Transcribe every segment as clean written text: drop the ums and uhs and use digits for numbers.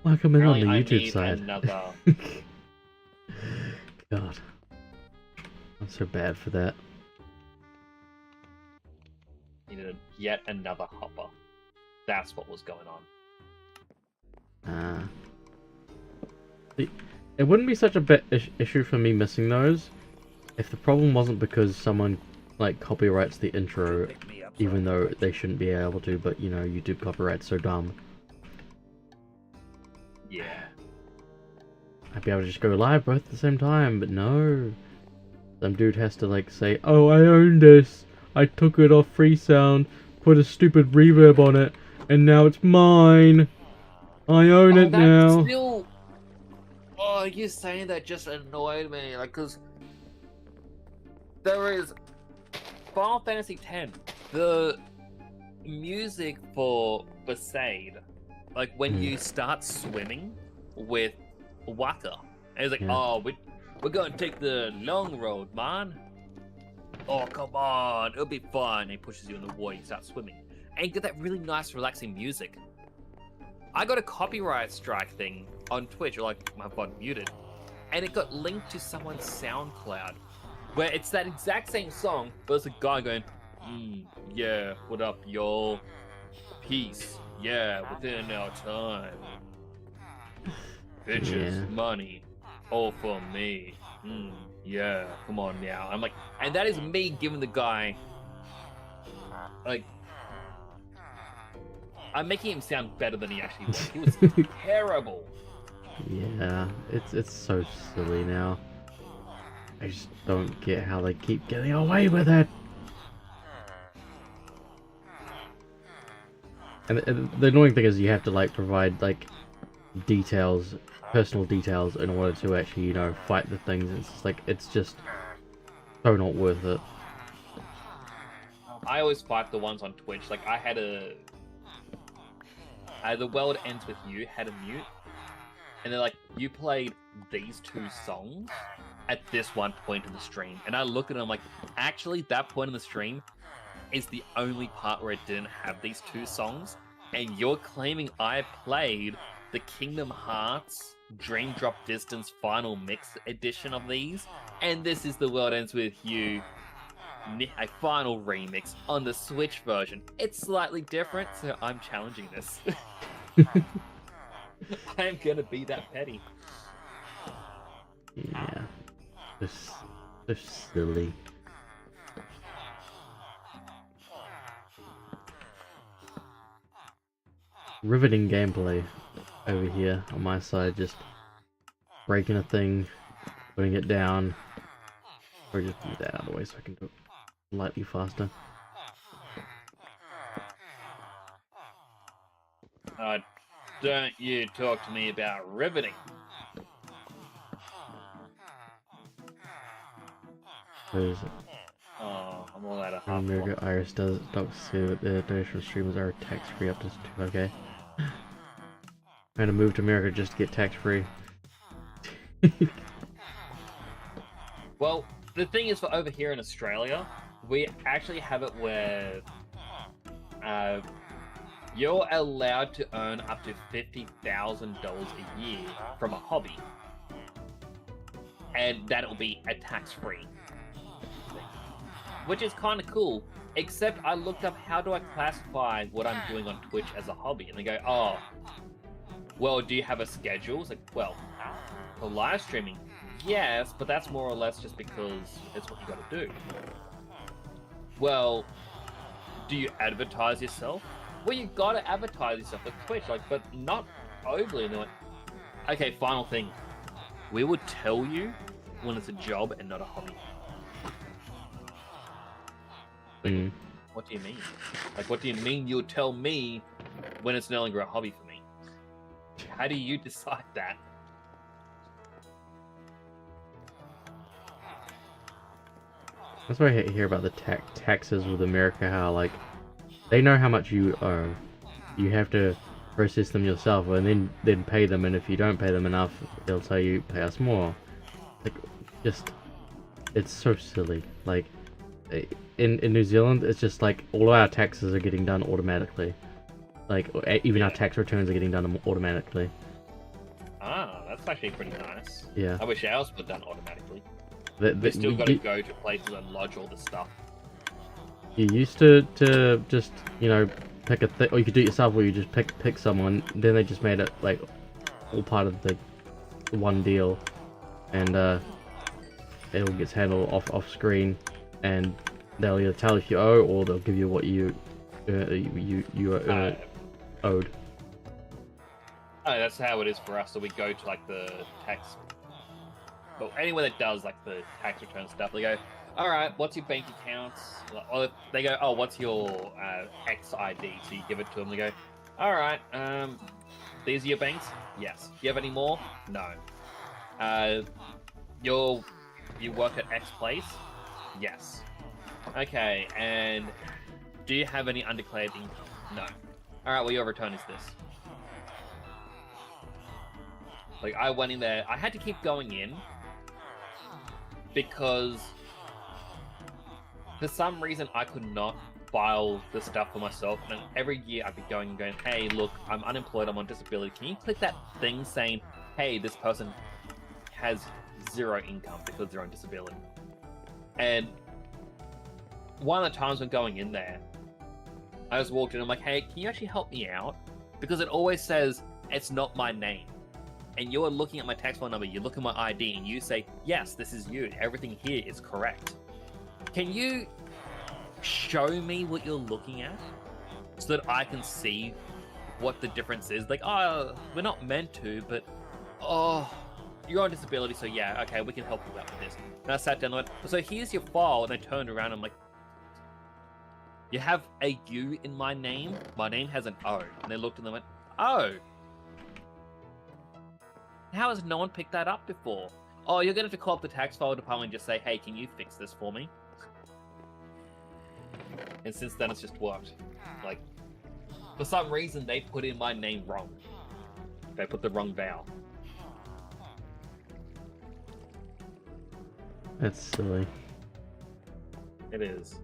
Like I'm in on the Apparently, I YouTube need side. another. God, I'm so bad for that. Needed yet another hopper. That's what was going on. It wouldn't be such a big issue for me missing those if the problem wasn't because someone like copyrights the intro, even though they shouldn't be able to. But you know, YouTube copyright's so dumb. Yeah. I'd be able to just go live both at the same time, but no. Some dude has to like say, "Oh, I own this. I took it off Freesound, put a stupid reverb on it, and now it's mine. I own Oh, it that's now." still. Oh, you saying that just annoyed me. Like, cause there is Final Fantasy X. The music for Besaid, like when you start swimming with Waka, and it's like, Yeah. oh, we're gonna take the long road, man. Oh, come on, it'll be fun. And he pushes you in the water, you start swimming, and you get that really nice, relaxing music. I got a copyright strike thing on Twitch, or like my phone muted, and it got linked to someone's SoundCloud, where it's that exact same song, but it's a guy going, yeah, what up, y'all? Peace, yeah, within our time. Bitches, money, all for me. Yeah, come on now. I'm like, and that is me giving the guy, like, I'm making him sound better than he actually was. He was terrible. Yeah, it's so silly now. I just don't get how they keep getting away with it. And the annoying thing is you have to like provide like details, personal details, in order to actually, you know, fight the things. It's just so not worth it. I always fight the ones on Twitch. Like I had The World Ends With You had a mute, and they're like, you played these two songs at this one point in the stream. And I look at it, I'm like, actually, that point in the stream is the only part where it didn't have these two songs, and you're claiming I played the Kingdom Hearts Dream Drop Distance Final Mix edition of these, and this is The World Ends With You, a final remix on the Switch version. It's slightly different, so I'm challenging this. I'm gonna be that petty. Yeah, just silly. Riveting gameplay over here on my side, just breaking a thing, putting it down, or just move that out of the way so I can do it slightly faster. Don't you talk to me about riveting. Where is it? Oh, I'm all out of half. America Iris does docs say that the donation streamers are tax free up to 25k. Trying to move to America just to get tax free. Well, the thing is, for over here in Australia, we actually have it where you're allowed to earn up to $50,000 a year from a hobby, and that'll be a tax-free, which is kind of cool. Except I looked up how do I classify what I'm doing on Twitch as a hobby, and they go, oh, well, do you have a schedule? It's like, well, for live streaming, yes, but that's more or less just because it's what you got to do. Well, do you advertise yourself? Well, you gotta advertise yourself at Twitch, like, but not overly. And they're like, okay, final thing. We would tell you when it's a job and not a hobby. Like, what do you mean? Like, what do you mean you'll tell me when it's no longer a hobby for me? How do you decide that? That's why I hear about the taxes with America, how like they know how much you owe. You have to process them yourself and then pay them, and if you don't pay them enough, they'll tell you pay us more. Like, just, it's so silly. Like, in New Zealand, it's just like all of our taxes are getting done automatically. Like, even our tax returns are getting done automatically. That's actually pretty nice. Yeah. I wish ours were done automatically. The, We still got to you, go to places and lodge all this stuff. you used to just, you know, pick a thing, or you could do it yourself, where you just pick someone. Then they just made it like all part of the one deal, and it all gets handled off screen, and they'll either tell if you owe, or they'll give you what you owed. Oh, that's how it is for us. So we go to like the tax, but anywhere that does like the tax return stuff, they go, "All right, what's your bank accounts?" Or they go, "Oh, what's your X ID?" So you give it to them. They go, "All right, these are your banks." Yes. Do you have any more? No. You work at X place? Yes. Okay, and do you have any undeclared income? No. All right, well, your return is this. Like, I went in there. I had to keep going in because for some reason I could not file the stuff for myself. And every year I'd be going and going, "Hey, look, I'm unemployed. I'm on disability. Can you click that thing saying, hey, this person has zero income because they're on disability?" And one of the times when going in there, I just walked in. I'm like, "Hey, can you actually help me out?" Because it always says it's not my name. And you're looking at my tax file number, you look at my ID, and you say, "Yes, this is you. Everything here is correct. Can you show me what you're looking at so that I can see what the difference is?" Like, "Oh, we're not meant to, but oh, you're on disability, so yeah, okay, we can help you out with this." And I sat down and went, "So here's your file," and I turned around and I'm like, "You have a U in my name? My name has an O." And they looked and they went, "Oh. How has no one picked that up before?" "Oh, you're going to have to call up the tax file department and just say, 'Hey, can you fix this for me?'" And since then, it's just worked. Like, for some reason, they put in my name wrong. They put the wrong vowel. That's silly. It is.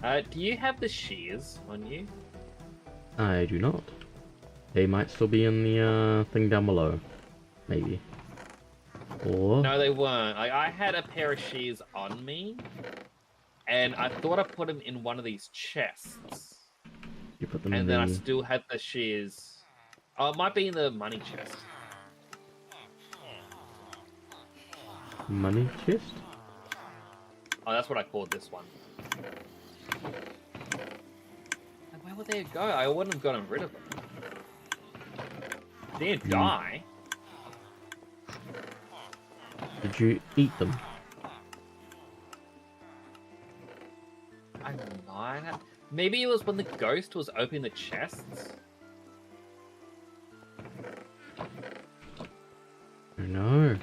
Do you have the shears on you? I do not. They might still be in the thing down below, maybe. Or No, they weren't. I had a pair of shears on me, and I thought I put them in one of these chests. you put them And in then I the still had the shears. Oh, it might be in the money chest. money chest? Oh, that's what I called this one. And where would they go? I wouldn't have gotten rid of them. They didn't die. Did you eat them? I might have. Maybe it was when the ghost was opening the chests. No.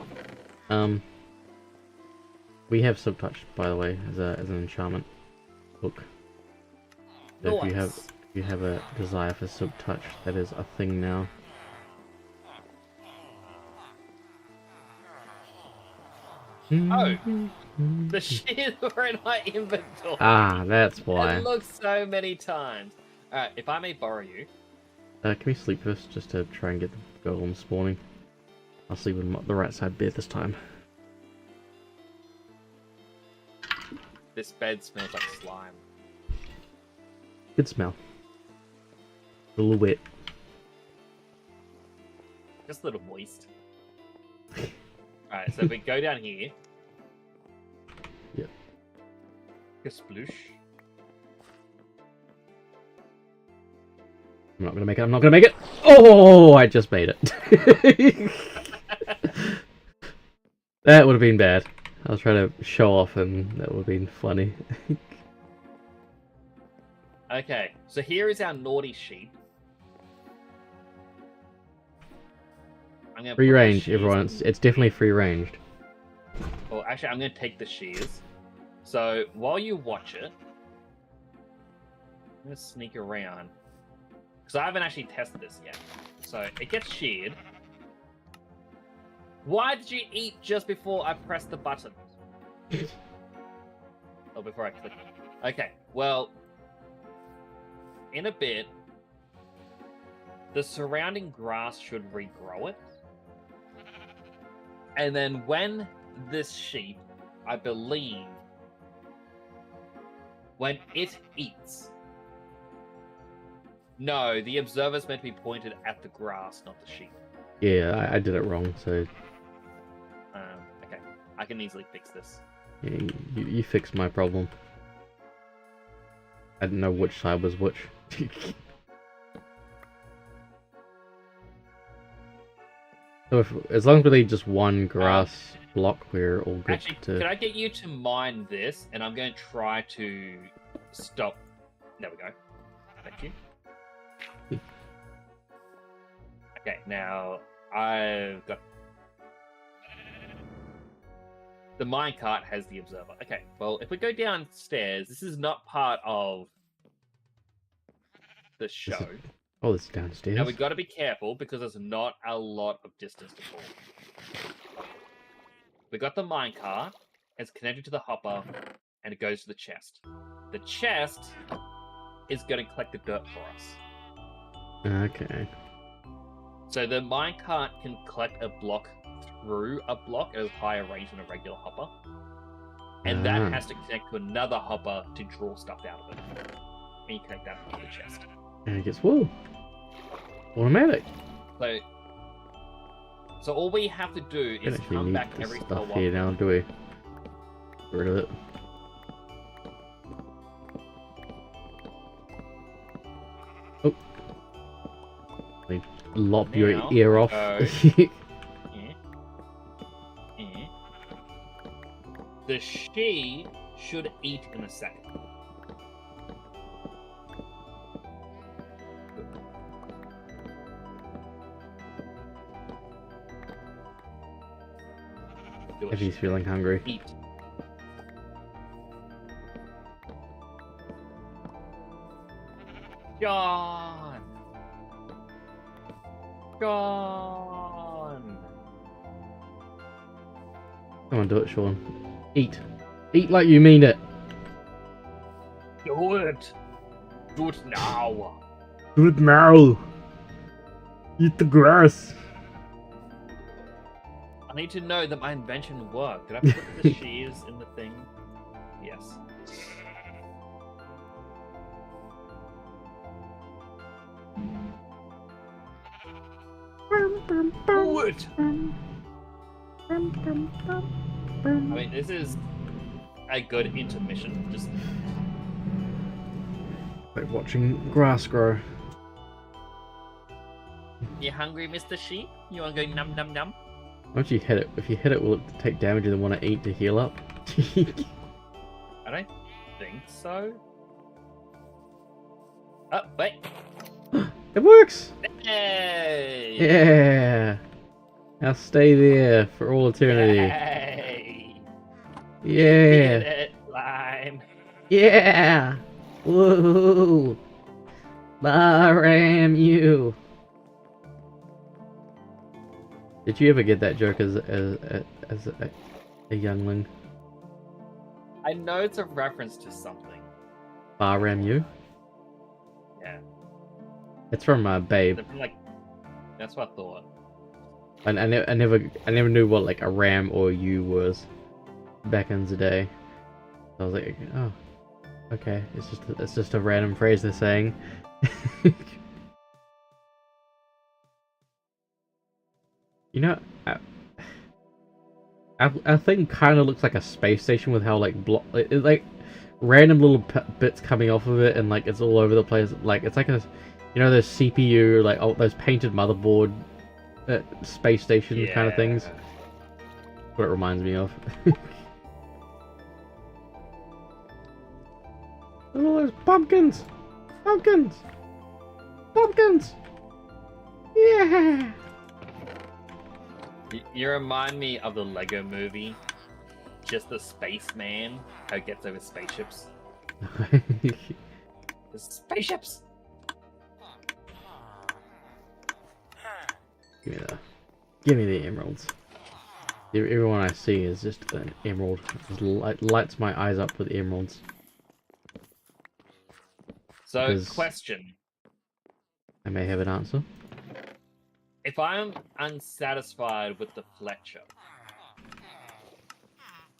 We have subtouch, by the way, as an enchantment book. So if you have a desire for subtouch, that is a thing now. Oh, the shears were in my inventory. Ah, that's why. I looked so many times. Alright, if I may borrow you. Can we sleep first, just to try and get the golem spawning? I'll sleep with the right side bed this time. This bed smells like slime. Good smell. A little wet. Just a little moist. Alright, so if we go down here. Yep. Sploosh. I'm not gonna make it, I'm not gonna make it! Oh, I just made it. That would have been bad. I was trying to show off and that would have been funny. Okay, so here is our naughty sheep. I'm gonna Free put my range, shears everyone. It's definitely free ranged. Well, actually, I'm going to take the shears. So, while you watch it, I'm going to sneak around. Because I haven't actually tested this yet. So, it gets sheared. Why did you eat just before I pressed the button? Oh, before I clicked it. Okay, well, in a bit, the surrounding grass should regrow it. And then when this sheep, I believe, when it eats. No, the observer's meant to be pointed at the grass, not the sheep. Yeah, I did it wrong, so Okay, I can easily fix this. yeah, you fixed my problem. I didn't know which side was which. So as long as we leave just one grass block, we're all good. Actually, can I get you to mine this? And I'm going to try to stop. There we go. Thank you. Okay, now I've got the minecart has the observer. Okay, well, if we go downstairs, this is not part of the show. Oh, this is downstairs. Now we've got to be careful because there's not a lot of distance to fall. We got the minecart. It's connected to the hopper, and it goes to the chest. The chest is going to collect the dirt for us. Okay. So the minecart can collect a block through a block at a higher range than a regular hopper. And that has to connect to another hopper to draw stuff out of it. And you connect that to the chest. And it gets, whoa! Automatic! So all we have to do is come back every so often. Here now, do we? Get rid of it. Oh. Lop your ear off. The she should eat in a second. If he's feeling hungry. Eat. Gone. Gone. Come on, do it, Sean. Eat. Eat like you mean it. Do it. Do it now. Do it now. Eat the grass. I need to know that my invention worked. Did I put the shears in the thing? Yes. Do it. I mean, this is a good intermission. Just like watching grass grow. You hungry, Mr. Sheep? You want to go num num num? Once you hit it, if you hit it, will it take damage and then want to eat to heal up? I don't think so. Oh, wait. It works! Hey! Yeah! Now stay there for all eternity. Hey! Yeah! Get it, Lime. Yeah! Woo! Ram you! Did you ever get that joke as a youngling? I know it's a reference to something. Ram you? Yeah. It's from Babe. Like, that's what I thought. I never knew what like a ram or you was back in the day. I was like, oh, okay, it's just a random phrase they're saying. You know, our thing kind of looks like a space station with how like like random little bits coming off of it, and like it's all over the place. Like it's like a, you know, those CPU like those painted motherboard space station kind of things. That's what it reminds me of. Oh, there's pumpkins, pumpkins, pumpkins. Yeah. You remind me of the Lego movie, just the spaceman, how he gets over spaceships. The spaceships! Give me the emeralds. Everyone I see is just an emerald. It lights my eyes up with emeralds. So, question. I may have an answer. If I'm unsatisfied with the Fletcher,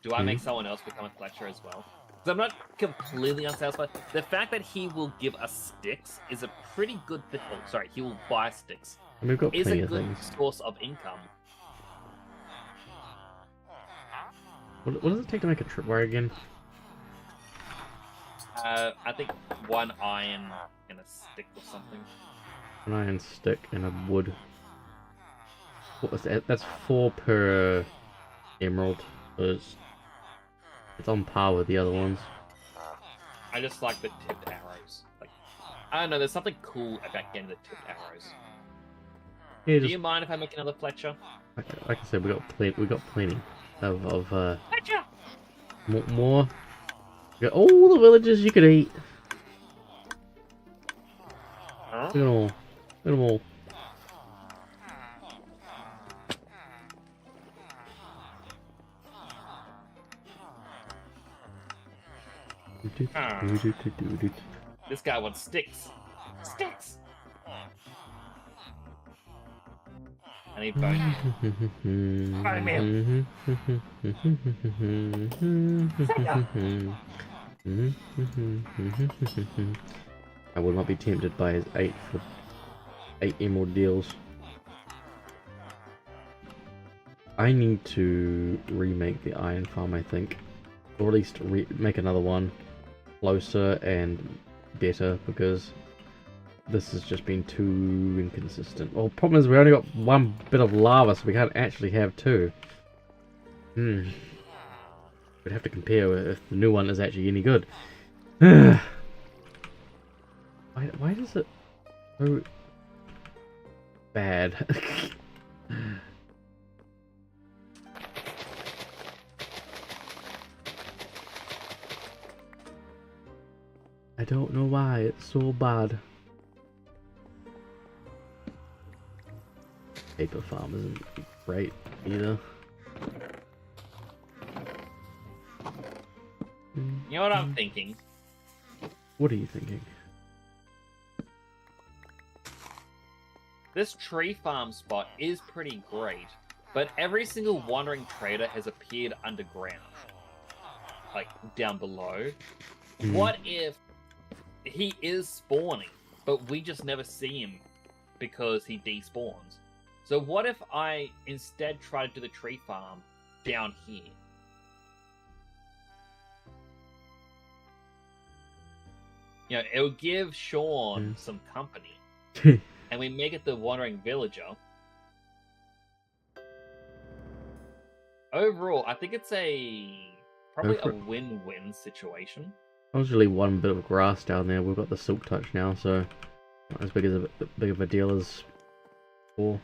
Do I make someone else become a Fletcher as well? Because I'm not completely unsatisfied. The fact that he will give us sticks is a pretty good thing. Oh, sorry, he will buy sticks. And we've got Is a plenty of good things. source of income. What does it take to make a tripwire again? I think 1 iron and a stick or something. An iron stick and a wood. What was that? That's 4 per emerald. It's on par with the other ones. I just like the tipped arrows. Like, I don't know, there's something cool about getting the tipped arrows. Yeah, Do you mind if I make another Fletcher? like I said, we got plenty of Fletcher! more. We got all the villages you could eat. Huh? Look at them all. Look at them all. This guy wants sticks. Sticks! I need bone. Bone meal. I will not be tempted by his 8 emerald deals. I need to remake the iron farm, I think, or at least make another one closer and better, because this has just been too inconsistent. Well, problem is we only got 1 bit of lava, so we can't actually have 2. We'd have to compare if the new one is actually any good. Why is it so bad? I don't know why it's so bad. Paper farm isn't great either. You know what I'm thinking? What are you thinking? This tree farm spot is pretty great, but every single wandering trader has appeared underground. Like, down below. What if he is spawning, but we just never see him because he despawns? So what if I instead try to do the tree farm down here? You know, it'll give Sean some company. And we make it the wandering villager. Overall, I think it's probably a win-win situation. I was really 1 bit of grass down there. We've got the silk touch now, so not as big of a deal as before.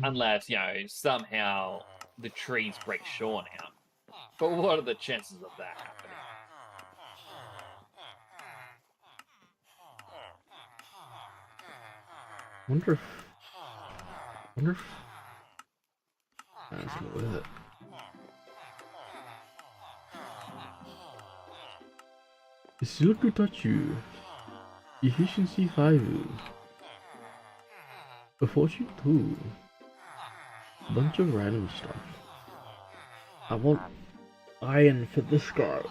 Unless, you know, somehow the trees break Sean out. But what are the chances of that happening? Wonder if that's not worth it. Silk Itachi. Efficiency 5. A fortune 2. Bunch of random stuff. I want iron for this guy.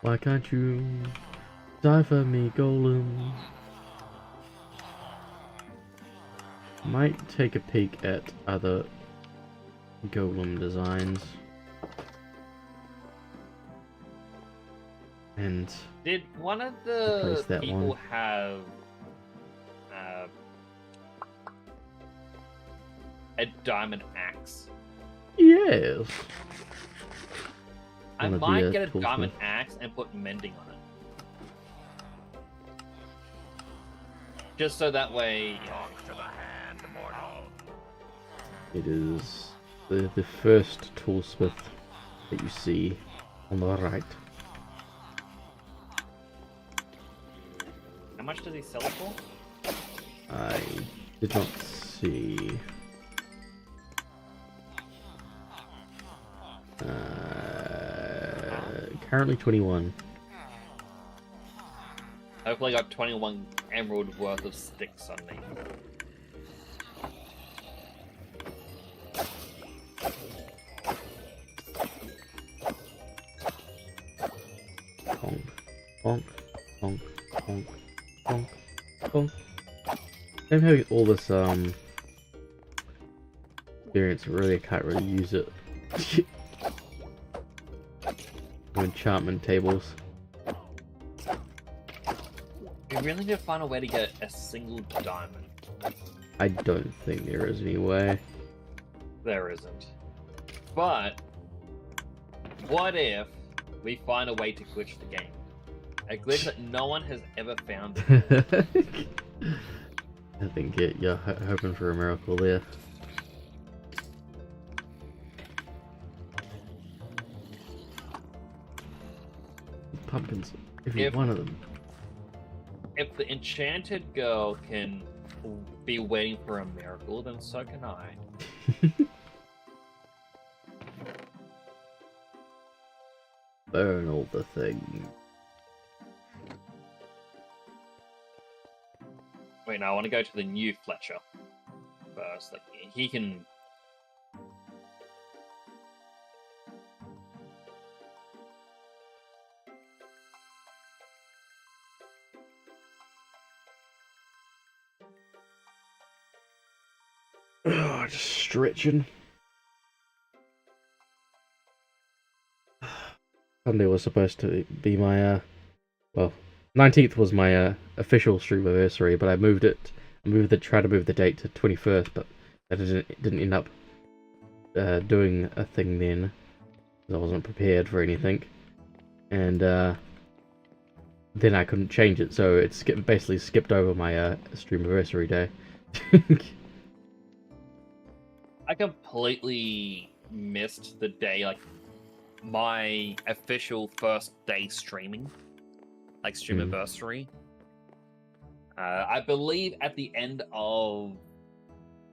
Why can't you die for me, Golem? Might take a peek at other Golem designs. And did one of the people have a diamond axe? Yes. I might get a diamond axe and put mending on it. Just so that way. Talk to the hand, mortal. It is the first toolsmith that you see on the right. How much does he sell it for? I did not see. apparently 21. Hopefully I got 21 emerald worth of sticks on me. Bonk, bonk, bonk, bonk, bonk, bonk. I'm having all this experience, really I can't really use it. Enchantment tables. We really need to find a way to get a single diamond. I don't think there is any way. There isn't. But what if we find a way to glitch the game? A glitch that no one has ever found before. I think you're hoping for a miracle there. Pumpkins, every one of them. If the enchanted girl can be waiting for a miracle, then so can I. Burn all the things. Wait, no, I want to go to the new Fletcher first. Like, he can... Oh, just stretching. Sunday was supposed to be my, well, 19th was my official stream anniversary, but I moved it. Tried to move the date to 21st, but that didn't end up doing a thing then. I wasn't prepared for anything, and then I couldn't change it, so it basically skipped over my stream anniversary day. I completely missed the day, like, my official first day streaming, like stream anniversary. I believe at the end of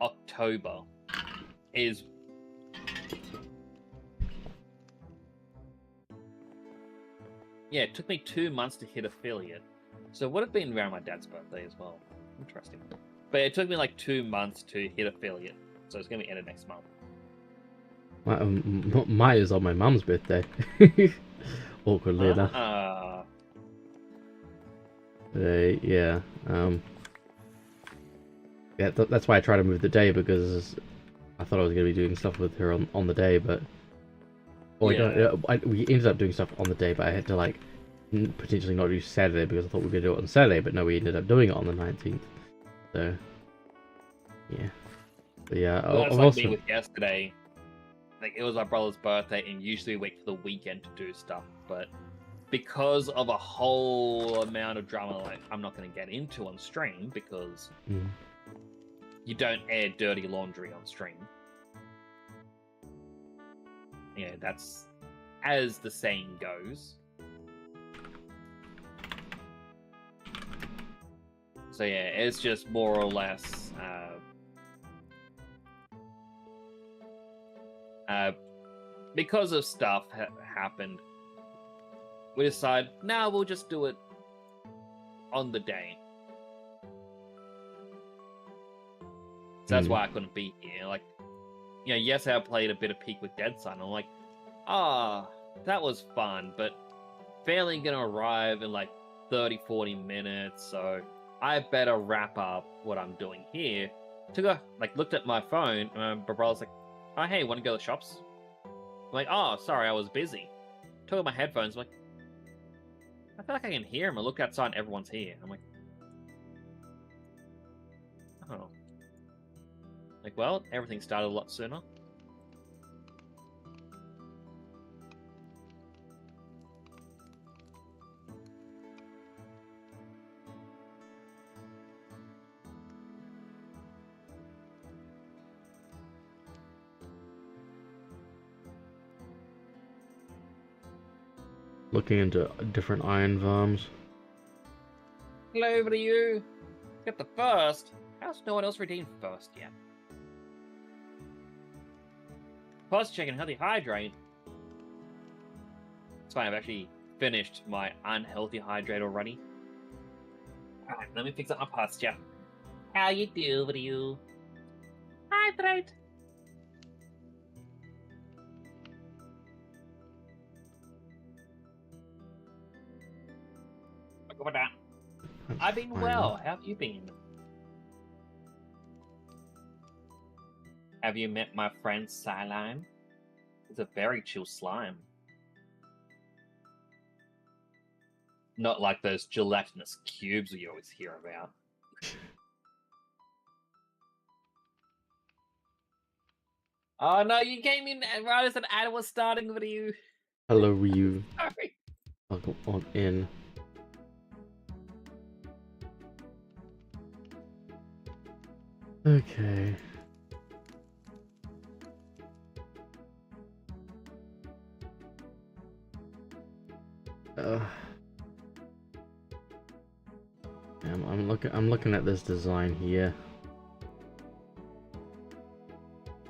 October is... Yeah, it took me 2 months to hit affiliate. So it would have been around my dad's birthday as well. Interesting. But it took me like 2 months to hit affiliate. So it's going to be ended next month. Mine is on my mum's birthday. Awkwardly enough. Yeah. Yeah, that's why I try to move the day, because I thought I was going to be doing stuff with her on the day, but... Well, yeah. We ended up doing stuff on the day, but I had to, like, potentially not do Saturday, because I thought we were going to do it on Saturday, but no, we ended up doing it on the 19th. So, yeah. But yeah, well, that's like me with yesterday. Like, it was my brother's birthday, and usually we wait for the weekend to do stuff, but because of a whole amount of drama, like, I'm not going to get into on stream, because you don't air dirty laundry on stream. Yeah, that's as the saying goes. So yeah, it's just more or less because of stuff happened, we decided, nah, we'll just do it on the day. So that's why I couldn't be here. Like, you know, yes, I played a bit of Peak with Dead Sun. I'm like, that was fun, but failing gonna arrive in like 30, 40 minutes, so I better wrap up what I'm doing here. To go, like, looked at my phone, and my brother's like, oh, hey, want to go to the shops? I'm like, oh, sorry, I was busy. Took out my headphones, I'm like, I feel like I can hear him. I look outside and everyone's here. I'm like, oh. Like, well, everything started a lot sooner. Looking into different iron farms. Hello, over to you. Get the first. How's no one else redeemed first yet? Plus checking how they hydrate. It's fine. I've actually finished my unhealthy hydrate already. Alright, let me fix up my posture. How you do? What do you? Hydrate. Look at that. That's I've been fine. well. How have you been? Have you met my friend Slime? It's a very chill slime. Not like those gelatinous cubes you always hear about. Oh no, you came in right as an ad was starting. What are you? Hello, Ryu. Sorry. Welcome on in. Okay. I'm looking at this design here.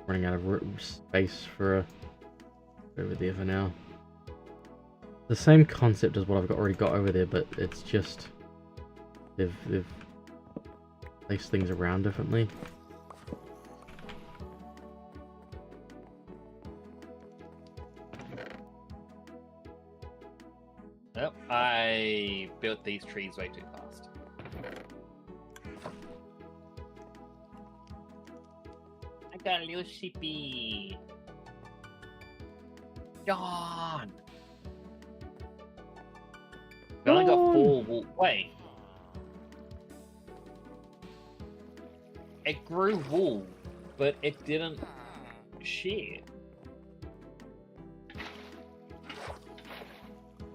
Running out of space for a over there for now. The same concept as what I've already got over there, but it's just they've placed things around differently. Nope, I built these trees way too fast. I got a little sheepy. Yawn. I only got 4 wool. Wait. It grew wool, but it didn't share.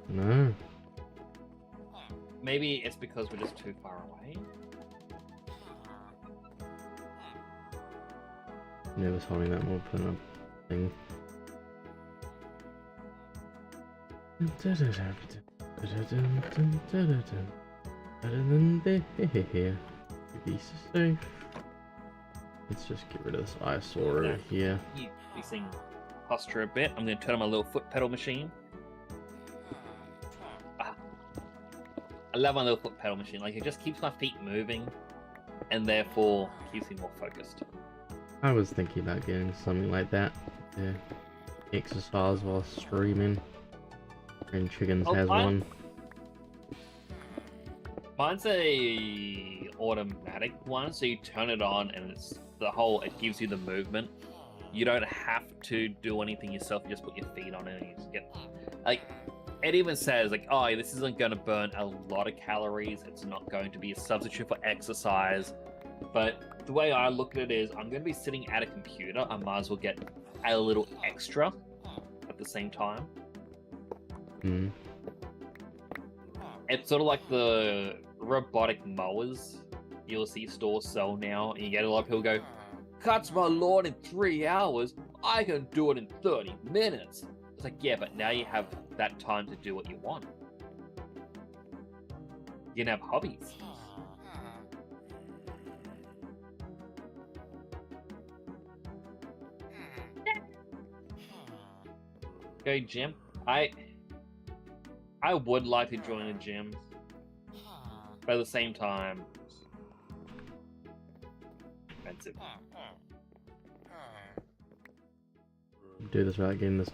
No. Maybe it's because we're just too far away. Never holding that more permanent thing. Be safe. Let's just get rid of this eyesore over here. Fixing posture a bit. I'm going to turn on my little foot pedal machine. I love my little foot pedal machine. Like, it just keeps my feet moving, and therefore keeps me more focused. I was thinking about getting something like that. Yeah. Exercise while streaming. And Chickens has one. Mine's a automatic one, so you turn it on and it's it gives you the movement. You don't have to do anything yourself, you just put your feet on it and you just get like it even says like, oh, this isn't gonna burn a lot of calories, it's not going to be a substitute for exercise. But the way I look at it is I'm gonna be sitting at a computer, I might as well get a little extra at the same time. Mm. It's sort of like the robotic mowers you'll see stores sell now, and you get a lot of people go, cuts my lawn in 3 hours, I can do it in 30 minutes. It's like, yeah, but now you have that time to do what you want. You can have hobbies. Go gym. I would like to join a gym, but at the same time, expensive. Do this without getting this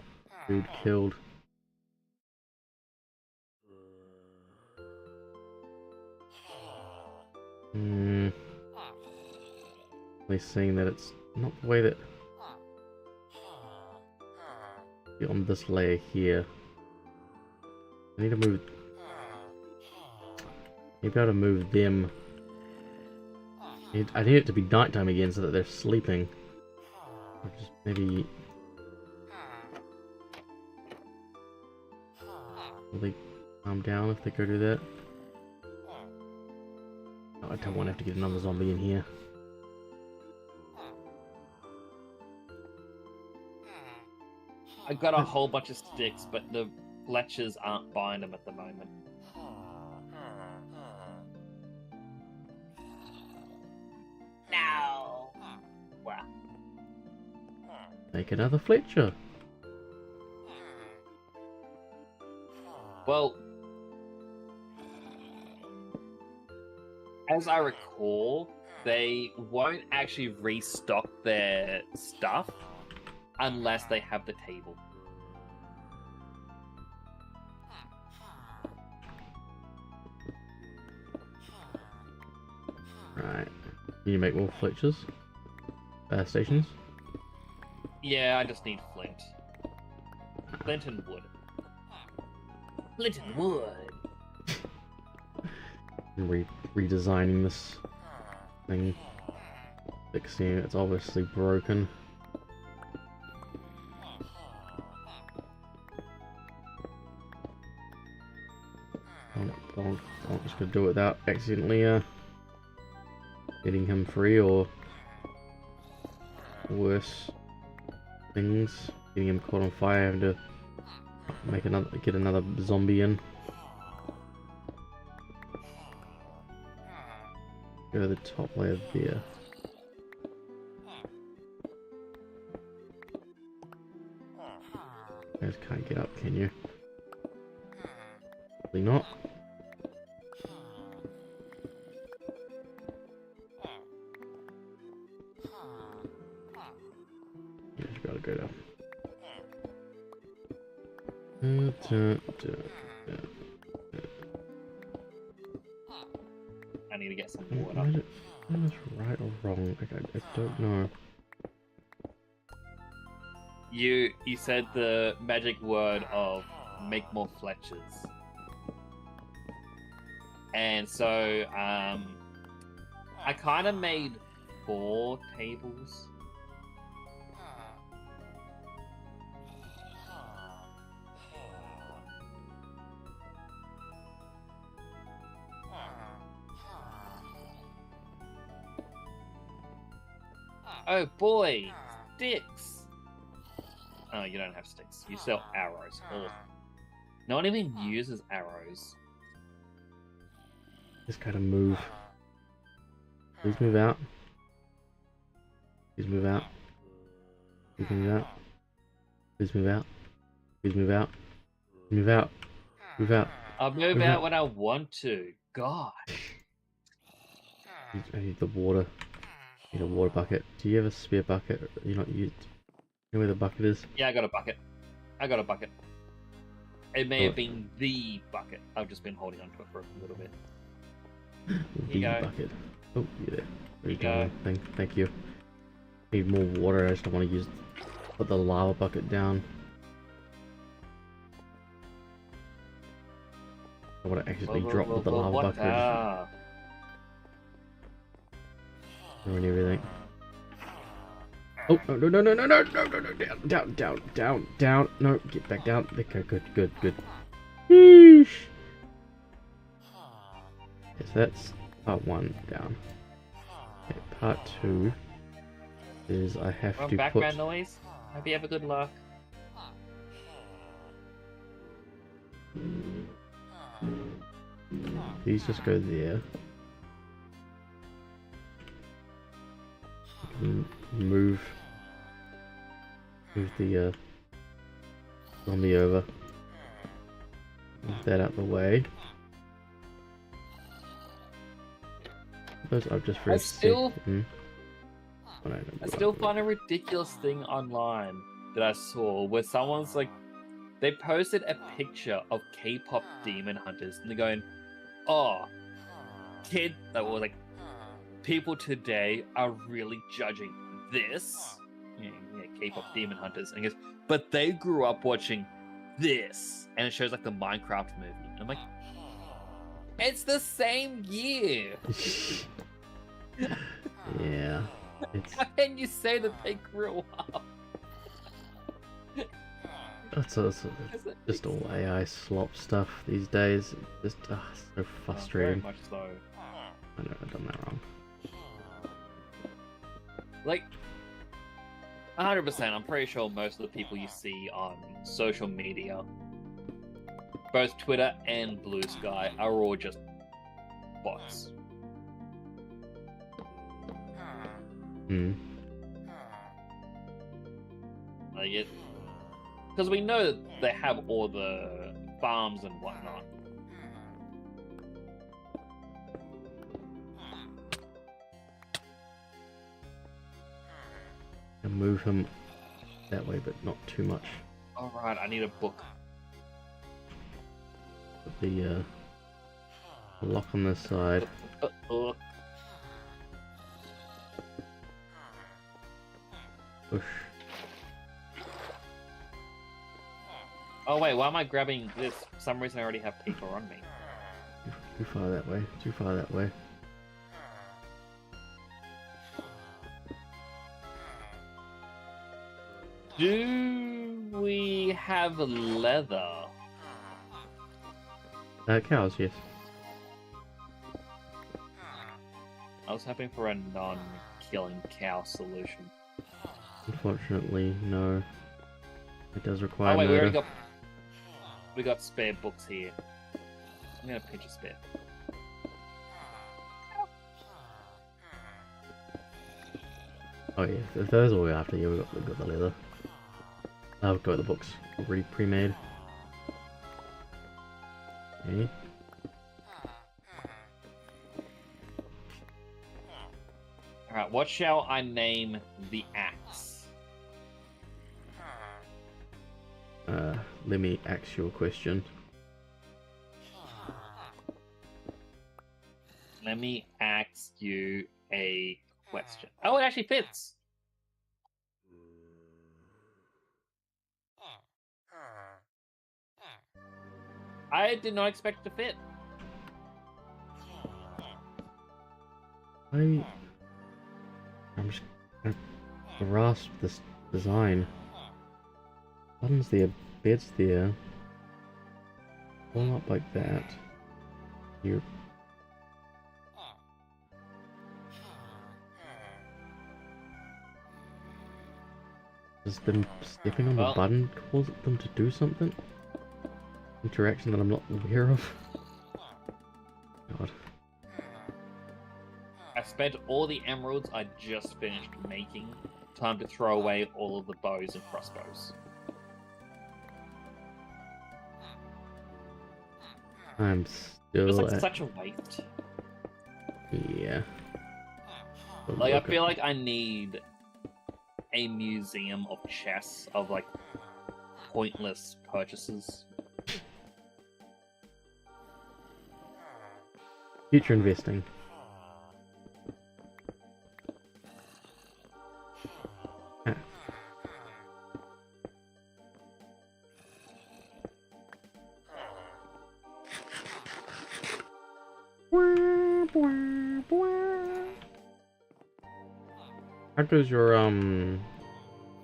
dude killed. At least seeing that it's not the way that on this layer here. I need to move. Maybe I ought to move them. I need it to be nighttime again so that they're sleeping. Or just maybe. Will they calm down if they go do that? Oh, I don't want to have to get another zombie in here. I got a whole bunch of sticks, but the Fletchers aren't buying them at the moment. No. Wow. Make another Fletcher. Well, as I recall, they won't actually restock their stuff unless they have the table. Right. Can you make more Fletchers? Stations? Yeah, I just need flint. Flint and wood. Flint and wood. Redesigning this thing. Fixing it. It's obviously broken. I'm just gonna do it without accidentally getting him free, or worse things, getting him caught on fire, having to get another zombie in. Go to the top layer there. You guys can't get up, can you? Probably not. You just gotta go down. I need to get some Is water. this right or wrong? I don't know. You said the magic word of make more Fletchers. And so I kind of made 4 tables. Oh boy, sticks. Oh, you don't have sticks. You sell arrows. Ugh. No one even uses arrows. Just kind of move. Please move out. Please move out. Please move out. Please move out. Please move out. Move out. Move out. I'll move out when I want to. God. I need the water. I need a water bucket. Do you have a spare bucket? You're not used. You know where the bucket is? Yeah, I got a bucket. It may have been the bucket. I've just been holding onto it for a little bit. The bucket. Oh, yeah. There you go. Thank you. Need more water. I just don't want to put the lava bucket down. I want to accidentally drop with the lava bucket. Ruin everything. Oh, no, down. No, get back down. Okay, good. Yeesh. Yes, that's part 1 down. Okay, part 2 is I have to background noise. Hope you have a good luck. These just go there. Move the zombie over. Move that out the way. Those are just very I still find a ridiculous thing online that I saw where someone's like, they posted a picture of K-pop demon hunters and they're going, "Oh, people today are really judging this." Yeah, K-pop demon hunters, and he goes, "But they grew up watching this," and it shows like the Minecraft movie. And I'm like, it's the same year. Yeah. How can you say that they grew up? It's just all AI slop stuff these days. Just so frustrating. Very much so. I know I've done that wrong. Like, 100%, I'm pretty sure most of the people you see on social media, both Twitter and Blue Sky, are all just bots. Like it, because we know that they have all the farms and whatnot. And move him that way, but not too much. Alright, I need a book. Put the lock on this side. Push. Oh wait, why am I grabbing this? For some reason I already have paper on me. Too far that way. Too far that way. Do we have leather? Cows, yes. I was hoping for a non-killing cow solution. Unfortunately, no. It does require Oh wait, murder. we got spare books here. I'm gonna pinch a spare. Oh yeah, if those are all we're after, yeah, we've got the leather. I've got the books already pre-made. Okay. Alright, what shall I name the axe? Let me ask you a question. Let me ask you a question. Oh, it actually fits! I did not expect it to fit. I'm just gonna grasp this design. Buttons there, beds there. All up like that. You're... Does them stepping on the button cause them to do something? Interaction that I'm not aware of? God. I spent all the emeralds I just finished making. Time to throw away all of the bows and crossbows. I'm still It's like at... such a waste. Yeah. Like, I feel like I need a museum of chests of, like, pointless purchases. Future investing. Ah. How goes your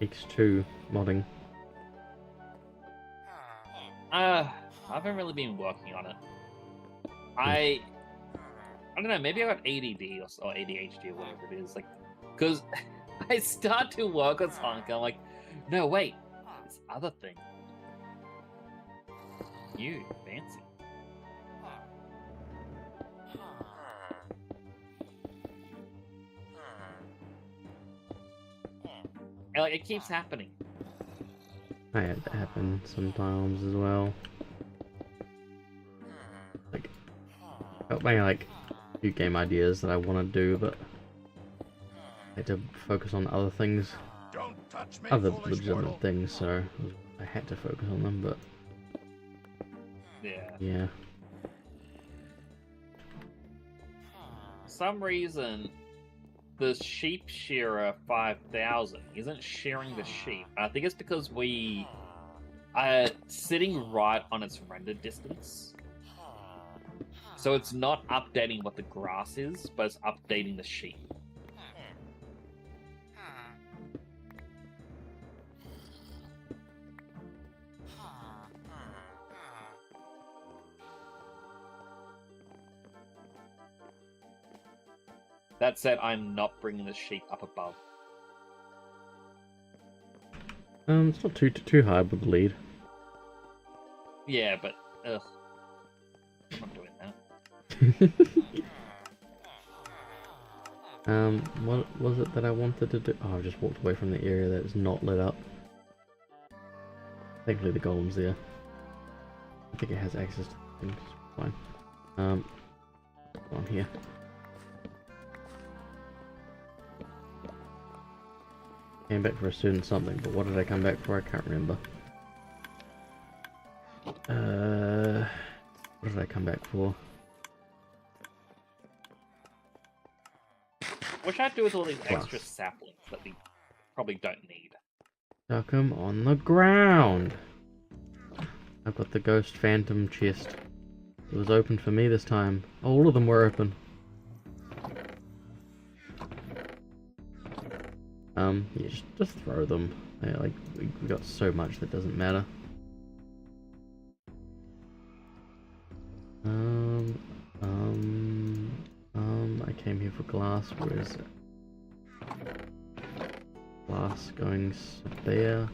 X2 modding? I haven't really been working on it. I don't know, maybe I got ADD or ADHD or whatever it is. Like, because I start to work on something, I'm like, no, wait, this other thing. New, fancy. And, like, it keeps happening. I had that happen sometimes as well. Like, got my like few game ideas that I want to do, but I had to focus on other things, other legitimate things. So I had to focus on them, but yeah. For some reason, the sheep shearer 5000 isn't shearing the sheep. I think it's because we are sitting right on its render distance. So it's not updating what the grass is, but it's updating the sheep. That said, I'm not bringing the sheep up above. It's not too hard with the lead. Yeah, but ugh, I'm not doing that. What was it that I wanted to do? Oh, I just walked away from the area that is not lit up. Thankfully the golem's there. I think it has access to things. Fine. On here. Came back for a certain something, but what did I come back for? I can't remember. What did I come back for? What should I do with all these Glass. extra saplings that we probably don't need? Stuck 'em on the ground. I've got the ghost phantom chest. It was open for me this time. All of them were open. Yeah, just throw them. Yeah, like we got so much that doesn't matter. I came here for glass. Where is it? Glass going there.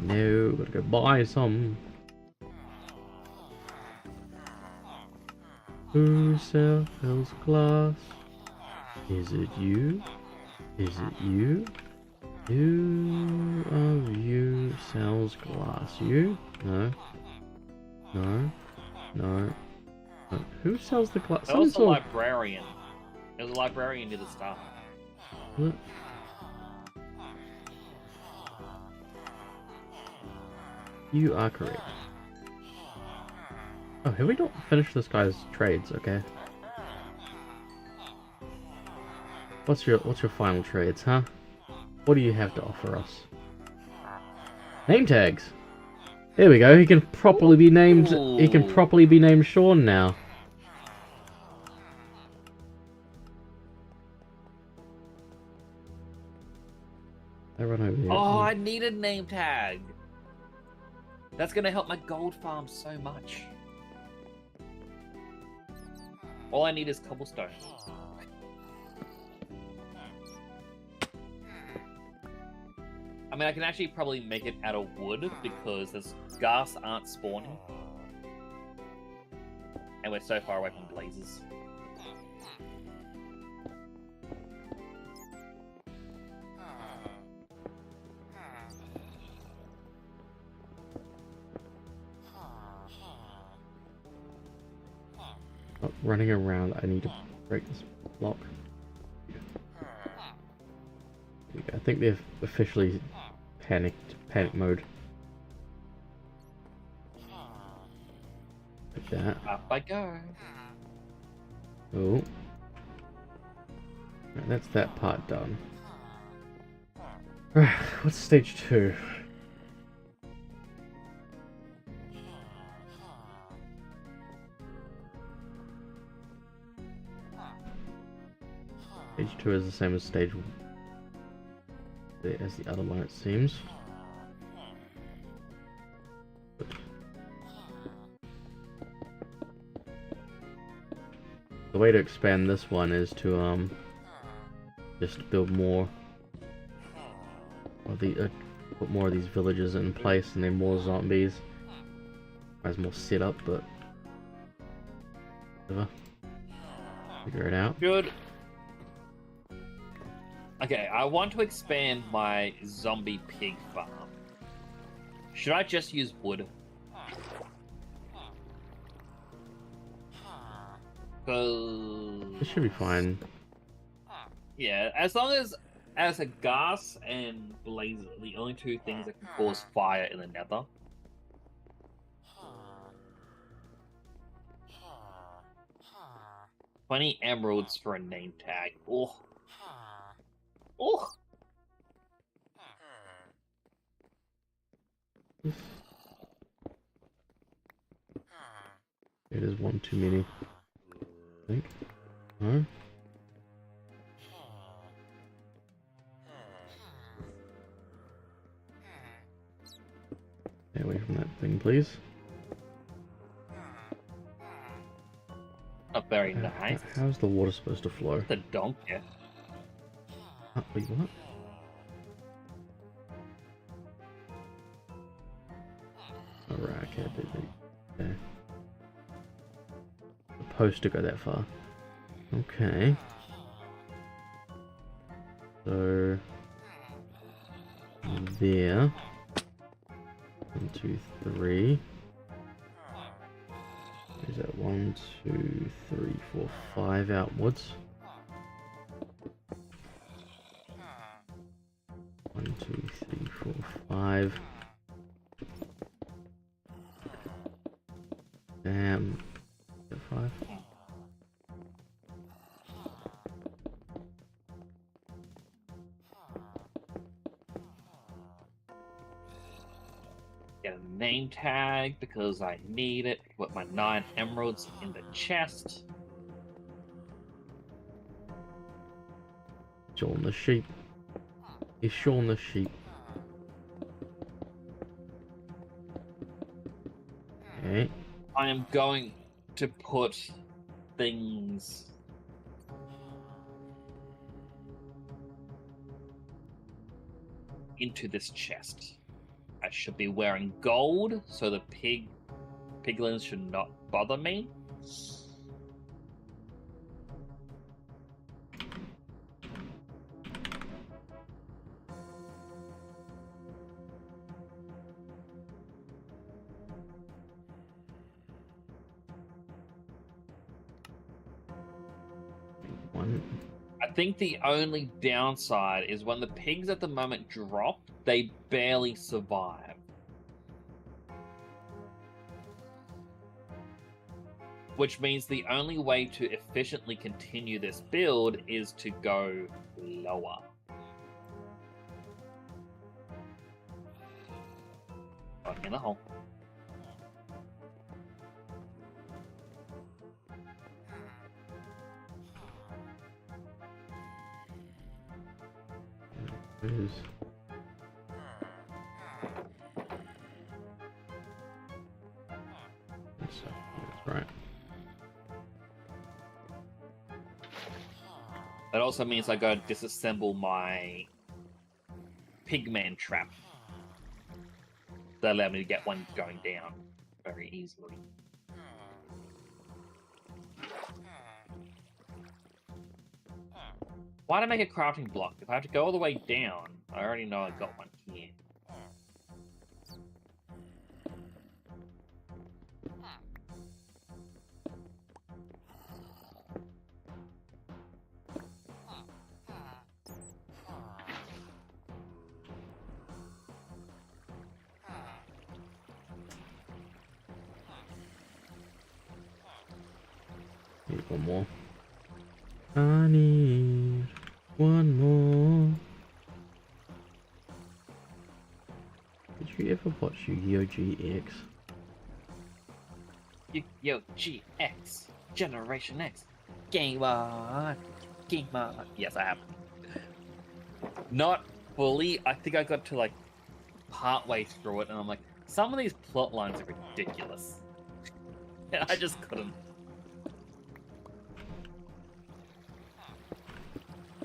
No, gotta go buy some. Who sells glass? Is it you? Is it you? Who of you sells glass? You? No. No. No. No. Who sells the glass? There was a librarian. There was a librarian near the start. What? You are correct. Oh, have we not finished this guy's trades? Okay. What's your final trades, huh? What do you have to offer us? Name tags. There we go. He can properly be named. He can properly be named Sean now. I run over here. Oh, I need a name tag. That's gonna help my gold farm so much. All I need is cobblestone. I mean, I can actually probably make it out of wood because there's ghast aren't spawning. And we're so far away from blazes. Oh, running around, I need to break this block. I think they've officially panic mode. Like that. Up I go. Oh. Right, that's that part done. Right, what's stage 2? Stage 2 is the same as stage 1. As the other one, it seems. The way to expand this one is to just build more of the put more of these villages in place, and then more zombies. Requires more setup, but whatever. Figure it out. Good. Okay, I want to expand my zombie pig farm. Should I just use wood? This should be fine. Yeah, as long as a gas and blazer, the only two things that can cause fire in the nether. 20 emeralds for a name tag. Oh. Oh. It is one too many, I think. No? Stay away from that thing, please. Not very nice. How's the water supposed to flow? The donkey. Wait, what? Alright, okay, okay. Supposed to go that far. Okay. So there. 1, 2, 3. that? 1, 2, 3, 4, 5 outwards. 1, 2, 3, 4, 5. Damn. 5. Get a name tag because I need it. Put my 9 emeralds in the chest. Shaun the sheep. He's Shaun the sheep. Okay. I am going to put things into this chest. I should be wearing gold, so the piglins should not bother me. I think the only downside is when the pigs at the moment drop, they barely survive. Which means the only way to efficiently continue this build is to go lower. Fucking in the hole. Is that's right. That also means I gotta disassemble my pigman trap. That allowed me to get one going down very easily. Why did I make a crafting block? If I have to go all the way down, I already know I got one here. Need one more. I need one more. Did you ever watch Yu-Gi-Oh! GX? Yu-Gi-Oh! GX! Generation X! Game on! Game on! Yes, I have. Not fully. I think I got to like partway through it and I'm like, some of these plot lines are ridiculous. And I just couldn't.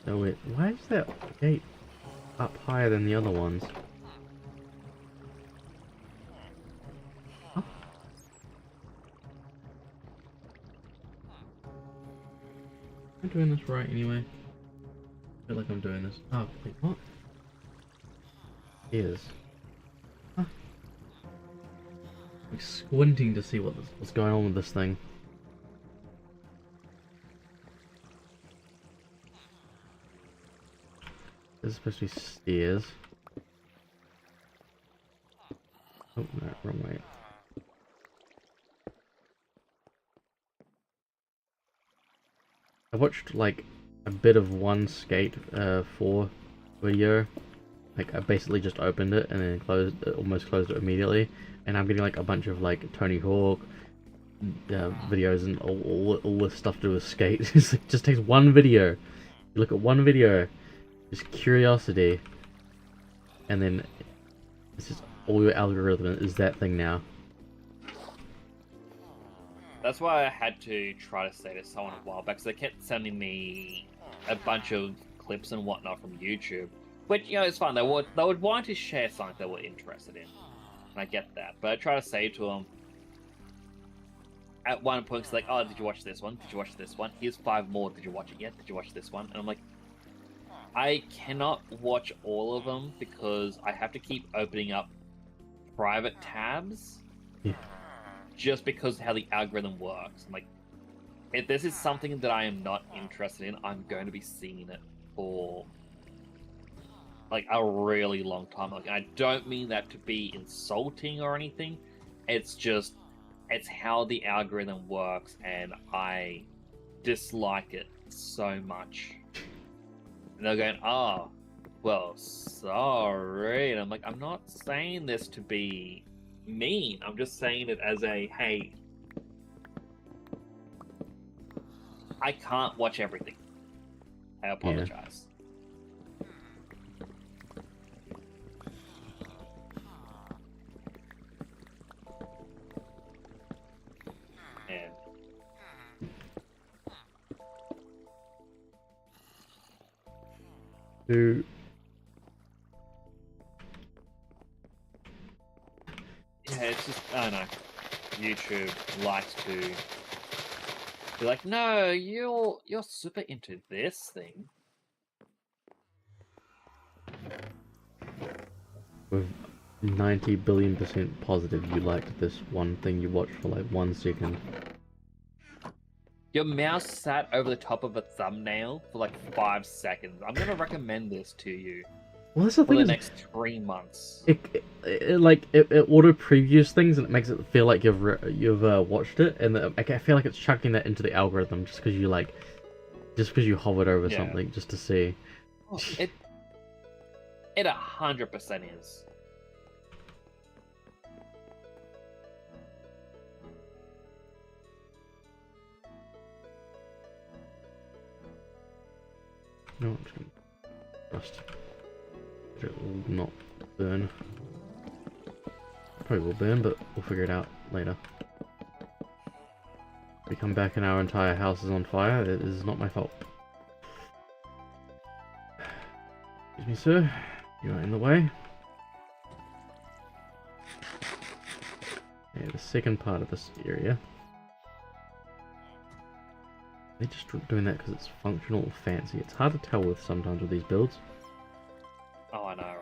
No wait, why is that gate up higher than the other ones? Huh? Am I doing this right anyway? I feel like I'm doing this. Oh, wait, what? Is. Huh? I'm squinting to see what's going on with this thing. This is supposed to be stairs. Oh no, wrong way. I watched like a bit of one Skate 4 video. Like I basically just opened it and then almost closed it immediately. And I'm getting like a bunch of like Tony Hawk videos and all this stuff to do with Skate. It just takes one video. You look at one video. Just curiosity, and then it's just all your algorithm is that thing now. That's why I had to try to say to someone a while back, because they kept sending me a bunch of clips and whatnot from YouTube, which, you know, it's fine. They would want to share something they were interested in, and I get that. But I try to say to them, at one point, it's like, oh, did you watch this one? Did you watch this one? Here's 5 more. Did you watch it yet? Did you watch this one? And I'm like, I cannot watch all of them because I have to keep opening up private tabs. Yeah. just because of how the algorithm works. I'm like, if this is something that I am not interested in, I'm going to be seeing it for like a really long time. Like, I don't mean that to be insulting or anything. It's just, it's how the algorithm works, and I dislike it so much. And they're going, oh, well, sorry. And I'm like, I'm not saying this to be mean. I'm just saying it as a, hey, I can't watch everything. I apologize. And Who? yeah, it's just, I don't know. YouTube likes to be like, no, you're super into this thing. With 90 billion% positive, you liked this one thing you watched for like 1 second. Your mouse sat over the top of a thumbnail for like 5 seconds. I'm gonna recommend this to you Well, that's the for thing the is, next 3 months. it auto previews things and it makes it feel like you've watched it, and I feel like it's chucking that into the algorithm just because you hovered over something just to see. Oh, it 100% is. No, I'm just gonna rust. It will not burn. Probably will burn, but we'll figure it out later. We come back and our entire house is on fire. It is not my fault. Excuse me, sir. You are in the way. Okay, the second part of this area. They're just doing that because it's functional or fancy. It's hard to tell sometimes with these builds. Oh, I know,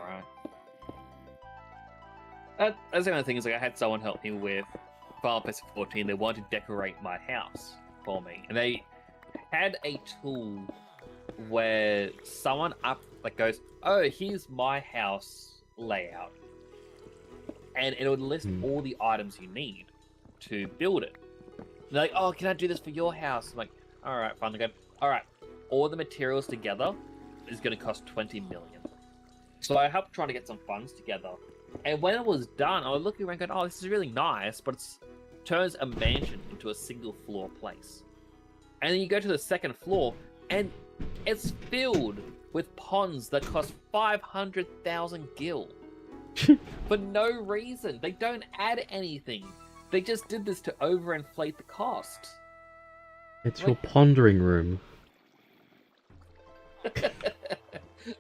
right? That's the only thing is, like, I had someone help me with Final Fantasy 14. They wanted to decorate my house for me, and they had a tool where someone goes, "Oh, here's my house layout," and it would list all the items you need to build it. And they're like, "Oh, can I do this for your house?" I'm like, "All right, fine." They go, "All right, all the materials together is going to cost 20 million." So I helped try to get some funds together. And when it was done, I was looking around going, oh, this is really nice, but it turns a mansion into a single floor place. And then you go to the second floor, and it's filled with ponds that cost 500,000 gil. For no reason. They don't add anything. They just did this to overinflate the cost. It's your pondering room.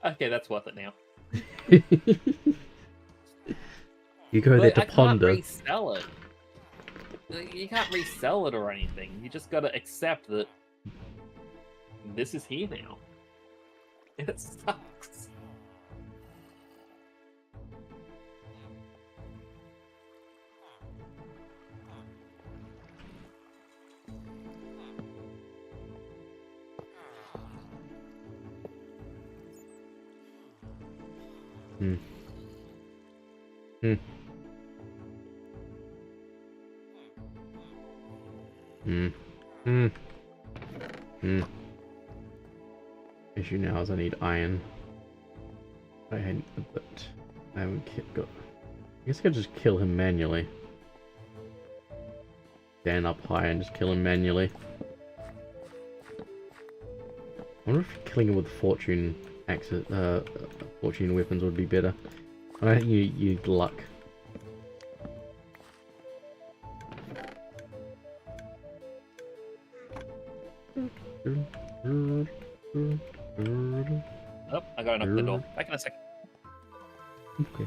Okay, that's worth it now. You go there to ponder. I can't resell it. You can't resell it or anything. You just gotta accept that this is here now. It sucks. Hmm. Hmm. Hmm. Hmm. Hmm. Issue now is I need iron. But I haven't got. I guess I could just kill him manually. Stand up high and just kill him manually. I wonder if killing him with fortune fortune weapons would be better. I don't think you need luck. Oh, I gotta knock the door. Back in a second. Okay.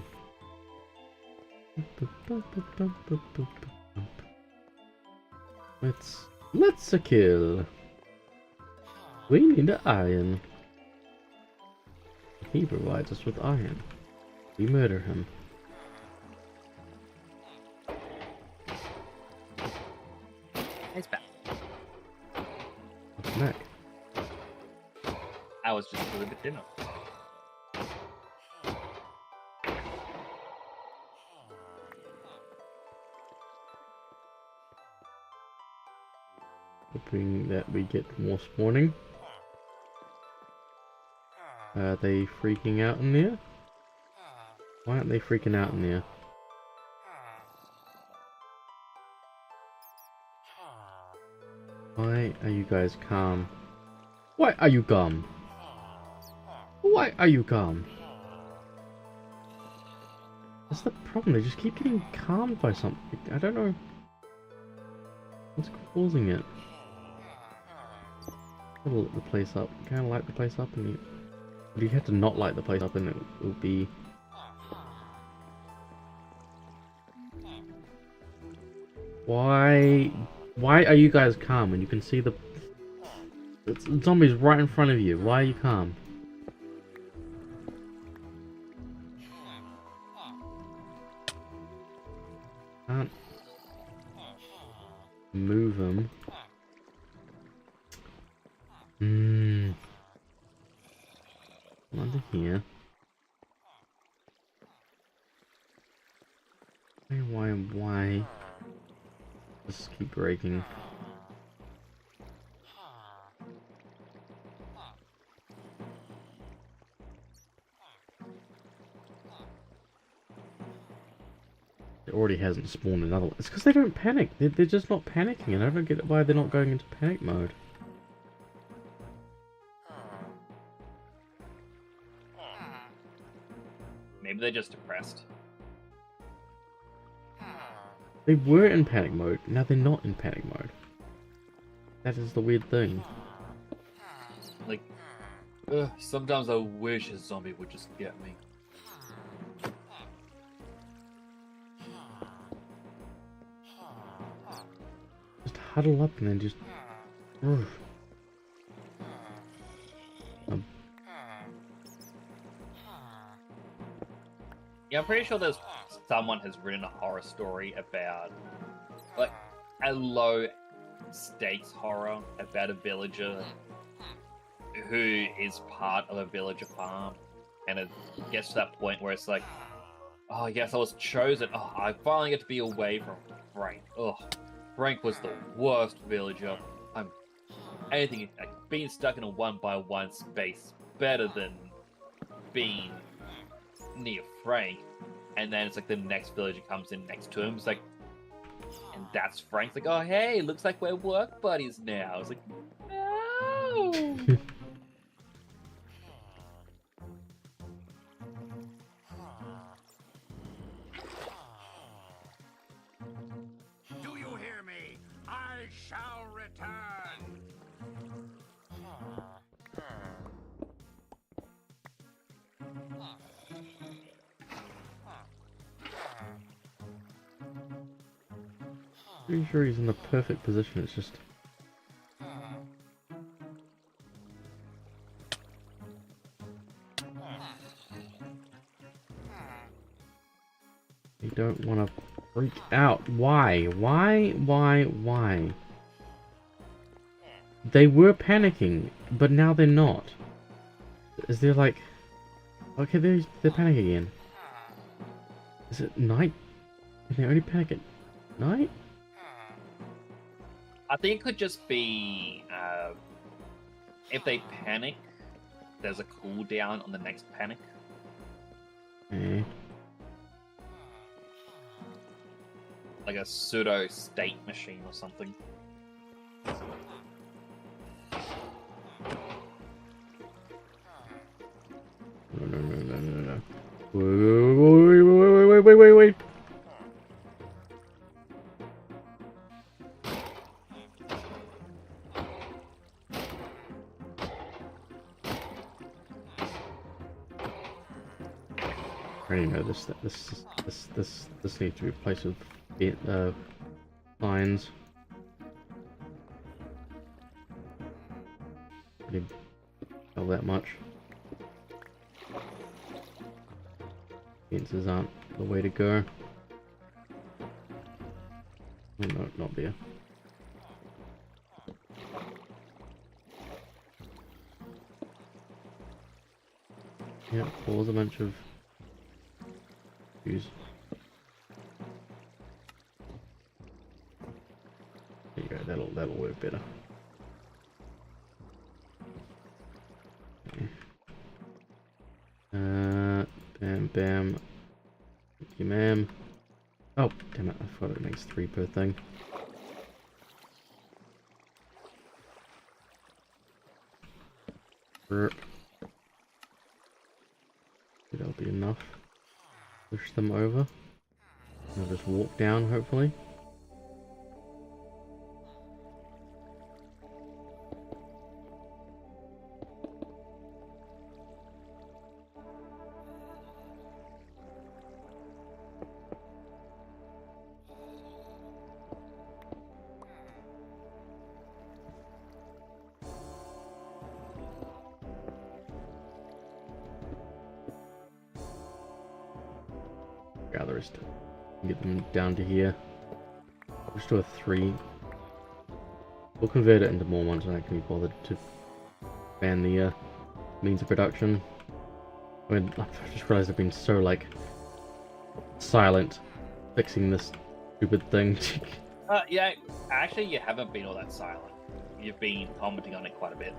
Let's a kill. We need the iron. He provides us with iron. We murder him. now it's just delivered dinner. Hoping that we get more spawning. Are they freaking out in there? Why aren't they freaking out in there? Why are you guys calm? Why are you calm? Why are you calm? That's the problem, they just keep getting calmed by something. I don't know what's causing it. I'll light the place up. Can I light the place up and you have to not light the place up and it will be... Why are you guys calm when you can see the zombies right in front of you? Why are you calm? Can't move them. Under here. Why? Just keep breaking. It already hasn't spawned another one. It's because they don't panic. They're just not panicking, and I don't get why they're not going into panic mode. Maybe they're just depressed. They were in panic mode, now they're not in panic mode. That is the weird thing. Like, sometimes I wish a zombie would just get me. Just huddle up and then just... Yeah, I'm pretty sure there's someone has written a horror story about, like, a low stakes horror about a villager who is part of a villager farm, and it gets to that point where it's like, oh yes, I was chosen. Oh, I finally get to be away from Frank. Oh, Frank was the worst villager. I'm anything like being stuck in a 1x1 space better than being near Frank. And then it's like the next villager comes in next to him. It's like, and that's Frank's like, oh hey, looks like we're work buddies now. It's like, no. Do you hear me? I shall return. Pretty sure he's in the perfect position, it's just... You don't want to freak out. Why? Why? They were panicking, but now they're not. Is there like... Okay, they're panicking again. Is it night? Can they only panic at night? I think it could just be if they panic, there's a cooldown on the next panic. Okay. Like a pseudo state machine or something. No. Wait. I already know this needs to be replaced with lines. Didn't tell that much. Fences aren't the way to go. Oh, no, not there. Yeah, pause a bunch of views. There you go, that'll work better. Okay. Bam bam. Thank you, ma'am. Oh, damn it, I thought it makes 3 per thing. That'll be enough. Push them over. I'll just walk down, hopefully. Gather is to get them down to here. Just do a 3. We'll convert it into more ones when I can be bothered to ban the means of production. I mean, I just realized I've been so like silent fixing this stupid thing. Yeah, actually, you haven't been all that silent. You've been commenting on it quite a bit.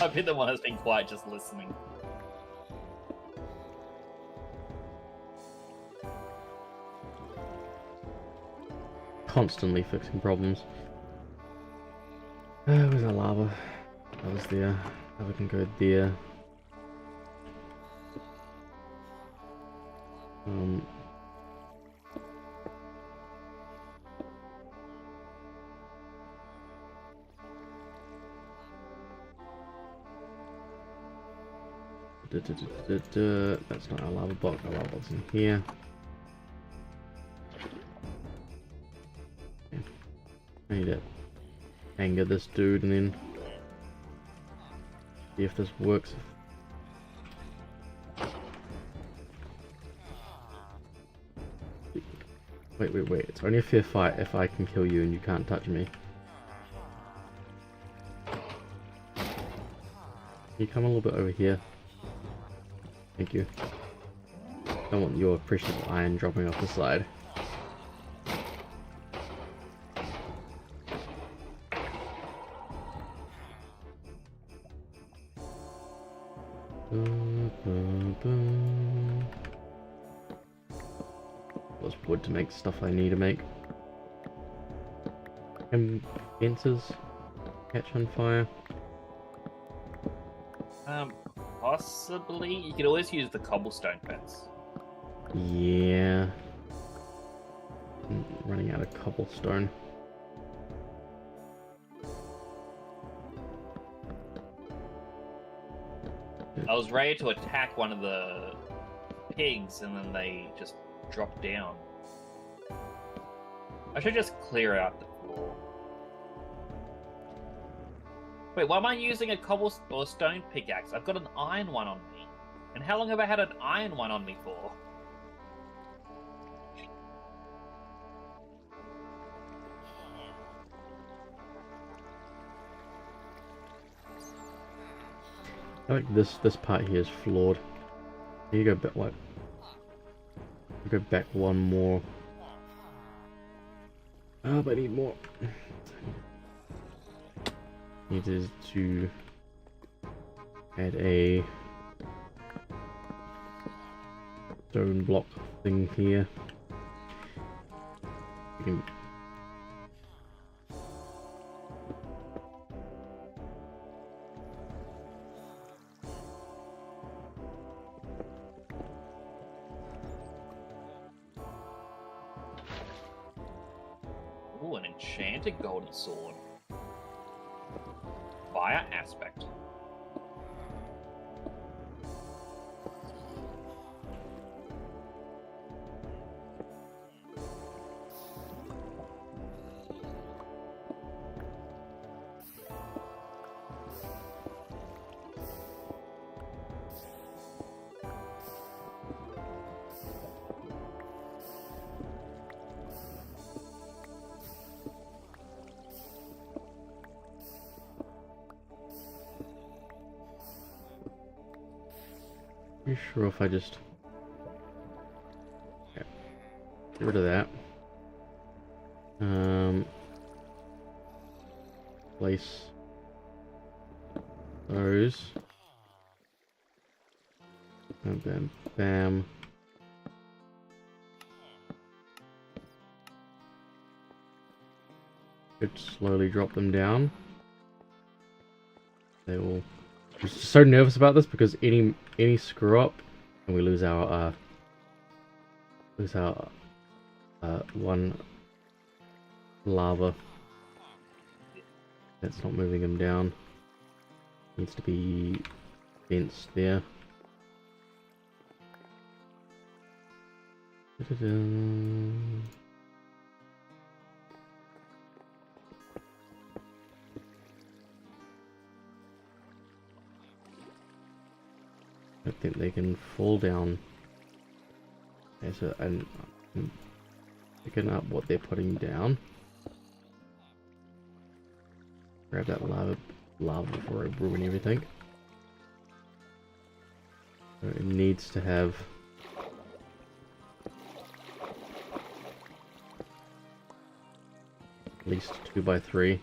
I've been the one that's been quiet, just listening. Constantly fixing problems. Where's our lava? That was there. Lava can go there. That's not our lava block. Our lava block's in here. Okay. I need to anger this dude and then see if this works. Wait. It's only a fair fight if I can kill you and you can't touch me. Can you come a little bit over here? Thank you. Don't want your precious iron dropping off the side. There's wood to make stuff I need to make. Can fences catch on fire? Possibly. You could always use the cobblestone fence. Yeah. I'm running out of cobblestone. I was ready to attack one of the pigs and then they just dropped down. I should just clear out the floor. Wait, why am I using a cobble or stone pickaxe? I've got an iron one on me. And how long have I had an iron one on me for? I like this part here is flawed. You go back what? Go back one more. Oh, but I need more. Needed to add a stone block thing here. You can Ooh, an enchanted golden sword. Fire aspect. You sure if I just get rid of that? Place those. Bam, bam, bam. Could slowly drop them down. They will. I'm just so nervous about this because any screw up, and we lose our one lava. That's not moving them down. Needs to be fenced there. Da-da-da. I think they can fall down. Okay, so I'm picking up what they're putting down. Grab that lava before I ruin everything. So it needs to have at least 2x3.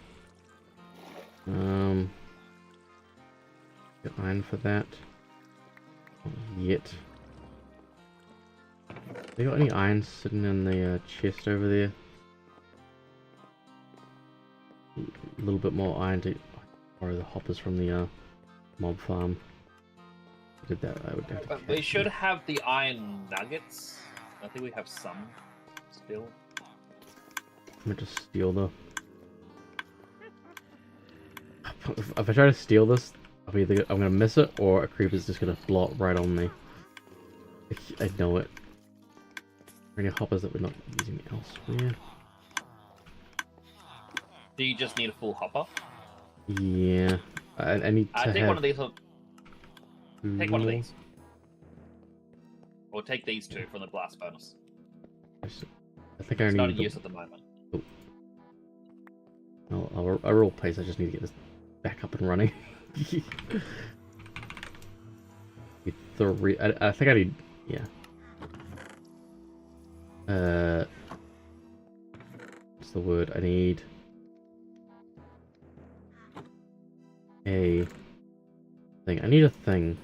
Get iron for that. Not yet. They got any iron sitting in the chest over there? A little bit more iron to borrow the hoppers from the mob farm. If I did that, I would have to catch We should them. have the iron nuggets. I think we have some still. I'm gonna just steal the. If I try to steal this, I'm gonna miss it, or a creeper's just gonna blow it right on me. I know it. Are there any hoppers that we're not using elsewhere? Do you just need a full hopper? Yeah, I need to Take have one of these. Take one of more. these. Or take these two from the blast bonus. I think I It's not need. in use at the moment. I'll roll place. I just need to get this back up and running. I think I need. Yeah. What's the word? I need a thing. I need a thing.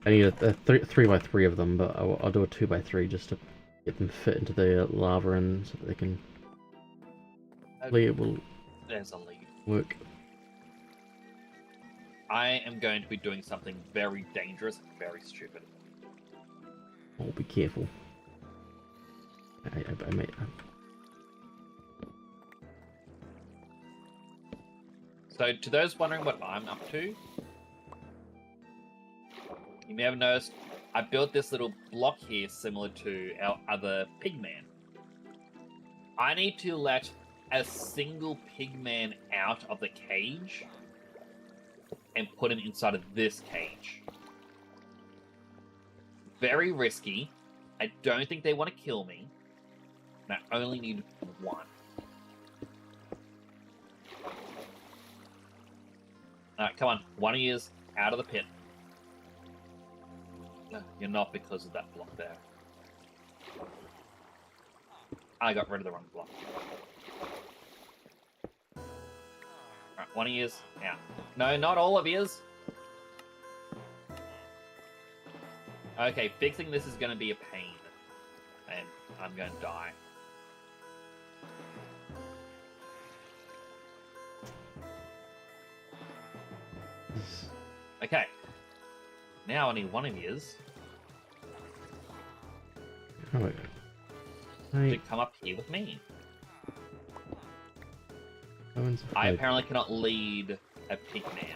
I need a 3x3 of them, but I'll do a 2x3 just to get them fit into the lava and so that they can. Hopefully it will There's a lead. work. I am going to be doing something very dangerous and very stupid. Oh, be careful. I may. So, to those wondering what I'm up to, you may have noticed I built this little block here similar to our other pigman. I need to let a single pigman out of the cage and put him inside of this cage. Very risky. I don't think they want to kill me. And I only need one. Alright, come on. One of you is out of the pit. No, you're not because of that block there. I got rid of the wrong block. Alright, one of you is out. No, not all of yous. Okay, fixing this is going to be a pain. And I'm going to die. Okay. Now only one of yous Oh, to come up here with me. I apparently cannot lead a pigman.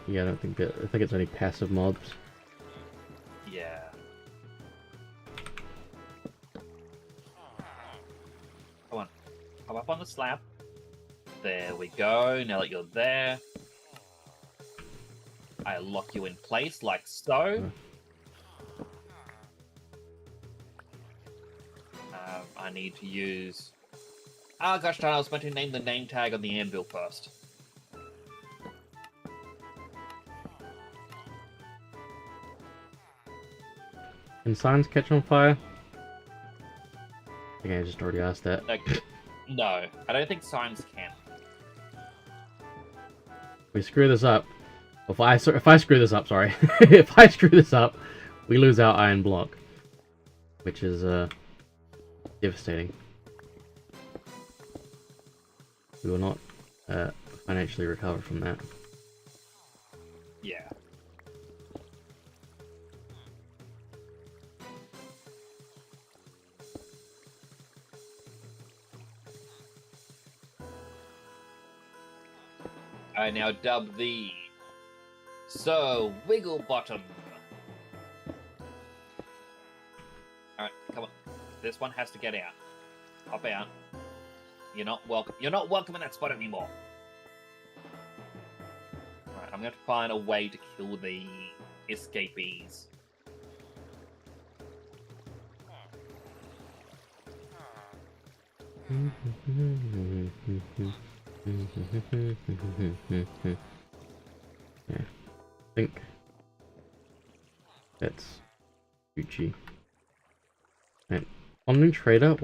Yeah, I don't think that. I think it's only passive mobs. Yeah. Come on. Come up on the slab. There we go. Now that you're there, I lock you in place like so. I need to use... Oh gosh darn, I was meant to name the name tag on the anvil first. Can signs catch on fire? I think I just already asked that. No, I don't think signs can. We screw this up. If I screw this up, sorry. If I screw this up, we lose our iron block. Which is, devastating. We will not, financially recover from that. Yeah. I now dub thee Sir Wigglebottom. Alright, come on. This one has to get out. Hop out. You're not welcome. You're not welcome in that spot anymore. Alright, I'm going to find a way to kill the escapees. Yeah, I think that's Gucci. Right. Wandering Trader,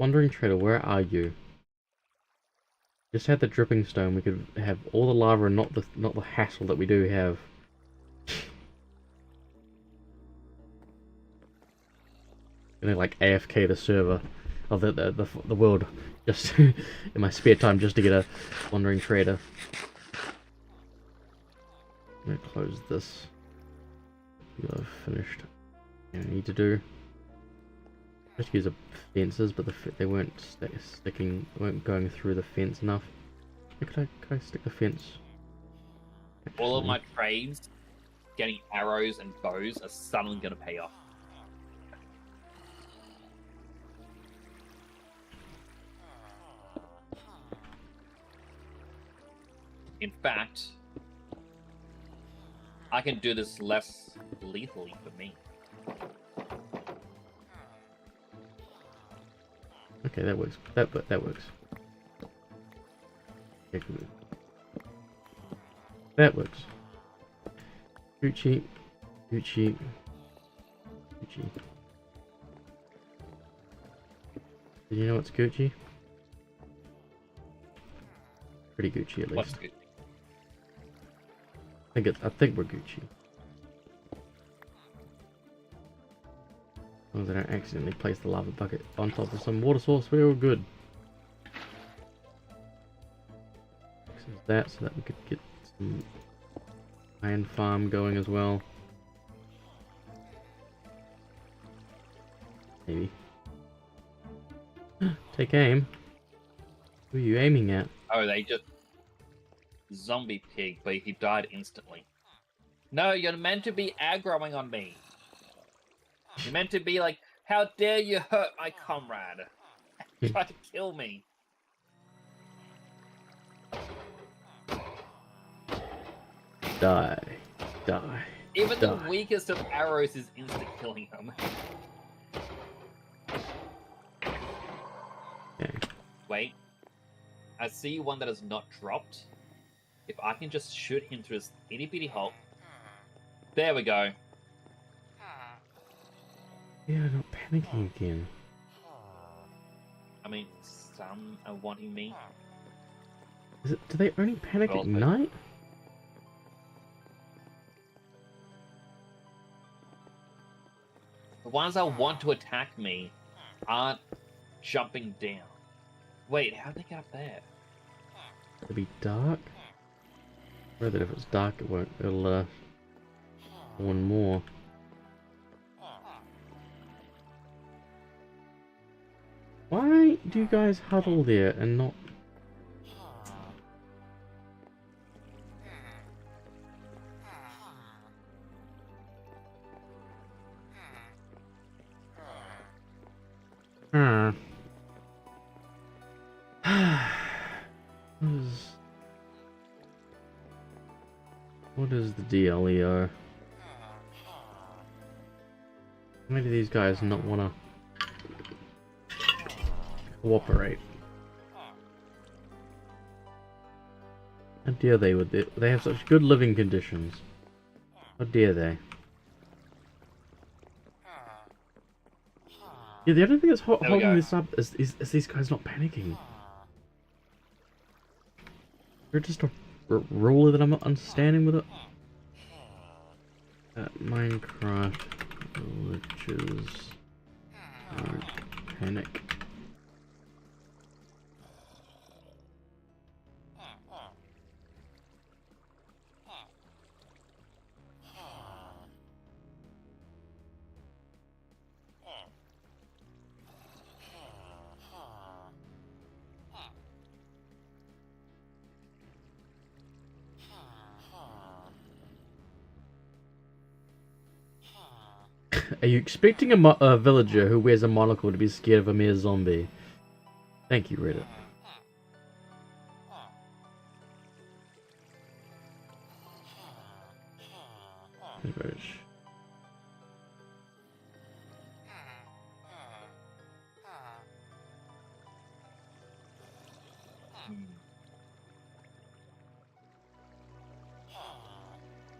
where are you? Just had the dripping stone, we could have all the lava and not the hassle that we do have. Gonna like AFK the server of the world just in my spare time just to get a Wandering Trader. I'm gonna close this. I've finished. I need to do. Just use the fences, but they weren't weren't going through the fence enough. Could I stick the fence? Actually. All of my trades, getting arrows and bows, are suddenly going to pay off. In fact, I can do this less lethally for me. Okay, that works. That works. Okay, good. That works. Gucci. Gucci. Gucci. Did you know it's Gucci? Pretty Gucci at least. What's good? I think we're Gucci. As long as I don't accidentally place the lava bucket on top of some water source, we're all good. Fixes that so that we could get some iron farm going as well. Maybe. Take aim. Who are you aiming at? Oh, they just... Zombie pig, but he died instantly. No, you're meant to be aggroing on me. You're meant to be like, how dare you hurt my comrade? Try to kill me. Die. Die. Even Die. the weakest of arrows is insta-killing him. Okay. Wait. I see one that has not dropped. If I can just shoot him through his itty-bitty hole. There we go. Yeah, not panicking again. I mean, some are wanting me. Do they only panic Well, at night? The ones that want to attack me aren't jumping down. Wait, how'd they get up there? It'll be dark. Or that if it's dark, it'll one more. Why do you guys huddle there and not? Hmm. What is the deal, Leo? Why do these guys not want to cooperate? How dare they with it? They have such good living conditions. How dare they? Yeah, the only thing that's There we holding go. this up is these guys not panicking. They're just a ruler that I'm not understanding with it. Minecraft glitches don't panic. Are you expecting a villager who wears a monocle to be scared of a mere zombie? Thank you, Reddit.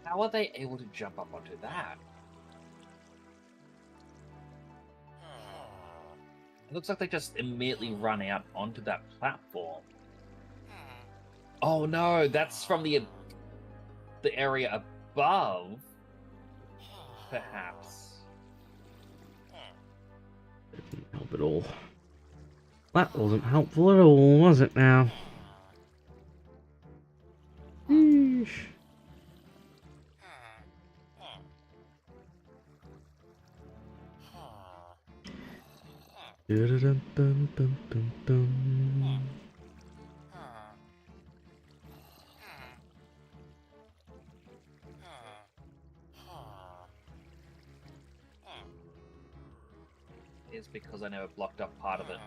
How are they able to jump up onto that? It looks like they just immediately run out onto that platform. Oh no, that's from the area above. Perhaps. That didn't help at all. That wasn't helpful at all, was it now? Yeesh. Dun-dun-dun-dun-dun-dun. It's because I never blocked up part of it.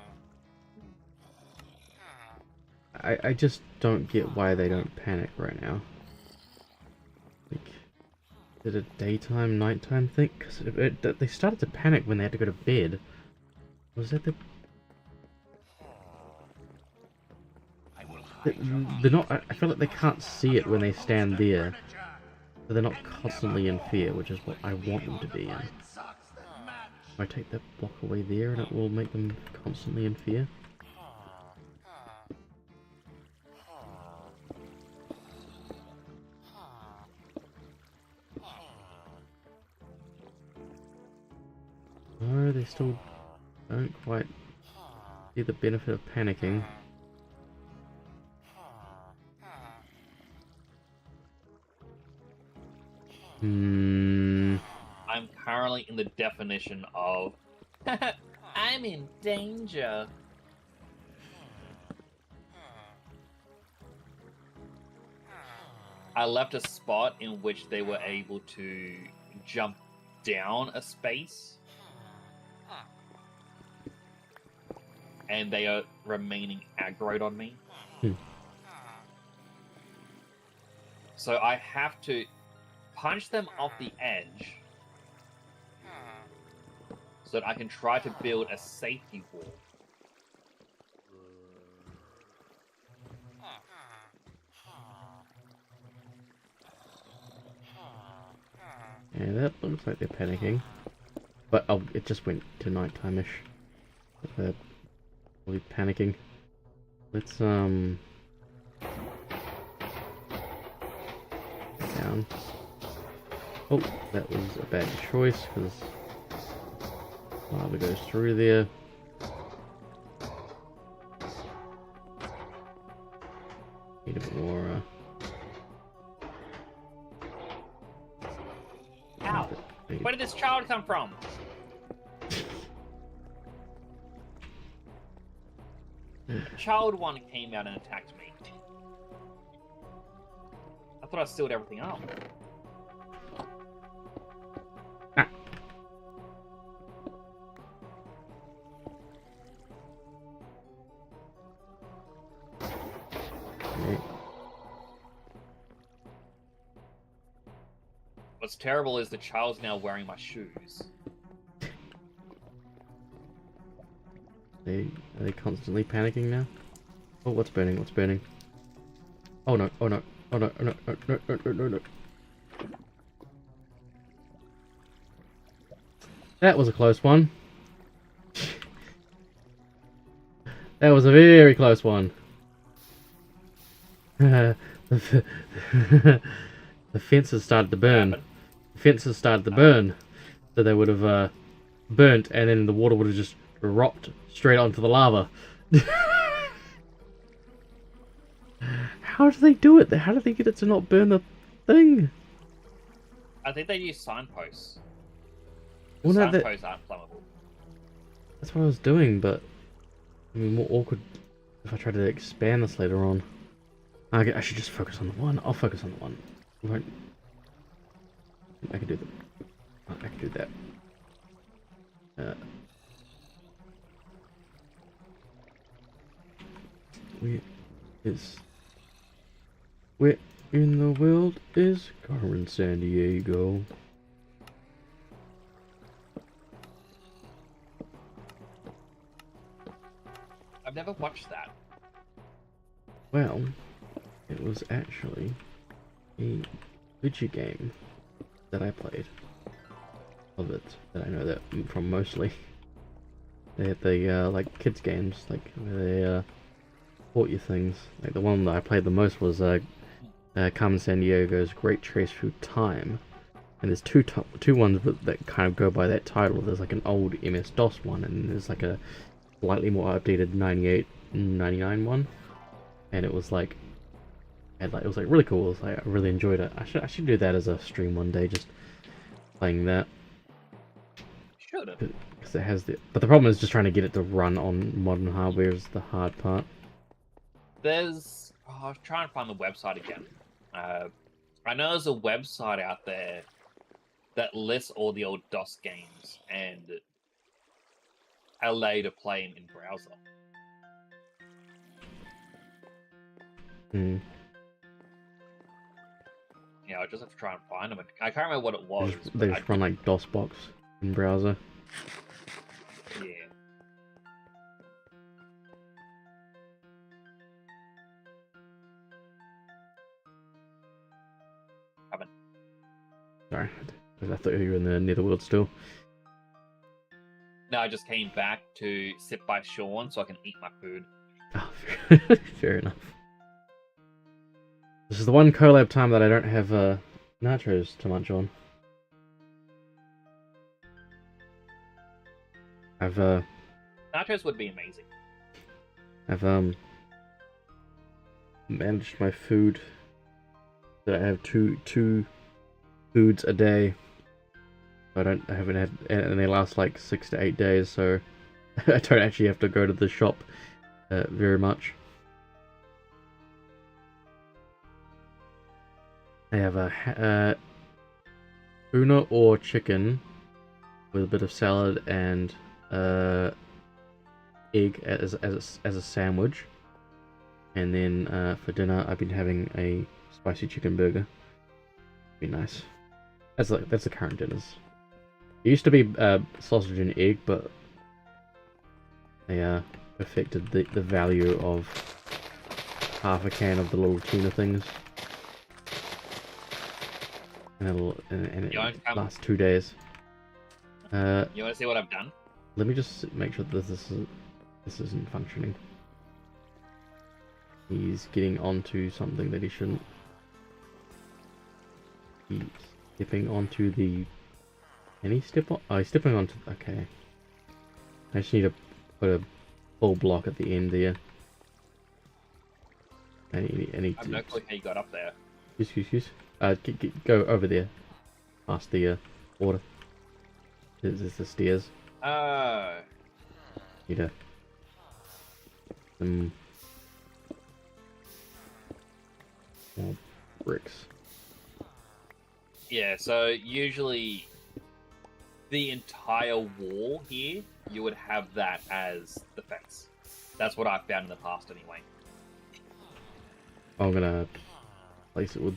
I just don't get why they don't panic right now. Like, is it a daytime, nighttime thing? Because they started to panic when they had to go to bed. Was that the... They're not... I feel like they can't see it when they stand there. So they're not constantly in fear, which is what I want them to be in. I take that block away there and it will make them constantly in fear. No, they still don't quite see the benefit of panicking. I'm currently in the definition of I'm in danger. I left a spot in which they were able to jump down a space. And they are remaining aggroed on me. So I have to punch them off the edge so that I can try to build a safety wall. Yeah, that looks like they're panicking. But oh, it just went to nighttime-ish. They're probably panicking. Let's, down. Oh, that was a bad choice, because lava goes through there. Need a bit more, Ow! Where did this child come from? Child one came out and attacked me. I thought I sealed everything up. Ah. Okay. What's terrible is the child's now wearing my shoes. Are they constantly panicking now? Oh, what's burning? What's burning? Oh no! Oh no! Oh no! Oh no! No! No! No! No! No! No! That was a close one. That was a very close one. The fences started to burn. happened? The fences started to burn. So they would have burnt, and then the water would have just dropped straight onto the lava. How do they do it? How do they get it to not burn the thing? I think they use signposts. Well, no, Signposts aren't flammable. that's what I was doing, but I mean, more awkward if I try to expand this later on. I should just focus on the one. I'll focus on the one. Right. I can do that. I can do that. Where in the world is Carmen Sandiego? I've never watched that. Well, it was actually a video game that I played. Of it, that I know that from mostly. They had the like kids games, like where they taught you things. Like the one that I played the most was Carmen Sandiego's Great Trace Through Time. And there's two ones that kind of go by that title. There's like an old MS-DOS one, and there's like a slightly more updated 98, 99 one. And it was like, it was like really cool. It was like, I really enjoyed it. I should do that as a stream one day, just playing that. Should have. Because it has but the problem is just trying to get it to run on modern hardware is the hard part. There's. Oh, I'll try and find the website again. I know there's a website out there that lists all the old DOS games and allow you to play them in browser. Hmm. Yeah, I just have to try and find them. I can't remember what it was. They just run like DOSBox in browser. Yeah. Sorry, I thought you were in the Netherworld still. No, I just came back to sit by Sean so I can eat my food. Oh, fair enough. This is the one collab time that I don't have nachos to munch on. Nachos would be amazing. I've managed my food that I have two foods a day. I haven't had, and they last like 6 to 8 days, so I don't actually have to go to the shop very much. I have a tuna or chicken with a bit of salad and egg as a sandwich, and then for dinner I've been having a spicy chicken burger. Be nice. That's the current dinners. It used to be sausage and egg, but they perfected the value of half a can of the little tuna things, and it lasts 2 days. You want to see what I've done? Let me just make sure that this isn't functioning. He's getting onto something that he shouldn't. He's stepping onto the... Can he step on? Oh, he's stepping onto... Okay. I just need to put a full block at the end there. I have no clue how you got up there. Excuse. Go over there. Past the water. There's the stairs. Oh. Need some more bricks. Yeah, so usually the entire wall here, you would have that as the fence. That's what I've found in the past anyway. I'm gonna place it with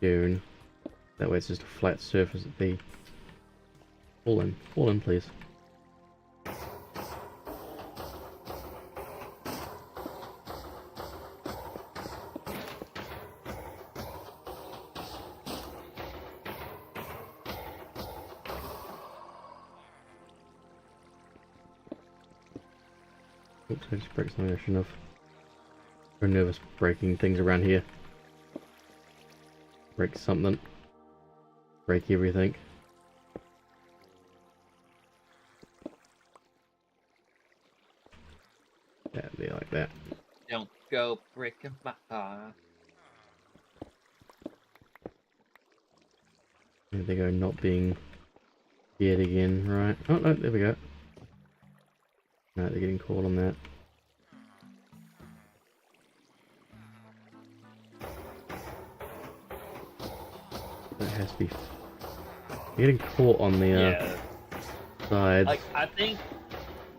stone. That way it's just a flat surface at the... Fall in please. Oops, I just broke something I shouldn't have. I'm nervous breaking things around here. Break something. Break everything. That'd be like that. Don't go breaking my heart. There they go, not being scared again, right? Oh no, there we go. No, they're getting caught on that. That has to be getting caught on the Yeah. sides. Like, I think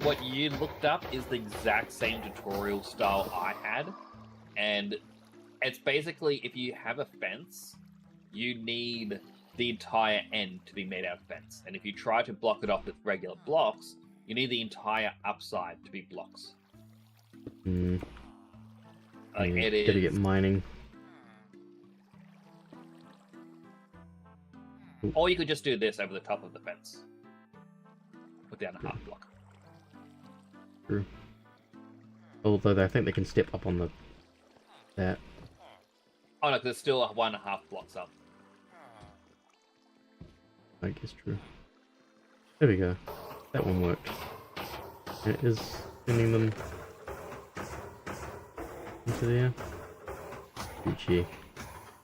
what you looked up is the exact same tutorial style I had. And it's basically, if you have a fence, you need the entire end to be made out of fence. And if you try to block it off with regular blocks, you need the entire upside to be blocks. Like, Yeah, it is... gotta get mining. Or you could just do this over the top of the fence. Put down a half block. True. Although I think they can step up on that. Oh no, 'cause there's still 1.5 blocks up. I guess true. There we go. That one worked. It is sending them into there. Gucci.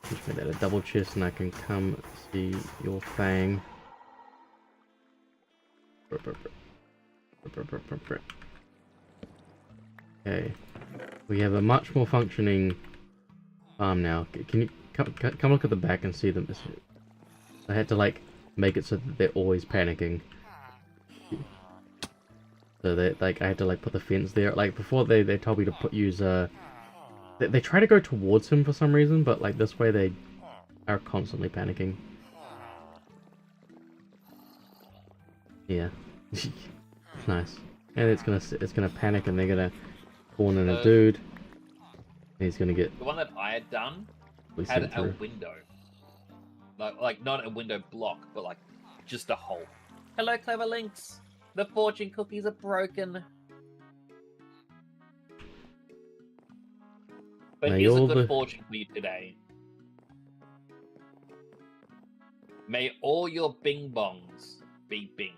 Just made that a double chest and I can come see your fang. Okay. We have a much more functioning farm now. Can you come look at the back and see them? I had to like make it so that they're always panicking. So that like I had to like put the fence there. Like before they told me to use they try to go towards him for some reason, but like this way they are constantly panicking. Yeah. Nice. And it's gonna panic and they're gonna spawn in a dude. And he's gonna get The one that I had done had sent a through. window. Like not a window block, but like just a hole. Hello, clever links. The fortune cookies are broken. But May here's a all good the- fortune for you today. May all your bing bongs be bing.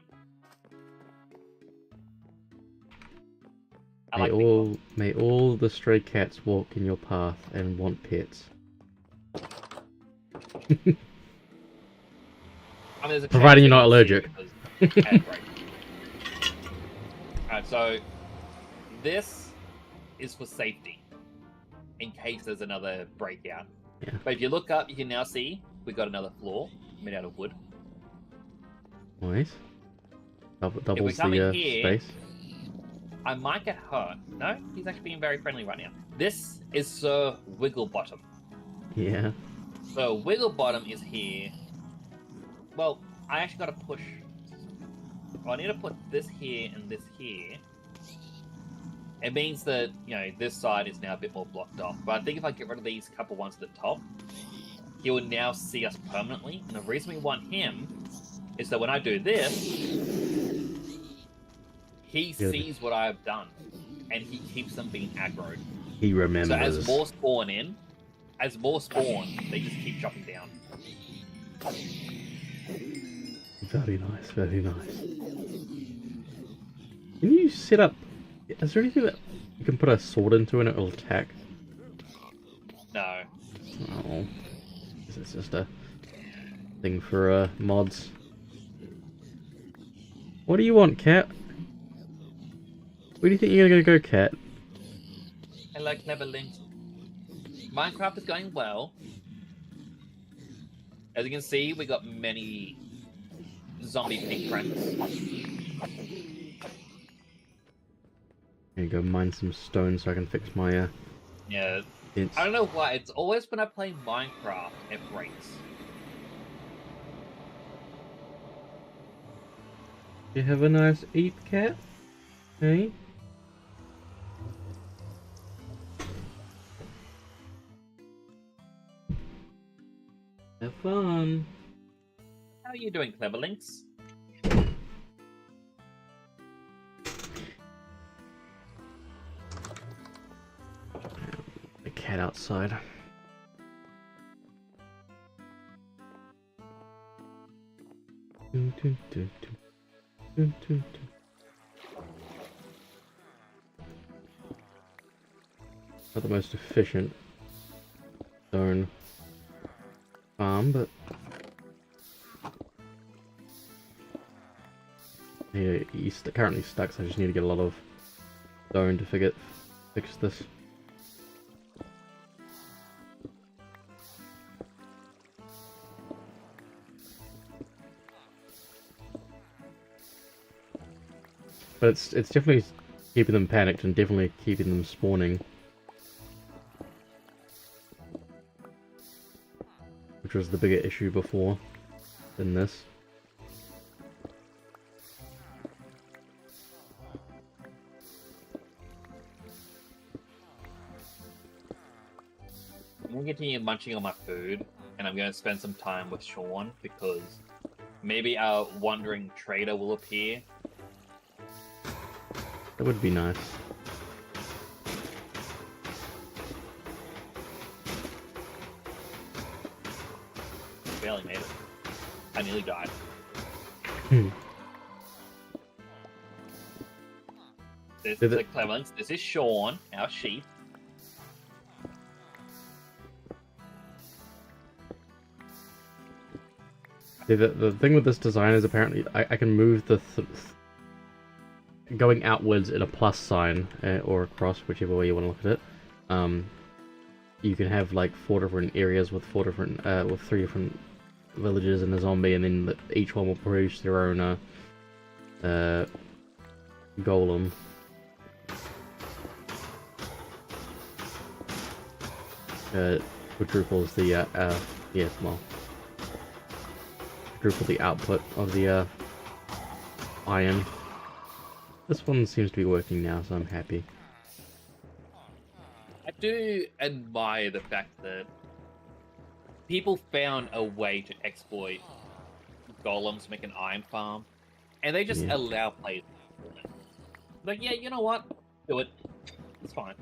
I like bing bongs. May all the stray cats walk in your path and want pets. I mean, there's a Providing you're chance not that you'll see allergic. it because cat break. Alright, so this is for safety in case there's another breakout. Yeah. But if you look up, you can now see we got another floor made out of wood. Nice. Doubles we come the in here- space. I might get hurt. No, he's actually being very friendly right now. This is Sir Wigglebottom. Yeah. So Wigglebottom is here. Well, I actually got to push. Well, I need to put this here and this here. It means that, you know, this side is now a bit more blocked off. But I think if I get rid of these couple ones at the top, he will now see us permanently. And the reason we want him is that when I do this, he Good. sees what I have done. And he keeps them being aggroed. He remembers. So as more spawn in, they just keep chopping down. Very nice, very nice. Can you set up... Is there anything that you can put a sword into and it will attack? No. Oh. It's just a thing for mods. What do you want, cat? Where do you think you're gonna go, cat? Hello, clever links. Minecraft is going well. As you can see, we got many zombie pig friends. There you go, mine some stone so I can fix my Yeah. fence. I don't know why. It's always when I play Minecraft, it breaks. You have a nice eat, cat? Hey? Have fun. How are you doing, clever links? head outside. Not the most efficient stone farm, but yeah, he's currently stuck, so I just need to get a lot of stone to fix this. But it's definitely keeping them panicked and definitely keeping them spawning. Which was the bigger issue before than this. I'm gonna continue munching on my food, and I'm gonna spend some time with Sean because maybe our wandering trader will appear. That would be nice. Barely made it. I nearly died. This is the Clemens. This is Sean, our sheep. The thing with this design is apparently I can move the going outwards in a plus sign or across, whichever way you want to look at it. You can have like 4 different areas with 3 different villages and a zombie, and then each one will produce their own golem. Quadruples the quadruple the output of the iron. This one seems to be working now, so I'm happy. I do admire the fact that people found a way to exploit golems to make an iron farm, and they just allow players to do it. Like, yeah, you know what? Do it. It's fine.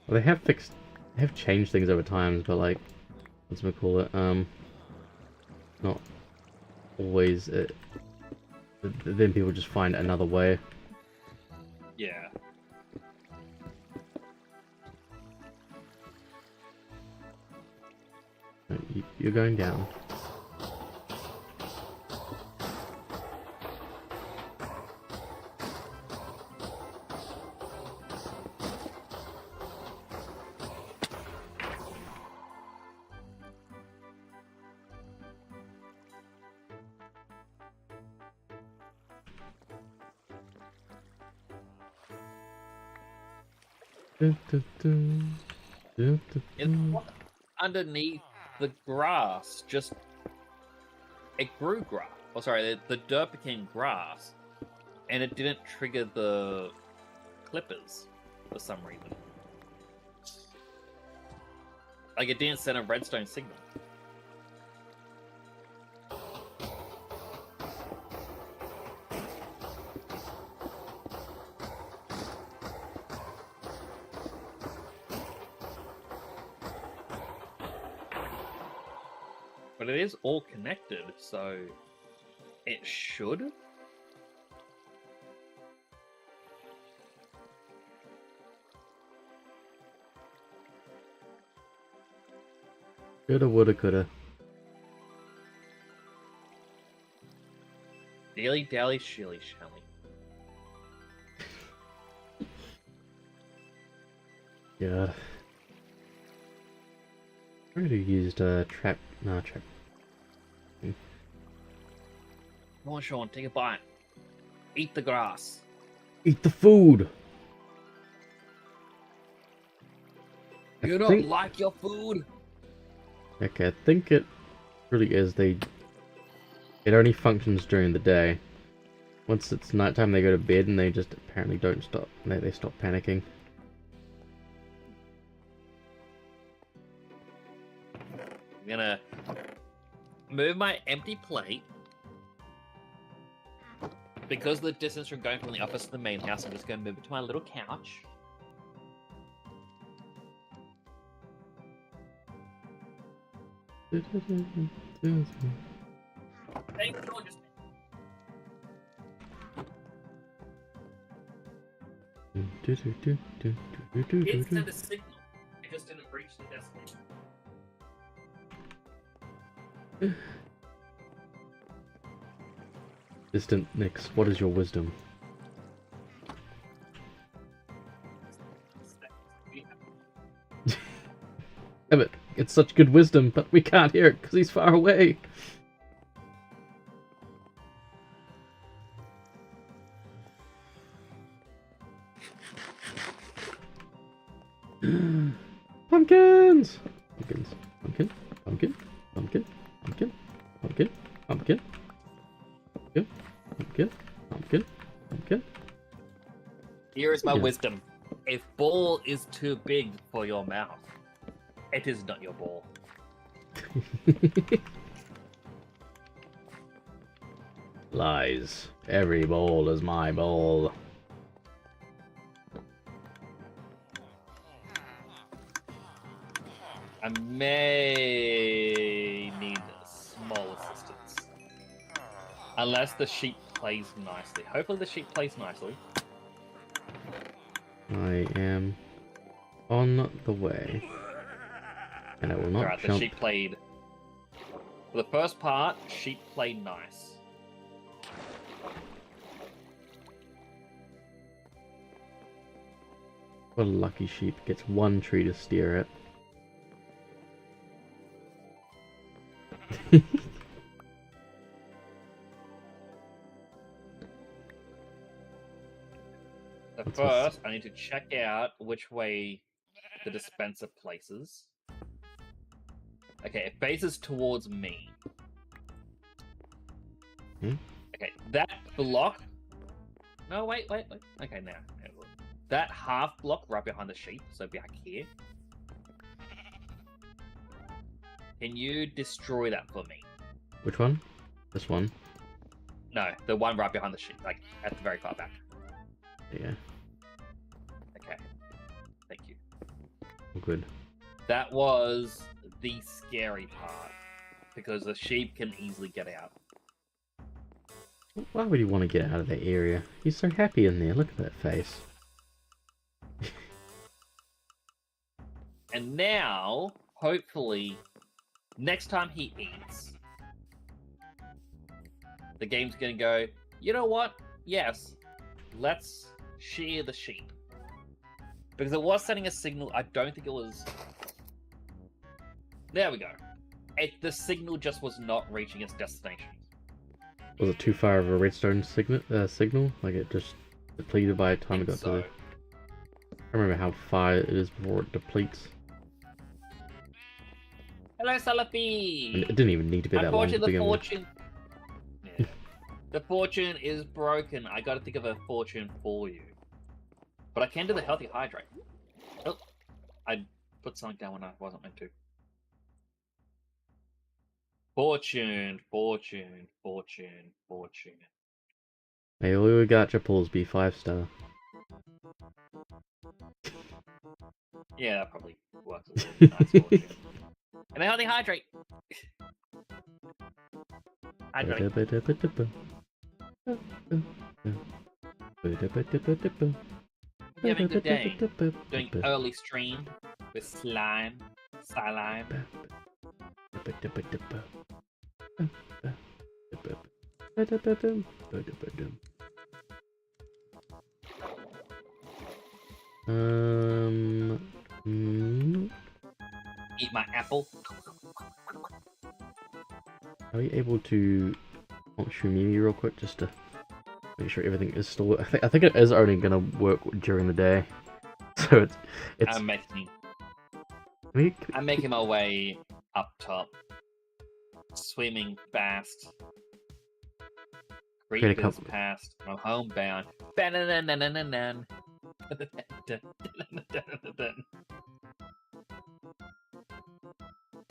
Well, they have changed things over time, but like, what's we call it? Not always. Then people just find another way. Yeah. You're going down. It's underneath the grass, just it grew grass. Oh, sorry, the dirt became grass, and it didn't trigger the clippers for some reason. Like it didn't send a redstone signal. But it is all connected, so it should. Coulda, woulda, coulda. Daily dally shilly shally. Yeah. I already used trap. No, trap. Come on, Sean, take a bite. Eat the grass. Eat the food! You don't like your food? Okay, I think it really is. It only functions during the day. Once it's nighttime, they go to bed and they just apparently don't stop. They stop panicking. I'm gonna move my empty plate. Because of the distance from going from the office to the main house, I'm just gonna move it to my little couch. Thank you, just It sent a signal. It just didn't reach the destination. Distant Nix, what is your wisdom? Emmett, it's such good wisdom, but we can't hear it because he's far away. Pumpkins! Pumpkins. Pumpkin. Pumpkin. Pumpkin. Pumpkin. Pumpkin. Pumpkin. Pumpkin. Pumpkin. Pumpkin. Pumpkin. Here is my Yeah. wisdom. If ball is too big for your mouth, it is not your ball. Lies. Every bowl is my bowl. I may need small assistance. Unless the sheep plays nicely. Hopefully the sheep plays nicely. I am on the way. And I will not Alright, the jump. sheep played... For the first part, sheep played nice. What a lucky sheep gets one tree to steer at. So What's first, I need to check out which way the dispenser places. Okay, it faces towards me. Hmm? Okay, that block... No, wait. Okay, now. That half block right behind the sheep, so back here. Can you destroy that for me? Which one? This one? No, the one right behind the sheep, like at the very far back. Yeah, Okay, thank you. all good. That was the scary part, because the sheep can easily get out. Why would he want to get out of that area? He's so happy in there. Look at that face. And now, hopefully, next time he eats, the game's gonna go, you know what? Yes, let's shear the sheep. Because it was sending a signal, I don't think it was... There we go. The signal just was not reaching its destination. Was it too far of a redstone signal? Like it just depleted by the time it got to the... I remember how far it is before it depletes. Hello, And Salafi! it didn't even need to be that long to Unfortunately, the begin with. fortune... Yeah. The fortune is broken. I gotta think of a fortune for you. But I can do the healthy hydrate. Oh, I put something down when I wasn't meant to. Fortune. Hey, we got your pulls be 5-star. Yeah, that probably works a little bit nice fortune. And a healthy hydrate! Hydrate. You having a good day? Doing early stream with slime. Eat my apple. Are we able to launch Shumimi real quick just to make sure everything is still? I think it is only gonna work during the day, so it's. I'm making I mean, I'm making my way up top. Swimming fast. Create a Creepers couple- past. I'm homebound. Ba-na-na-na-na-na-nan.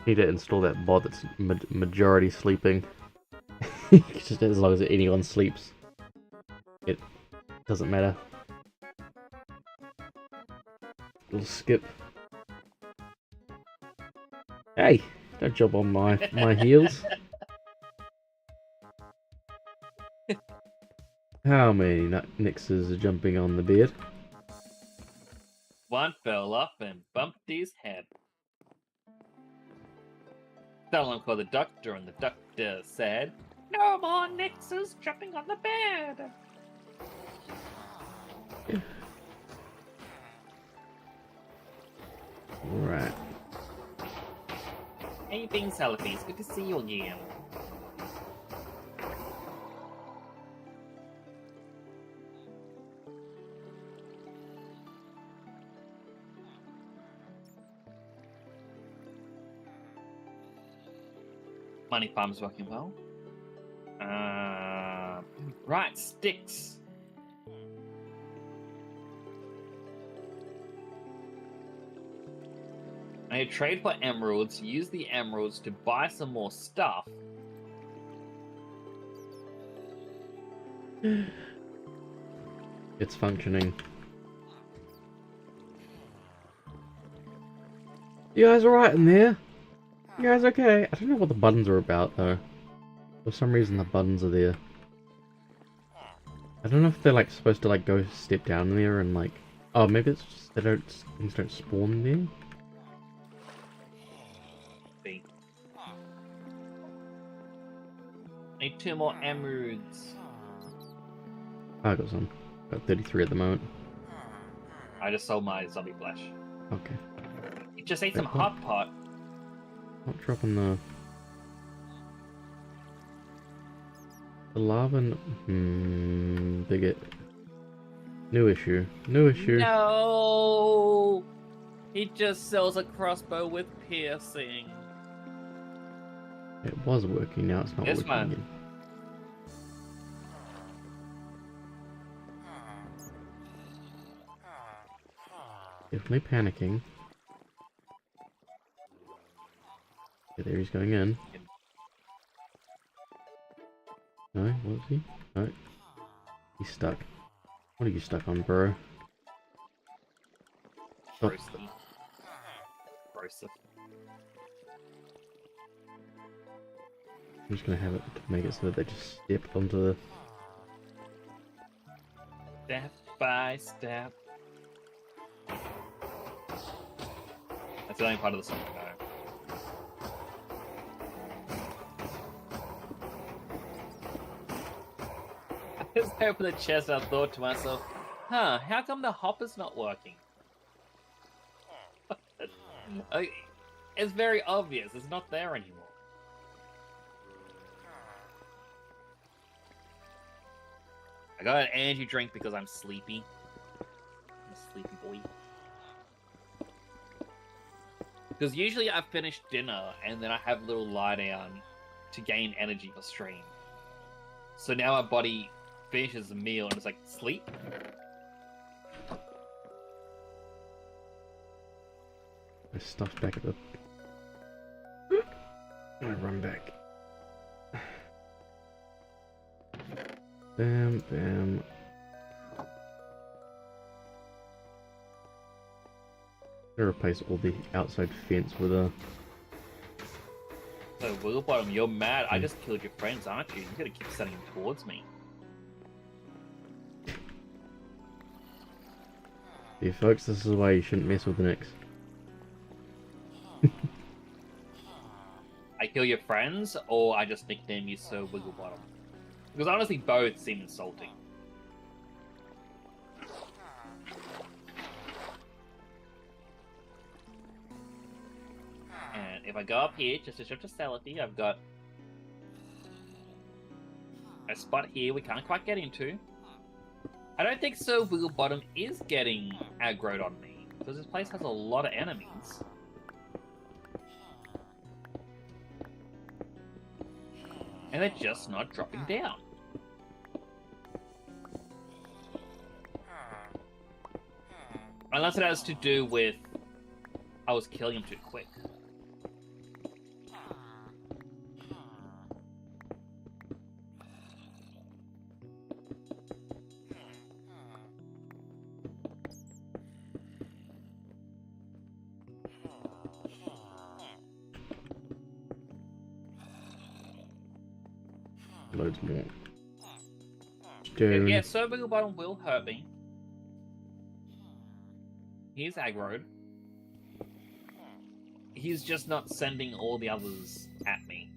need to install that bot that's majority sleeping. Just as long as anyone sleeps, it doesn't matter. It'll skip. Hey, Don't jump on my heels. How many nixes are jumping on the beard? One fell off and bumped his head. Someone called the doctor, and the doctor said, "No more nixes jumping on the bed." Right. Hey, being selfies. Good to see you again. Money farm's working well. Right, sticks. I trade for emeralds, use the emeralds to buy some more stuff. It's functioning. You guys alright in there? You guys okay? I don't know what the buttons are about though. For some reason the buttons are there. I don't know if they're like supposed to like go step down there and like... Oh, maybe it's just things don't spawn there? See. Need 2 more emeralds. I got some. Got 33 at the moment. I just sold my zombie flesh. Okay. You just ate some hot pot. Not dropping the lava. Bigot. New issue. New issue. No! He just sells a crossbow with piercing. It was working, now it's not This working one. again. Definitely panicking. Okay, there he's going in. No, was he? No. He's stuck. What are you stuck on, bro? Oh. Grossly. Grossly. I'm just gonna have it to make it so that they just step onto the... Step by step. That's the only part of the song I know. I just opened the chest and I thought to myself, huh, how come the hopper's not working? Like, it's very obvious, it's not there anymore. I got an energy drink because I'm sleepy. I'm a sleepy boy. Because usually I finish dinner and then I have a little lie down to gain energy for stream. So now my body finishes the meal and it's like, sleep? My stuff's back at the... I run back. Bam, bam. I'm gonna replace all the outside fence with a... So, Wigglebottom, you're mad. I just killed your friends, aren't you? You gotta keep sending them towards me. Yeah, folks, this is why you shouldn't mess with the Nyx. I kill your friends, or I just nickname you Sir Wigglebottom? Because honestly, both seem insulting. And if I go up here, just to show facility, I've got a spot here we can't quite get into. I don't think Sir Wigglebottom is getting aggroed on me, because this place has a lot of enemies. And they're just not dropping down. Unless it has to do with I was killing him too quick. Loads more. Yeah, Stone. yeah, so Wiggle Bottom will hurt me. He's aggroed. He's just not sending all the others at me.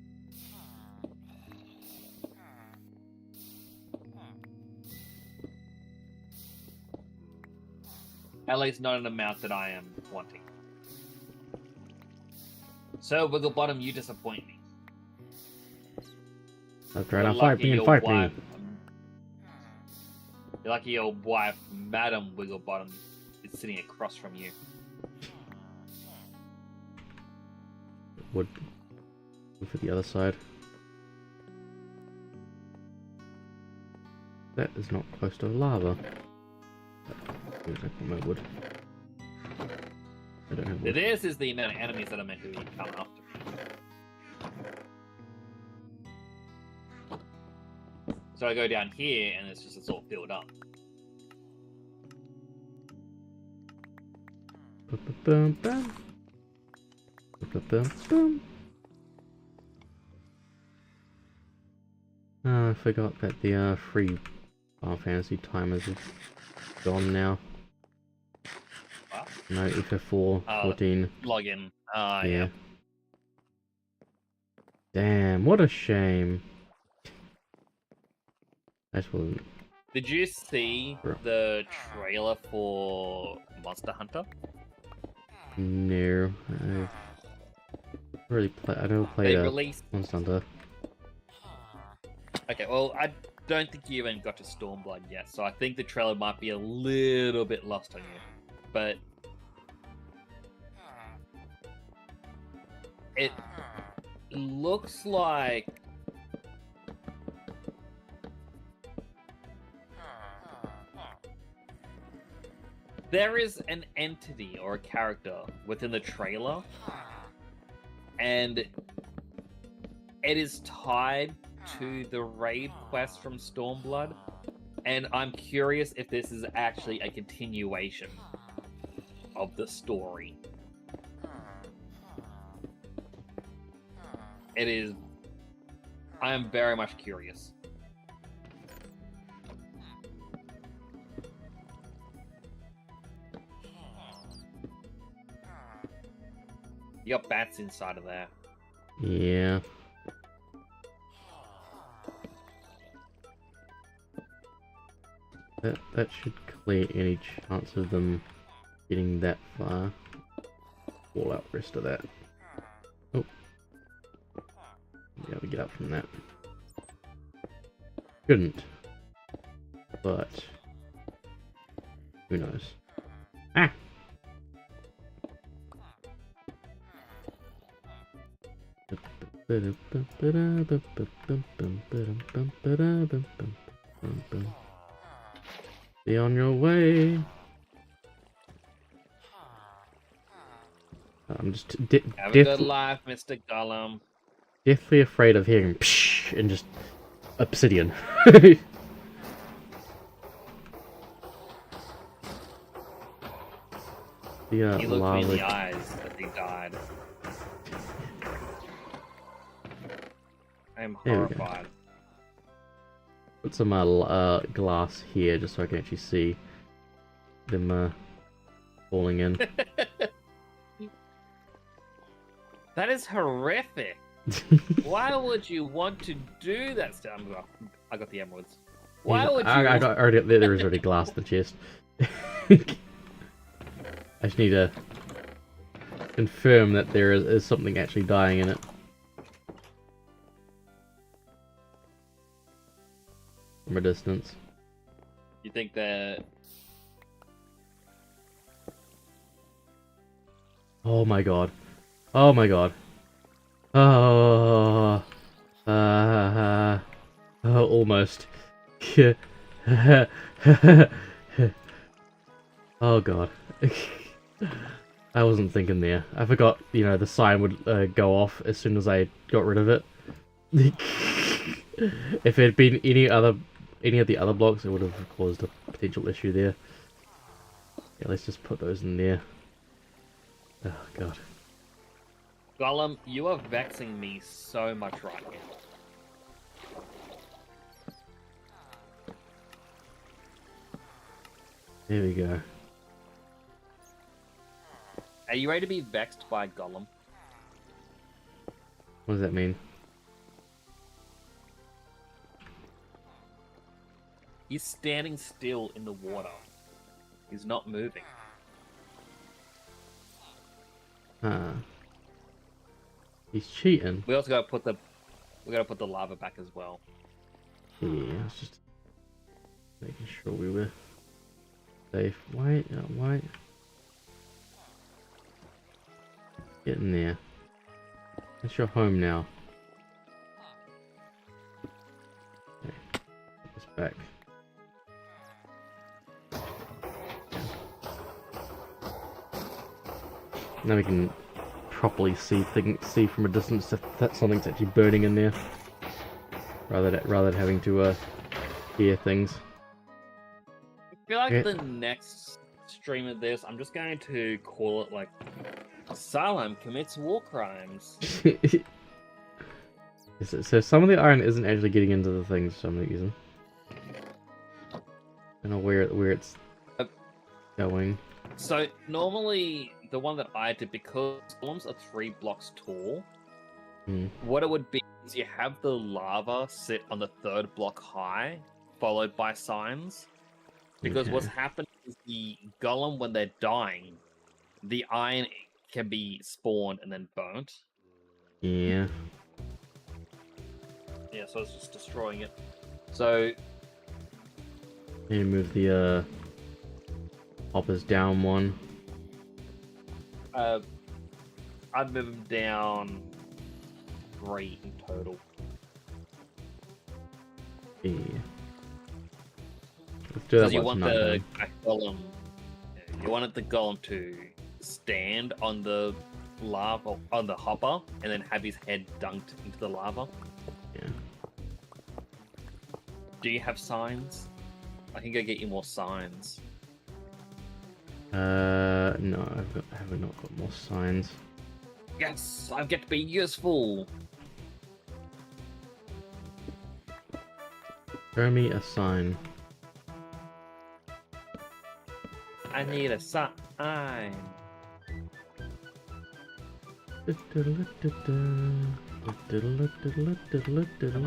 At least not an amount that I am wanting. So, Wigglebottom, you disappoint me. I'm trying You're to fight lucky me and your fight wife, me. You're lucky your wife, Madam Wigglebottom, is sitting across from you. Would go for the other side. That is not close to lava. Where's that from my wood? I don't have wood. This is the amount of enemies that are meant to be coming after me. So I go down here, and it's all filled up. Bum, bum. Bum, bum, bum. I forgot that the free Final Fantasy timers are gone now. What? No, FF4, 14. Login. Yeah. Yeah. Damn, what a shame. That wasn't. Did you see Bro. the trailer for Monster Hunter? No, I don't play They a released. Monster Hunter. Okay, well, I don't think you even got to Stormblood yet, so I think the trailer might be a little bit lost on you. But it looks like there is an entity or a character within the trailer, and it is tied to the raid quest from Stormblood, and I'm curious if this is actually a continuation of the story. It is. I am very much curious. You got bats inside of there. Yeah. That should clear any chance of them getting that far. All out rest of that. Oh. Be able to get up from that. Couldn't. But who knows? Ah! Be on your way. I'm just Have a good life, Mr. Gollum. deathly afraid of hearing psh and just obsidian. The He looked me in the lava. eyes as he died. I am There we go. horrified. Put some glass here just so I can actually see them falling in. That is horrific. Why would you want to do that stuff? I got the emeralds. Why would you? I got already. There is already glass in the chest. I just need to confirm that there is something actually dying in it. From a distance. You think that? Oh my god. Oh my god. Oh. Almost. Oh god. I wasn't thinking there. I forgot, you know, the sign would go off as soon as I got rid of it. If it had been any of the other blocks, it would have caused a potential issue there. Yeah, let's just put those in there. Oh god. Gollum, you are vexing me so much right now. There we go. Are you ready to be vexed by Gollum? What does that mean? He's standing still in the water. He's not moving. Ah. He's cheating. We also gotta put the lava back as well. Yeah, I was just making sure we were safe. Wait, wait. Get in there. It's your home now. Okay. Put this back. Now we can properly see from a distance that something's actually burning in there, rather than having to hear things. I feel like Yeah. the next stream of this, I'm just going to call it like Salem commits war crimes. So some of the iron isn't actually getting into the things for some reason. I don't know where it's going. So normally the one that I did, because columns are 3 blocks tall, what it would be is you have the lava sit on the 3rd block high, followed by signs. Because Okay. what's happened is the golem, when they're dying, the iron can be spawned and then burnt. Yeah. Yeah, so it's just destroying it. So You move the hoppers down one. I'd move them down 3 in total. Yeah. Let's do that Because you once want night the golem, you wanted the golem to stand on the lava, on the hopper, and then have his head dunked into the lava. Yeah. Do you have signs? I can go get you more signs. No, have I not got more signs? Yes, I get to be useful. Throw me a sign. I need a sign. I'm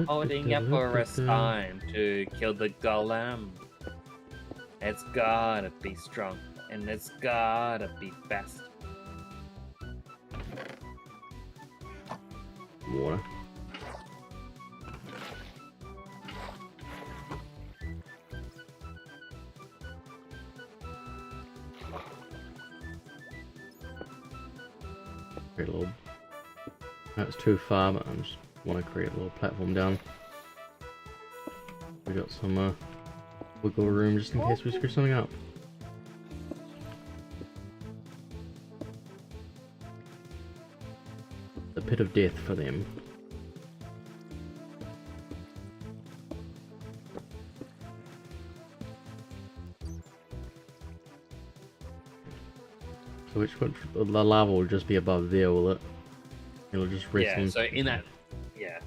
holding up for a sign to kill the golem. It's gotta be strong, and it's gotta be fast. Water. Create a little. That's too far, but I just want to create a little platform down. We got some wiggle room just in case we screw something up. The pit of death for them. So which one? The lava will just be above there, will it? It'll just rest Yeah, on... so in that, yeah,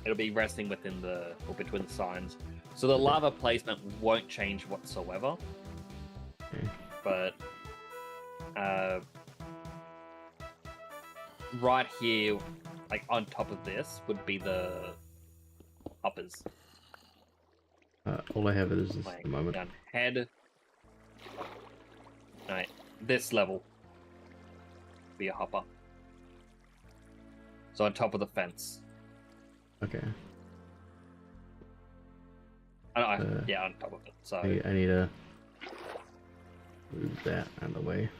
it'll be resting within the, or between the signs. So the lava placement won't change whatsoever. Okay. But, right here, like on top of this, would be the hoppers. All I have is this Like, at the moment. down head. Alright, this level be a hopper. So on top of the fence. Okay. Yeah, on top of it. So I need to move that out of the way.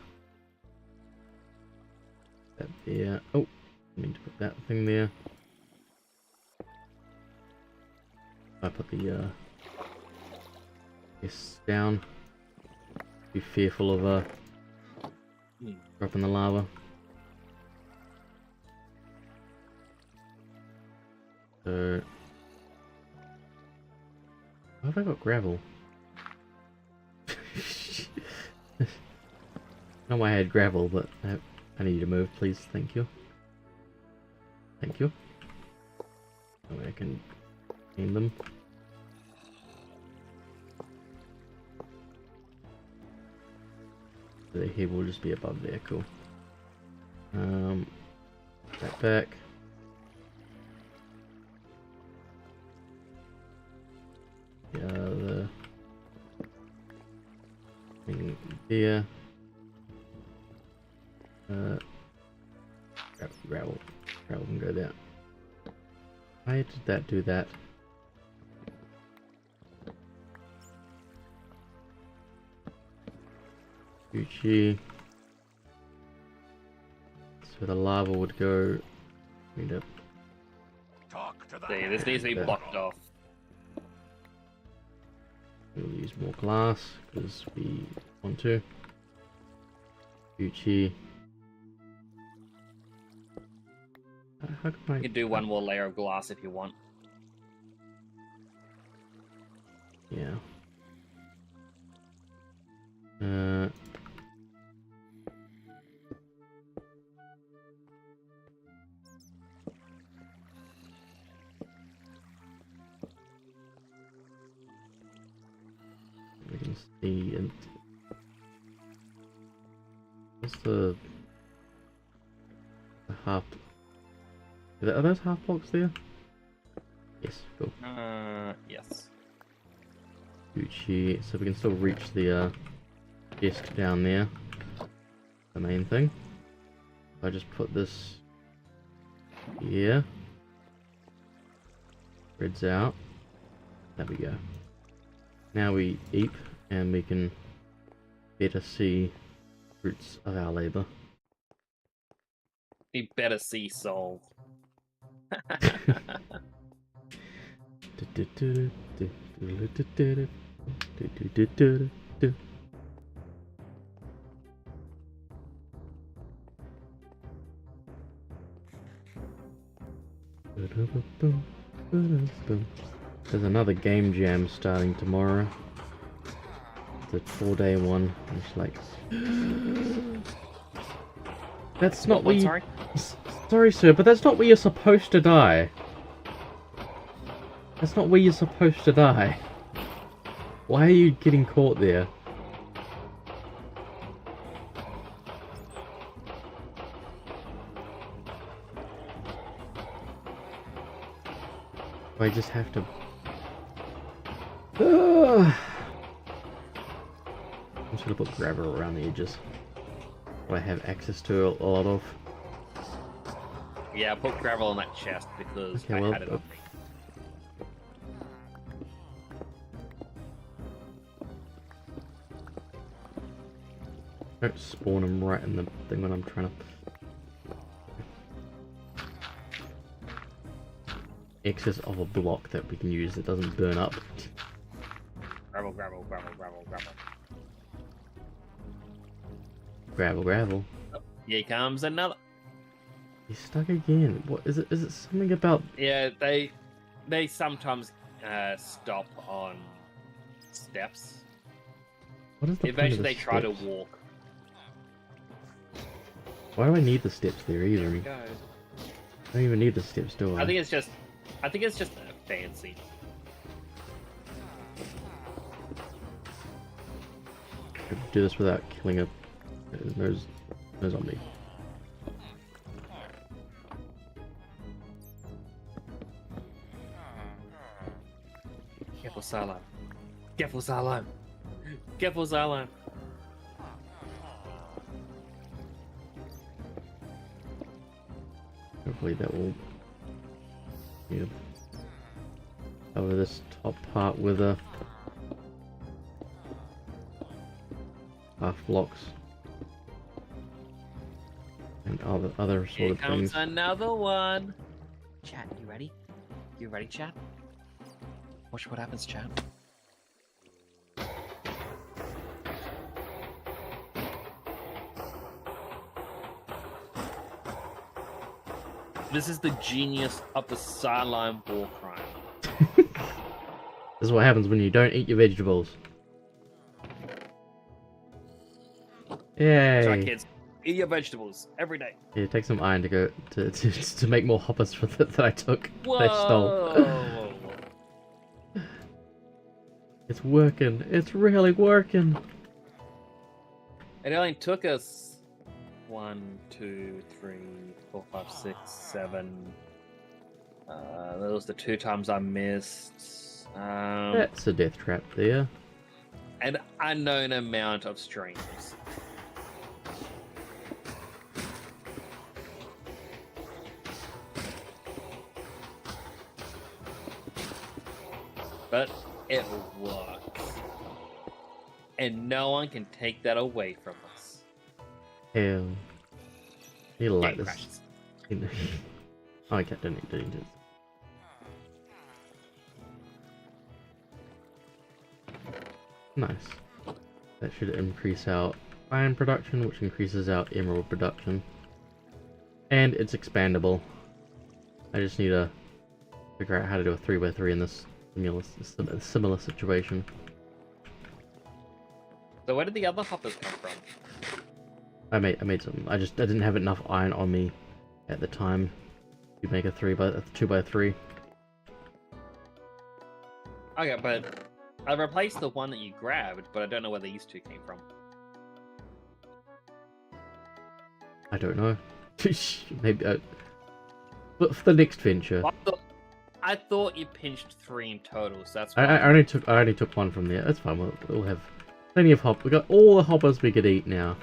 That there. Oh, I need to put that thing there. I put the this down. Be fearful of dropping the lava. So, why have I got gravel? I know I had gravel, but I need you to move, please. Thank you. Thank you. That way I can aim them. The head will just be above there, cool. Back. The thing there. Gravel can go there. Why did that do that? Gucci. So the lava would go. Need to. Talk to the See, this needs to be Yeah. blocked off. We'll use more glass because we want to. Gucci. How can I? You can do one more layer of glass if you want. Yeah. We can see and what's the half? Are those half blocks there? Yes, cool. Yes. Gucci, so we can still reach the desk down there. The main thing. If I just put this here, spreads out. There we go. Now we eat, and we can better see fruits of our labor. You better see soul. There's another game jam starting tomorrow. It's a 4-day one. It's like that's not where you... Sorry? Sorry, sir, but that's not where you're supposed to die. That's not where you're supposed to die. Why are you getting caught there? I just have to... I'm just gonna put gravel around the edges. What I have access to a lot of. Yeah, put gravel in that chest because Okay, I well, had it on me. Don't spawn them right in the thing when I'm trying to... Excess of a block that we can use that doesn't burn up. Gravel, gravel, gravel, gravel, gravel. Gravel. Here comes another. He's stuck again. What is it? Is it something about... Yeah, they sometimes stop on steps. What is the Eventually, point they of the try to steps? walk. Why do I need the steps there either? There we go. I don't even need the steps, do I? I think it's just fancy. Could do this without killing a no zombie. Careful, Salam. Careful, Salam. Careful, Salam. Hopefully that will cover this top part with a half blocks and other sort Here of comes things. another one. Chat, you ready? You ready, chat? Watch what happens, chat. This is the genius of the sideline war crime. This is what happens when you don't eat your vegetables. Yay! Sorry, kids. Eat your vegetables every day. Yeah, take some iron to go to make more hoppers for that I took. Whoa! That I stole. It's working. It's really working. It only took us 1, 2, 3, 4, 5, 6, 7. That was the 2 times I missed. That's a death trap there. An unknown amount of streams. But it works. And no one can take that away from us. Hell. You like Game this. crashes. Oh, I don't need this. Nice. That should increase our iron production, which increases our emerald production. And it's expandable. I just need to figure out how to do a 3x3 in this similar situation. So where did the other hoppers come from? I made some. I didn't have enough iron on me at the time to make a 2x3. Okay, but I replaced the one that you grabbed, but I don't know where these 2 came from. I don't know. Maybe but for the next venture. I thought you pinched 3 in total, so that's I only took one from there. That's fine. We'll have plenty of hop. We got all the hoppers we could eat now.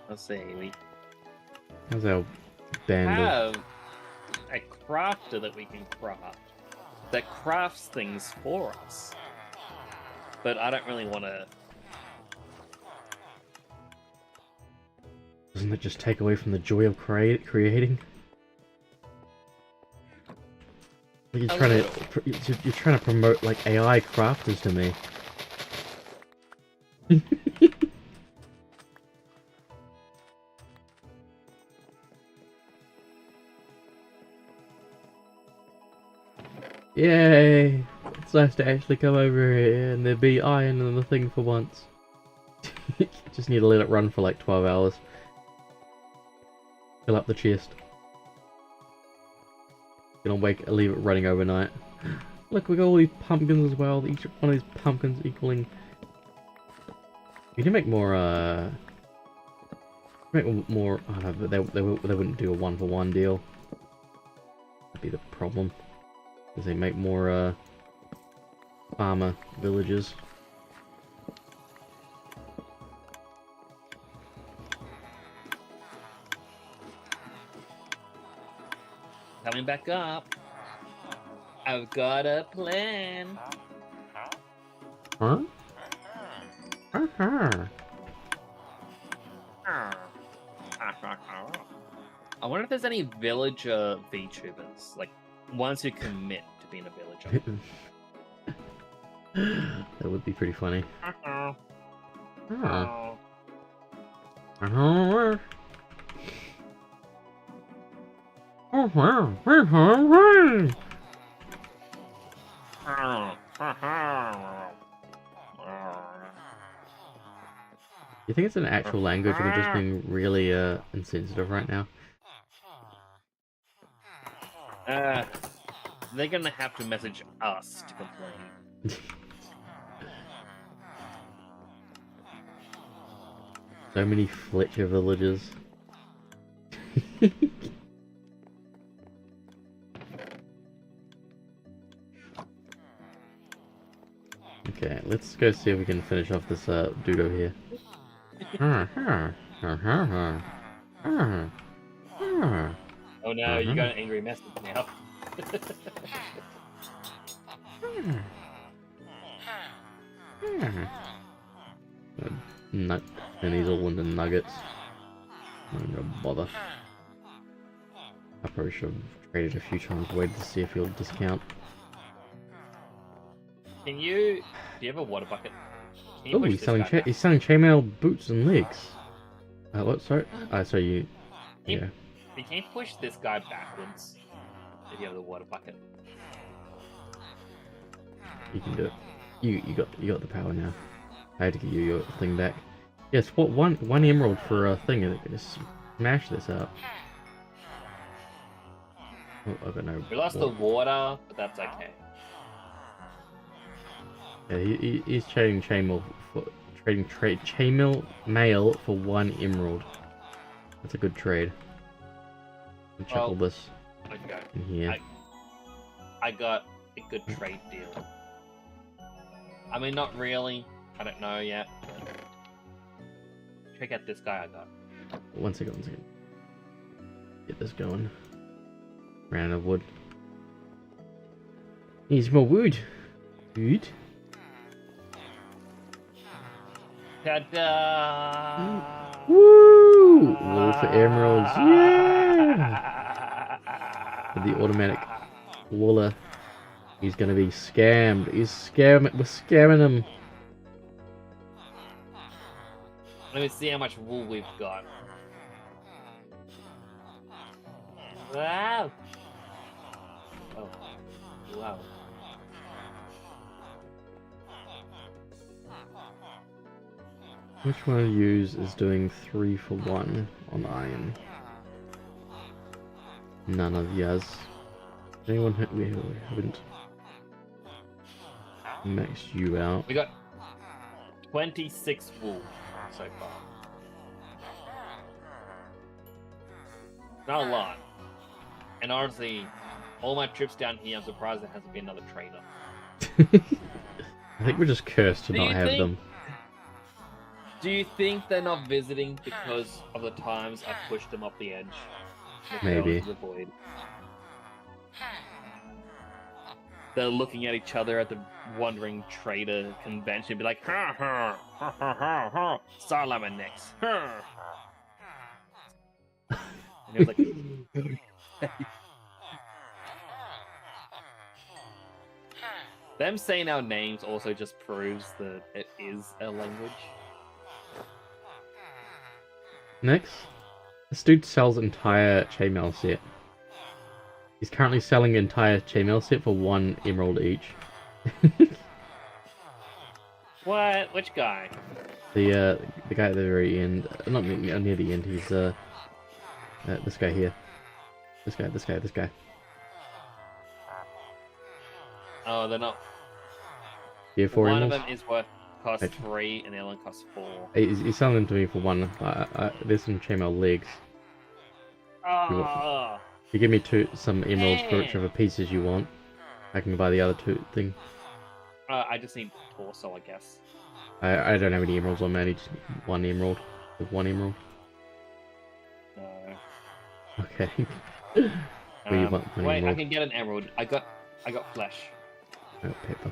Let's see. How's our band of... have a crafter that we can craft that crafts things for us. But I don't really want to. Doesn't that just take away from the joy of creating? You're trying to promote like AI crafters to me. Yay! It's nice to actually come over here and there be iron in the thing for once. Just need to let it run for like 12 hours. Fill up the chest. Leave it running overnight. Look, we got all these pumpkins as well. Each one of these pumpkins equaling. We can make more. Make more. Oh no, but they wouldn't do a 1-for-1 deal. That'd be the problem. Because they make more farmer villages. Coming back up. I've got a plan. Huh? Uh-huh. I wonder if there's any villager VTubers, like ones who commit to being a villager. That would be pretty funny. Uh-oh. Oh. Uh-huh. You think it's an actual language or we're just being really insensitive right now? They're gonna have to message us to complain. So many Fletcher villages. Okay, let's go see if we can finish off this dodo here. Oh no, you got an angry message now. Nut, and he's all into nuggets. I'm not gonna bother. I probably should have traded a few times, waited to see if he'll discount. Do you have a water bucket? Oh, he's selling chainmail boots and legs. What? Sorry. So you. Yeah. You can push this guy backwards if you have the water bucket. You can do it. You got the power now. I had to give you your thing back. Yes. What one emerald for a thing? Just smash this up. Oh, I got no. We lost the water, but that's okay. Yeah, he's trading chainmail mail for 1 emerald. That's a good trade. I'll check all this Okay. in here. I got a good trade deal. I mean, not really. I don't know yet. Check out this guy I got. One second. Get this going. Ran out of wood. Needs more wood. Wood. Ta-da! Woo! Wool for emeralds. Yeah! With the automatic wooler. He's gonna be scammed. We're scamming him. Let me see how much wool we've got. Wow! Oh. Wow. Which one of you is doing 3 for 1 on iron? None of yous. Anyone we haven't maxed you out? We got 26 wool so far. Not a lot. And honestly, all my trips down here, I'm surprised there hasn't been another trader. I think we're just cursed to Do not you have think- them. Do you think they're not visiting because of the times I pushed them off the edge? They fell Maybe. into the void. They're looking at each other at the wandering trader convention, be like, ha ha ha ha ha ha, Sarlama next. Ha. And it was like, them saying our names also just proves that it is a language. Next, this dude sells entire chainmail set. He's currently selling entire chainmail set for 1 emerald each. What? Which guy? The guy at the very end, not near the end. He's this guy here. This guy. Oh, they're not. Yeah, 4 One of emeralds. them is worth cost Right. 3, and the other one costs 4. He's selling them to me for 1. There's some chainmail legs. Oh, If you give me some emeralds for whichever pieces you want, I can buy the other 2 thing. I just need torso, I guess. I don't have any emeralds on me. I need just 1 emerald. With 1 emerald. No. Okay. Well, you want one Wait, I emerald. can get an emerald. I got flesh. Oh, paper.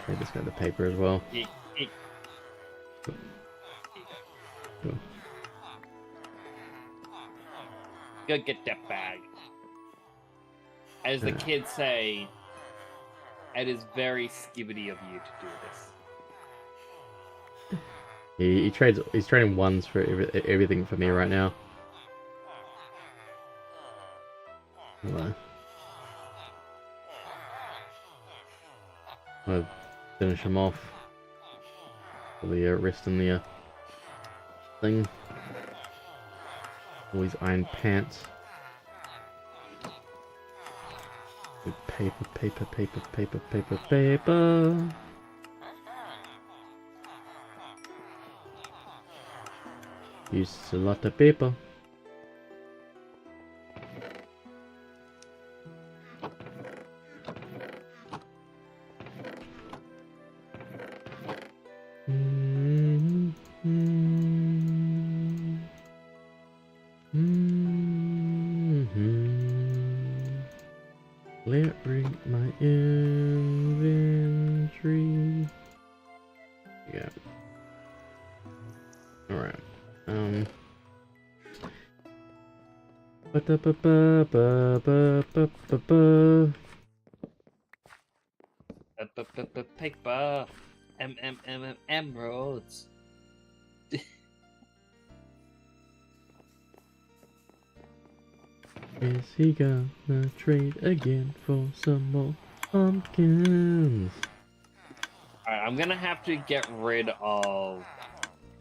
Trade this guy the paper as well. Eek, eek. Cool. Go get that bag. As the Yeah. kids say, it is very skibbity of you to do this. He trades. He's trading 1s for everything for me right now. I'll finish him off. For the rest in the thing. All these iron pants. Paper. Use a lot of paper. Let read my inventory. Yeah. Alright. Ba-da-ba-ba-ba-ba-ba-ba. Paper. Emeralds. Is he gonna trade again for some more pumpkins? Alright, I'm gonna have to get rid of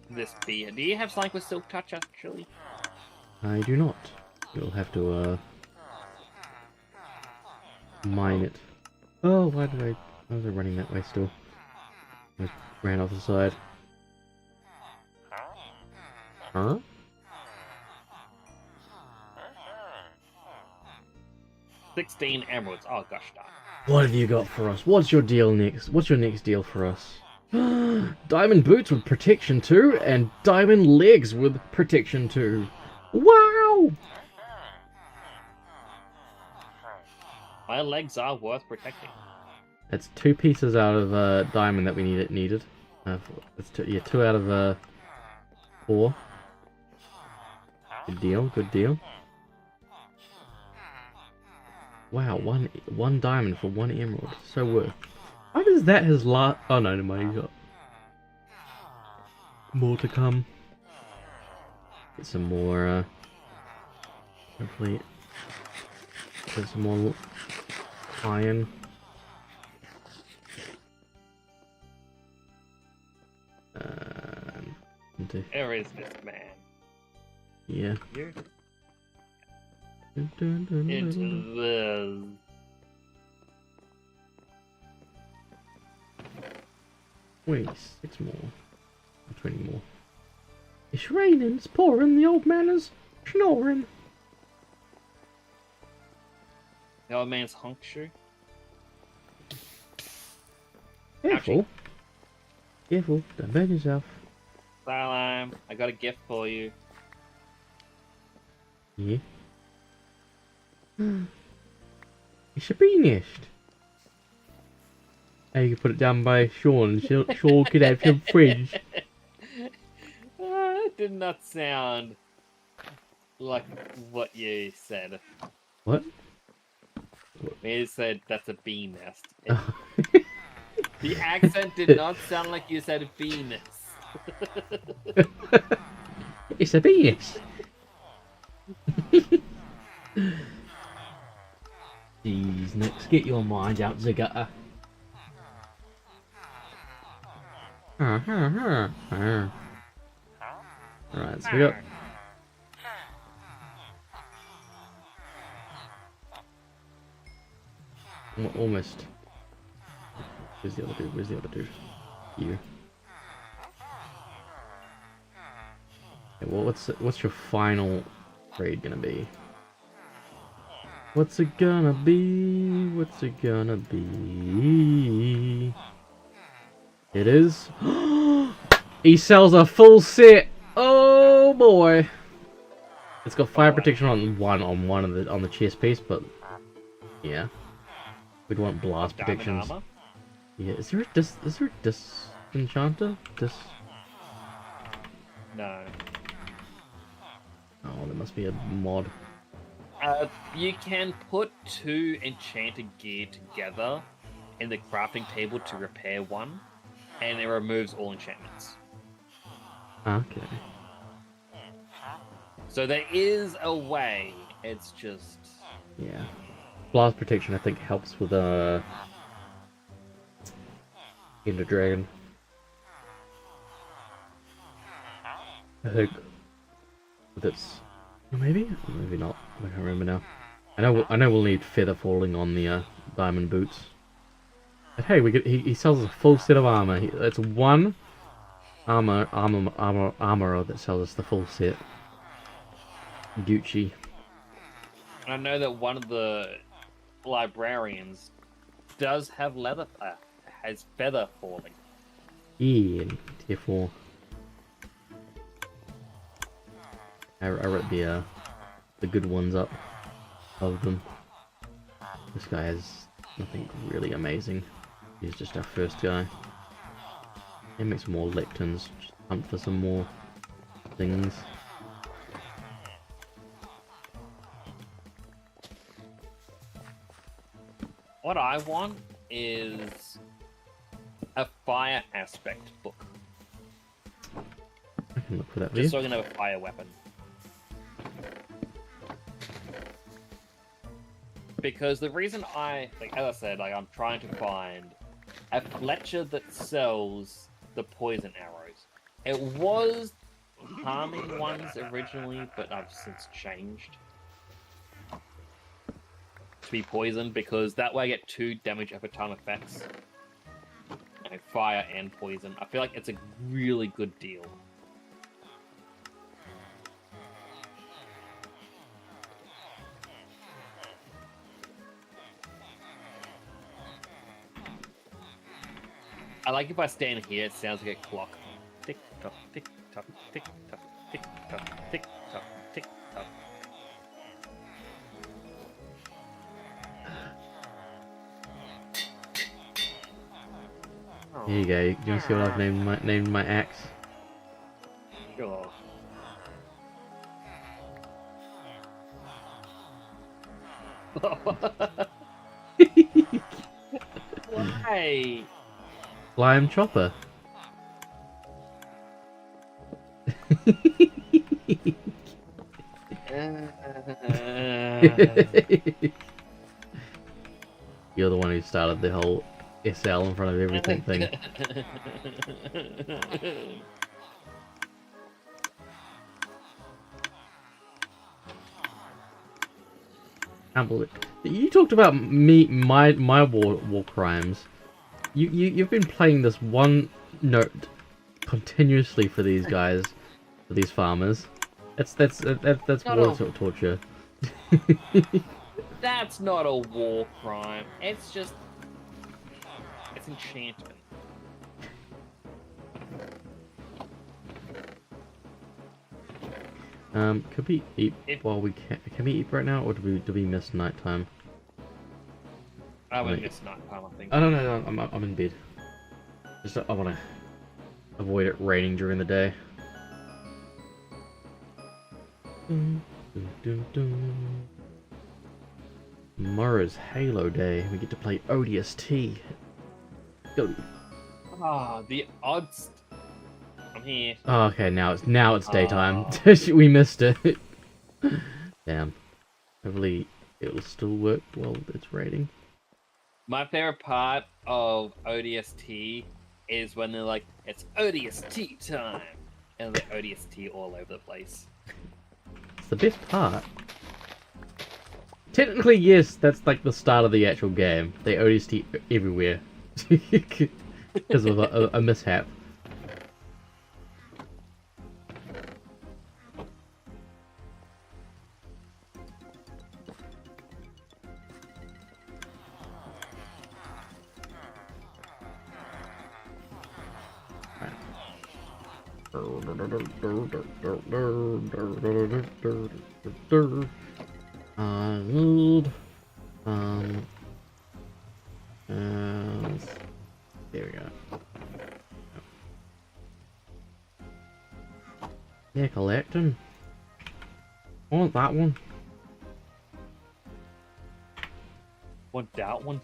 this bee. Do you have something with silk touch actually? I do not. You'll have to Mine it. Oh, why did I... Why was I running that way still? I ran off the side. Huh? $16 emeralds. Oh gosh, darn. What have you got for us? What's your deal next? What's your next deal for us? Diamond boots with protection 2 and diamond legs with protection 2. Wow! My legs are worth protecting. That's 2 pieces out of diamond that we needed. That's 2 out of 4. Good deal, good deal. Wow, one diamond for 1 emerald. So worth. Why does that his last... Oh no, no mind, he's got more to come. Get some more, hopefully get some more iron. Where is this man? Yeah. Here? Into the... 26 more. 20 more. It's raining, it's pouring, the old man is snoring. The old man's honk shoe. Careful. Careful, don't burn yourself. Salam, I got a gift for you. Yeah. It's a bee nest. Hey, you can put it down by Sean. Sean could have some friends. That did not sound like what you said. What? You said that's a bee nest. The accent did not sound like you said bee nest. It's a bee nest. Jeez, Nix, get your mind out the gutter. Alright, so we got... Almost. Where's the other dude? Where's the other dude? Here. Okay, well, what's your final trade gonna be? What's it gonna be? What's it gonna be? It is. He sells a full set. Oh boy! It's got fire protection on the chest piece, but yeah, we'd want blast protections. Armor? Yeah, is there a disenchanter? No. Oh, there must be a mod. You can put 2 enchanted gear together in the crafting table to repair one, and it removes all enchantments. Okay. So there is a way, it's just... Yeah. Blast protection, I think, helps with Ender Dragon. I think with its... Maybe? Maybe not. I can't remember now. I know we'll need feather falling on the diamond boots. But hey, he sells a full set of armor. It's one armorer that sells us the full set. Gucci. I know that one of the librarians does have has feather falling. Yeah, tier 4. I wrote the good ones up of them. This guy has nothing really amazing. He's just our first guy. He makes more lectins. Just hunt for some more things. What I want is a fire aspect book. I can look for that Just video. so I can have a fire weapon. Because the reason as I said, I'm trying to find a Fletcher that sells the poison arrows. It was harming ones originally, but I've since changed be poisoned because that way I get 2 damage over time effects. You know, fire and poison. I feel like it's a really good deal. I like if I stand here, it sounds like a clock. Tick tock, tick tock, tick tock, tick tock, tick tock, tick tock. Here you go. You want to see what I've named my axe? Sure. Why? Slime chopper. You're the one who started the whole SL in front of everything thing. Can't believe you talked about my war crimes. You've been playing this one note continuously for these guys, for these farmers. That's Not war a- torture. That's not a war crime. It's just... It's enchantment. Could we eat while we can we eat right now, or do we miss nighttime? I would Wait. miss nighttime, I think. Oh no, I'm in bed. Just I want to avoid it raining during the day. Tomorrow's Halo Day. We get to play ODST. Go. Ah, the odds. I'm here. Oh, okay, now it's daytime. We missed it. Damn. Hopefully it'll still work while it's raining. My favorite part of ODST is when they're like, it's ODST time! And the ODST all over the place. It's the best part. Technically, yes, that's like the start of the actual game. They ODST everywhere. Because of a mishap. There we go. Yeah, collecting. I want that one. Want that one?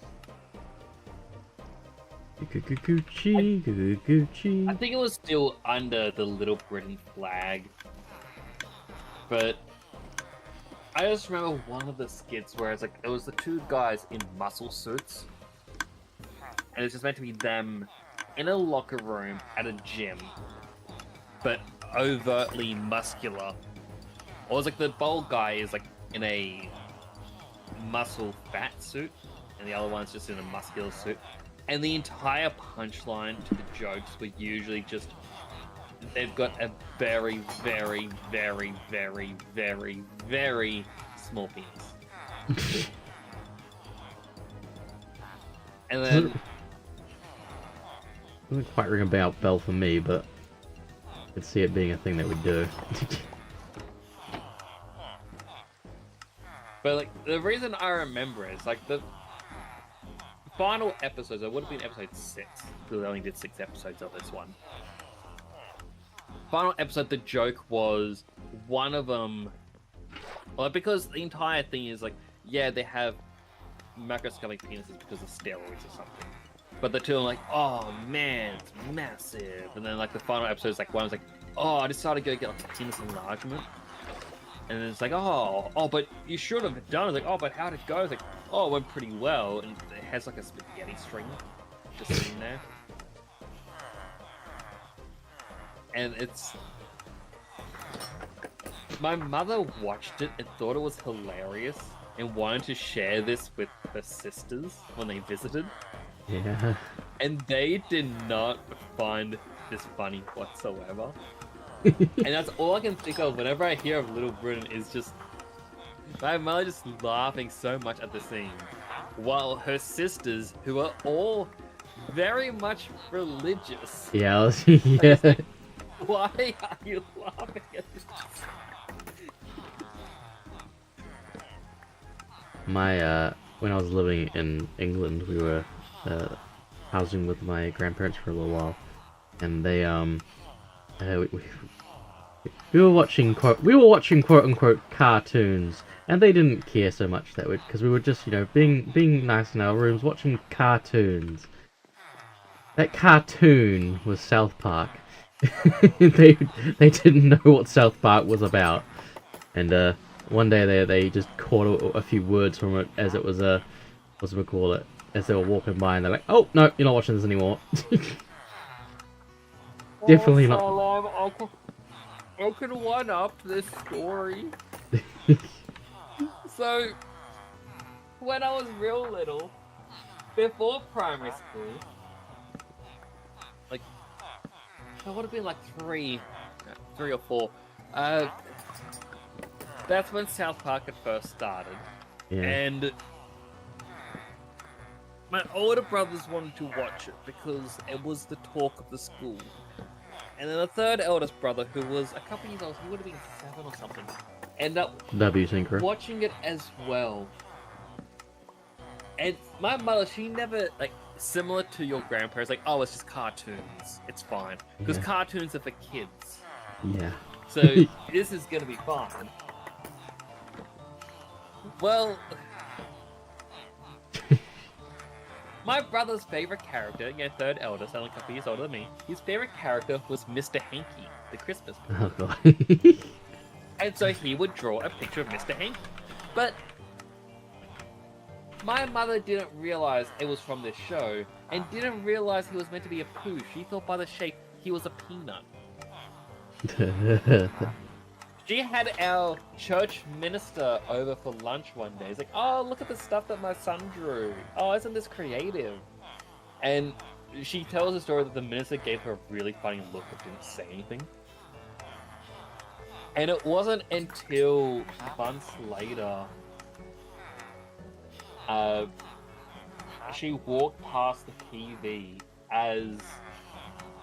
Gucci, Gucci. I think it was still under the Little Britain flag. But I just remember one of the skits where it's like, it was the 2 guys in muscle suits. And it's just meant to be them in a locker room at a gym. But overtly muscular. Or it's like the bald guy is like in a muscle fat suit. And the other one's just in a muscular suit. And the entire punchline to the jokes were usually just, they've got a very, very, very, very, very, very small penis. And then... Doesn't quite ring a bell for me, but I could see it being a thing that would do. But like, the reason I remember it is like the final episodes, it would have been episode 6, because they only did 6 episodes of this one. Final episode, the joke was one of them, well, because the entire thing is like, yeah, they have macroscopic penises because of steroids or something. But the 2 are like, oh man, it's massive. And then like the final episode is like, one was like, oh, I decided to go get like a penis enlargement. And then it's like, oh, but you should have done it. It's like, oh, but how'd it go? It's like, oh, it went pretty well. And it has like a spaghetti string just sitting there. And it's... My mother watched it and thought it was hilarious. and wanted to share this with her sisters when they visited, Yeah. and they did not find this funny whatsoever. And that's all I can think of whenever I hear of Little Britain is just my mother just laughing so much at the scene, while her sisters, who are all very much religious, Yeah. are Yeah. just like, why are you laughing at this? My when I was living in England, we were housing with my grandparents for a little while, and they we were watching quote unquote cartoons, and they didn't care so much that way because we were just being nice in our rooms watching cartoons. That cartoon was South Park. they they didn't know what South Park was about, and one day they just caught a few words from it as it was what's we call it, as they were walking by, and they're like, "Oh no, you're not watching this anymore." Definitely not. I could one up this story. So, when I was real little, before primary school, like, I would have been like three or four. That's when South Park had first started, Yeah. and my older brothers wanted to watch it because it was the talk of the school. And then the third eldest brother, who was a couple years old, he would have been 7 or something, ended up W Synchro. watching it as well. And my mother, she never, like, similar to your grandparents, like, oh, it's just cartoons. It's fine. Because Yeah. cartoons are for kids. Yeah. So this is going to be fine. Well, my brother's favorite character, third eldest, only a couple years older than me, his favorite character was Mr. Hanky, the Christmas boy. Oh god. And so he would draw a picture of Mr. Hanky. But my mother didn't realize it was from this show, and didn't realize he was meant to be a poo. She thought by the shape he was a peanut. She had our church minister over for lunch one day. He's like, oh, look at the stuff that my son drew. Oh, isn't this creative? And she tells the story that the minister gave her a really funny look but didn't say anything. And it wasn't until months later, she walked past the TV as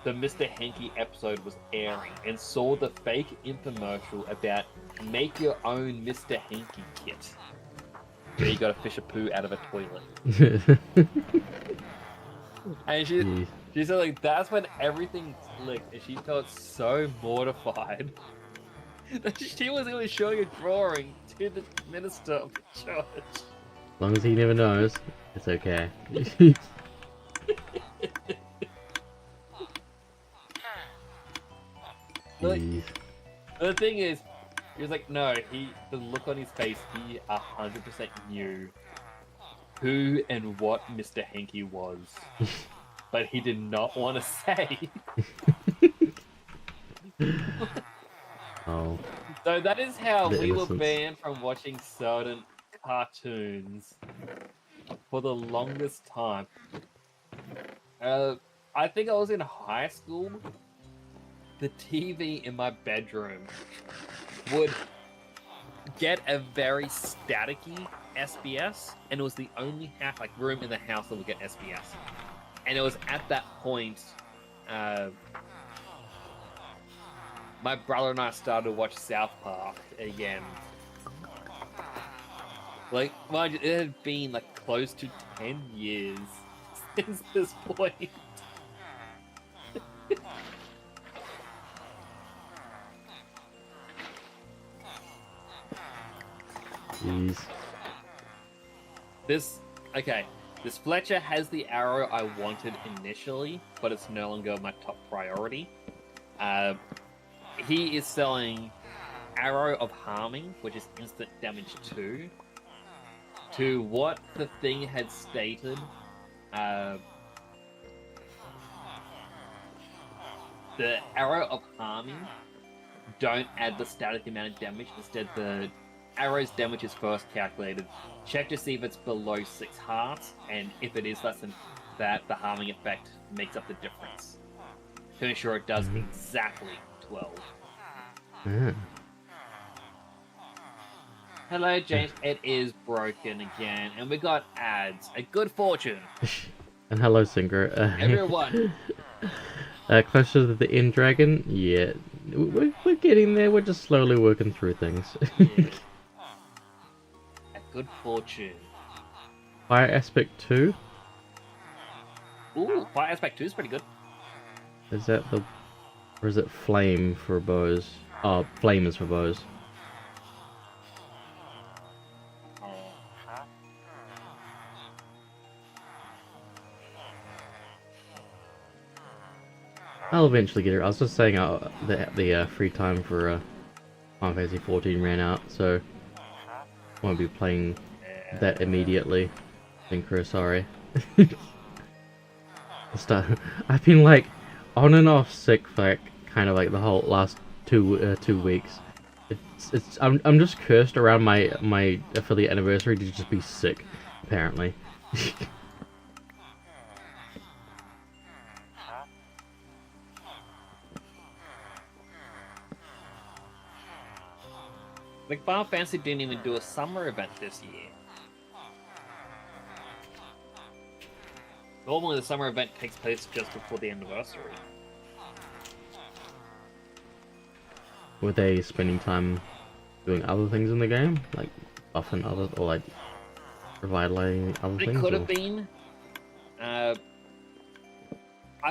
the Mr. Hanky episode was airing and saw the fake infomercial about make your own Mr. Hanky kit. Where you gotta fish a poo out of a toilet. And she said, like, that's when everything clicked, and she felt so mortified that she was even showing a drawing to the minister of the church. As long as he never knows, it's okay. Like, Jeez. the thing is, he was like, no, the look on his face, he 100% knew who and what Mr. Hanky was. But he did not want to say. Oh. So that is how The we were innocence. banned from watching certain cartoons for the longest time. I think I was in high school. The TV in my bedroom would get a very staticky SBS, and it was the only room in the house that would get SBS. And it was at that point, my brother and I started to watch South Park again. Like, mind you, it had been like close to 10 years since this point. Jeez. This Fletcher has the arrow I wanted initially, but it's no longer my top priority. He is selling Arrow of Harming, which is instant damage 2, to what the thing had stated. The Arrow of Harming don't add the static amount of damage, instead the arrow's damage is first calculated, check to see if it's below 6 hearts, and if it is less than that, the harming effect makes up the difference. To ensure it does exactly 12. Ah. Hello, James. It is broken again, and we got ads. A good fortune. And hello, Singer. Everyone. Closer to the end dragon? Yeah. We're getting there. We're just slowly working through things. Yeah. A good fortune. Fire aspect 2? Ooh, fire aspect 2 is pretty good. Is that the... Or is it flame for bows? Oh, flame is for bows. I'll eventually get it. I was just saying the free time for Final Fantasy 14 ran out, so won't be playing that immediately. Thinker, sorry. I've been like on and off sick for like, kind of like the whole last 2 weeks. I'm just cursed around my affiliate anniversary to just be sick, apparently. Like, Final Fantasy didn't even do a summer event this year. Normally the summer event takes place just before the anniversary. Were they spending time doing other things in the game? Like buffing other, or like revitalizing other It things? could or... have been. I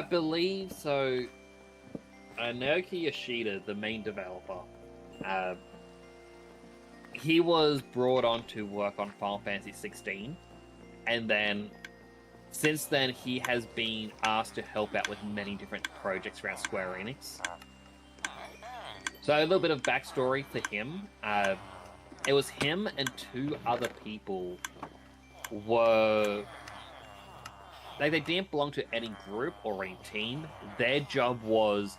believe so. Naoki Yoshida, the main developer, he was brought on to work on Final Fantasy 16, and then since then he has been asked to help out with many different projects around Square Enix. So a little bit of backstory for him. It was him and 2 other people were... Like, they didn't belong to any group or any team. Their job was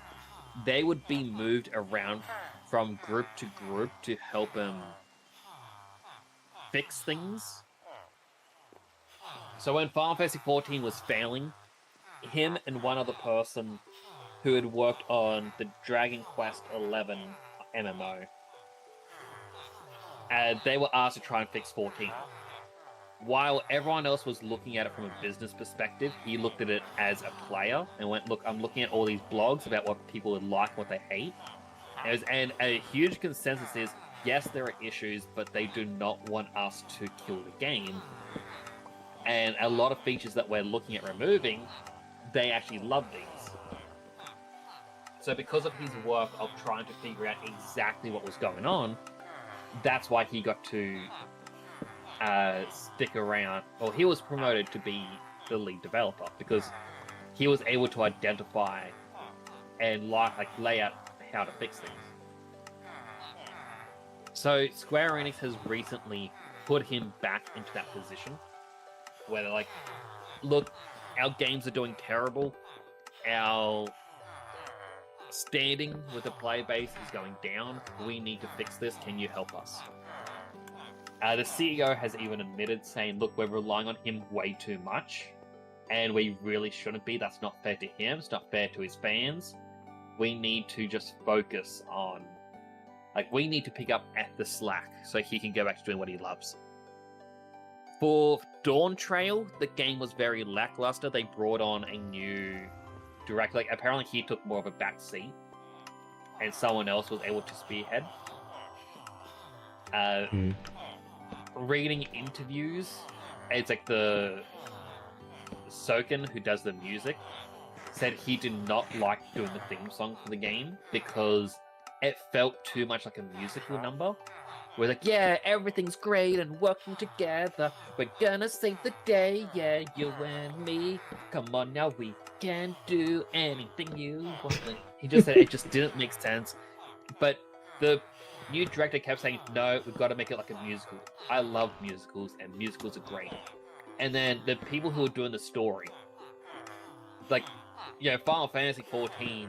they would be moved around from group to group to help him fix things. So when Final Fantasy 14 was failing, him and one other person who had worked on the Dragon Quest 11 MMO, they were asked to try and fix 14. While everyone else was looking at it from a business perspective, he looked at it as a player and went, look, I'm looking at all these blogs about what people would like, what they hate. And a huge consensus is, yes, there are issues, but they do not want us to kill the game. And a lot of features that we're looking at removing, they actually love these. So because of his work of trying to figure out exactly what was going on, that's why he got to stick around, or he was promoted to be the lead developer, because he was able to identify and lay out how to fix things. So Square Enix has recently put him back into that position where they're like, look, our games are doing terrible, our standing with the player base is going down, we need to fix this, can you help us? The CEO has even admitted, saying, look, we're relying on him way too much, and we really shouldn't be. That's not fair to him, it's not fair to his fans. We need to just focus on... we need to pick up at the slack so he can go back to doing what he loves. For Dawn Trail, the game was very lackluster. They brought on a new director. Apparently he took more of a back seat, and someone else was able to spearhead. Reading interviews, it's like the Soken, who does the music, said he did not like doing the theme song for the game because it felt too much like a musical number. We're like, yeah, everything's great and working together. We're gonna save the day, yeah, you and me. Come on now, we can do anything you want. He just said it just didn't make sense. But the new director kept saying, no, we've got to make it like a musical. I love musicals, and musicals are great. And then the people who are doing the story, Final Fantasy 14,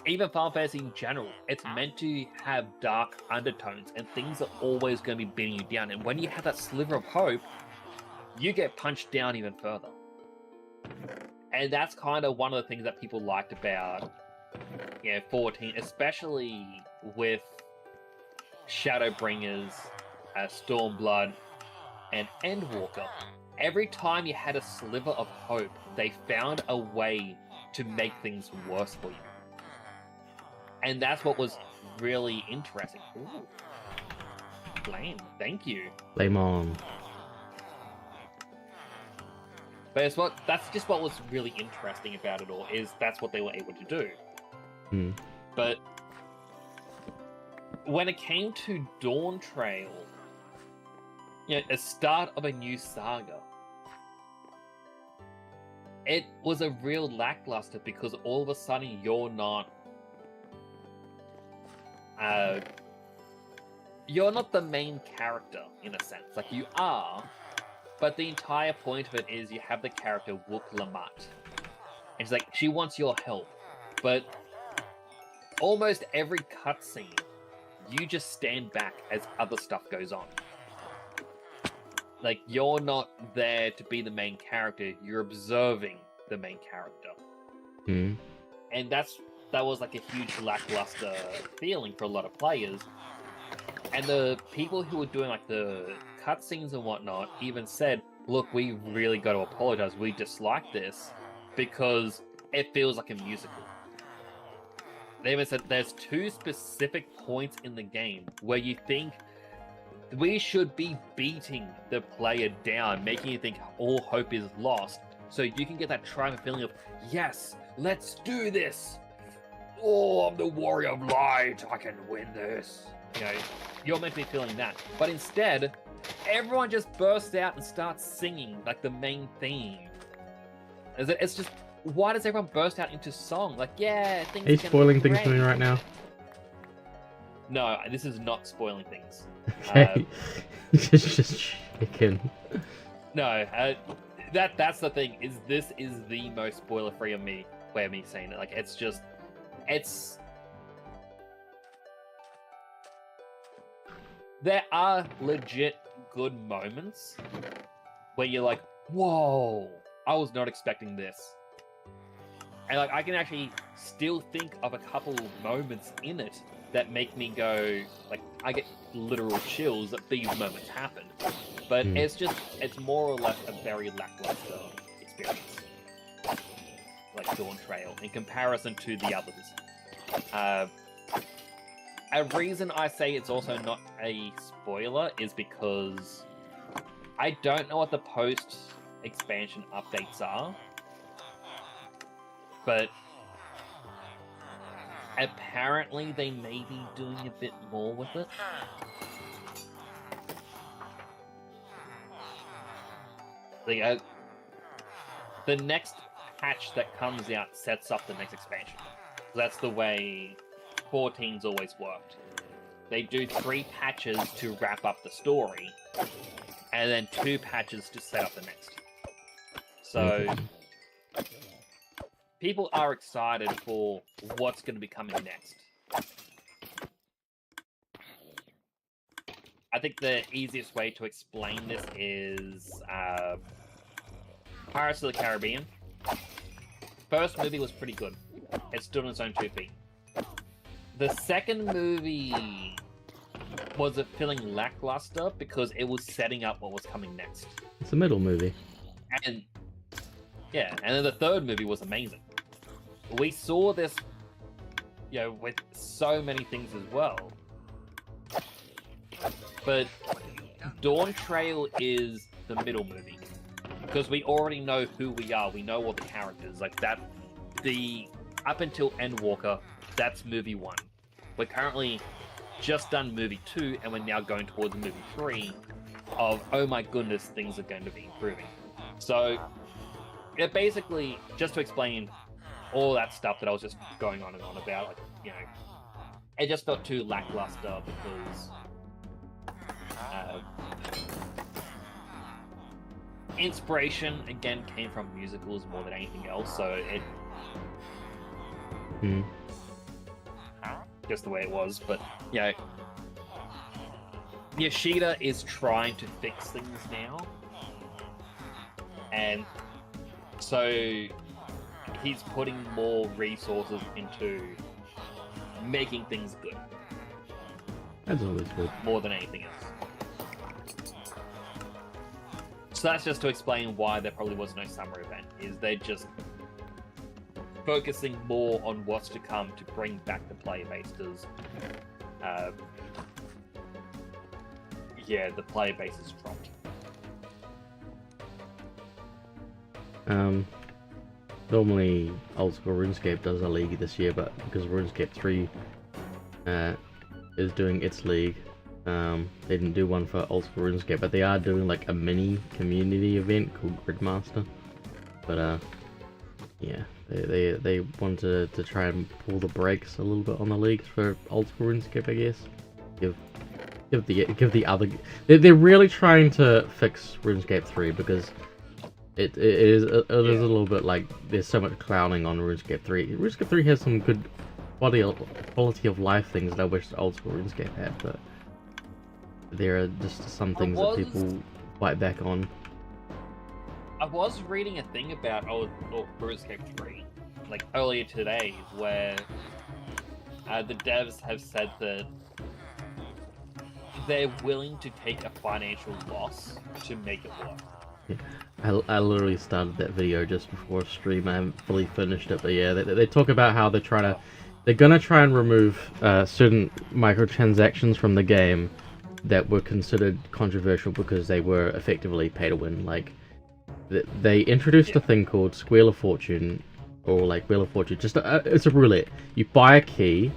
even Final Fantasy in general, it's meant to have dark undertones and things are always going to be beating you down. And when you have that sliver of hope, you get punched down even further. And that's kind of one of the things that people liked about 14, especially with Shadowbringers, Stormblood, and Endwalker. Every time you had a sliver of hope, they found a way to make things worse for you. And that's what was really interesting. Ooh. Flame, thank you. Flame on. But that's just what was really interesting about it all, is that's what they were able to do. Hmm. But when it came to Dawn Trail, a start of a new saga, it was a real lackluster because all of a sudden you're not the main character in a sense. Like you are, but the entire point of it is you have the character Wook Lamat. And she's like, she wants your help, but almost every cutscene, you just stand back as other stuff goes on. Like, you're not there to be the main character, you're observing the main character. Hmm. And that was like a huge lackluster feeling for a lot of players. And the people who were doing like the cutscenes and whatnot even said, look, we really got to apologize, we dislike this because it feels like a musical. They even said there's 2 specific points in the game where you think we should be beating the player down, making you think all hope is lost, so you can get that triumphant feeling of, yes, let's do this! Oh, I'm the warrior of light, I can win this. You're meant to be feeling that. But instead, everyone just bursts out and starts singing like the main theme. It's just, why does everyone burst out into song? Like, yeah, things Are you spoiling things for me right now? No, this is not spoiling things. Okay. Just chicken. No, that's the thing. This is the most spoiler-free way of me saying it. Like, it's. There are legit good moments where you're like, whoa, I was not expecting this. And like, I can actually still think of a couple moments in it that make me go, like, I get literal chills that these moments happened. But it's more or less a very lackluster experience. Like Dawn Trail, in comparison to the others. A reason I say it's also not a spoiler is because I don't know what the post-expansion updates are. But apparently they may be doing a bit more with it. The next patch that comes out sets up the next expansion. That's the way 14's always worked. They do 3 patches to wrap up the story, and then 2 patches to set up the next. So people are excited for what's going to be coming next. I think the easiest way to explain this is Pirates of the Caribbean. First movie was pretty good. It stood on its own 2 feet. The second movie was feeling lackluster because it was setting up what was coming next. It's a middle movie. And then the third movie was amazing. We saw this, with so many things as well. But Dawn Trail is the middle movie. Because we already know who we are, we know all the characters. Like that, up until Endwalker, that's movie 1. We're currently just done movie 2, and we're now going towards movie 3 of, oh my goodness, things are going to be improving. So, it basically, just to explain all that stuff that I was just going on and on about, like, it just felt too lackluster because inspiration, again, came from musicals more than anything else, so just the way it was. But yeah, Yoshida is trying to fix things now, and so he's putting more resources into making things good. That's always good. More than anything else. So that's just to explain why there probably was no summer event. Is they're just focusing more on what's to come to bring back the player base. Yeah, the player base has dropped. Normally old school RuneScape does a league this year, but because RuneScape 3 is doing its league, they didn't do one for old school RuneScape, but they are doing like a mini community event called Gridmaster. But yeah, they wanted to try and pull the brakes a little bit on the leagues for old school RuneScape, I guess. Give the other. They're really trying to fix RuneScape 3 because it is a little bit like there's so much clowning on RuneScape 3. RuneScape 3 has some good quality of life things that I wish old school RuneScape had, but there are just some things that people fight back on. I was reading a thing about RuneScape 3, like earlier today, where the devs have said that they're willing to take a financial loss to make it work. Yeah. I literally started that video just before stream. I haven't fully finished it, but yeah, they talk about how they're gonna try and remove certain microtransactions from the game that were considered controversial because they were effectively pay to win. Like they introduced a thing called Wheel of Fortune, or like Wheel of Fortune. Just it's a roulette. You buy a key,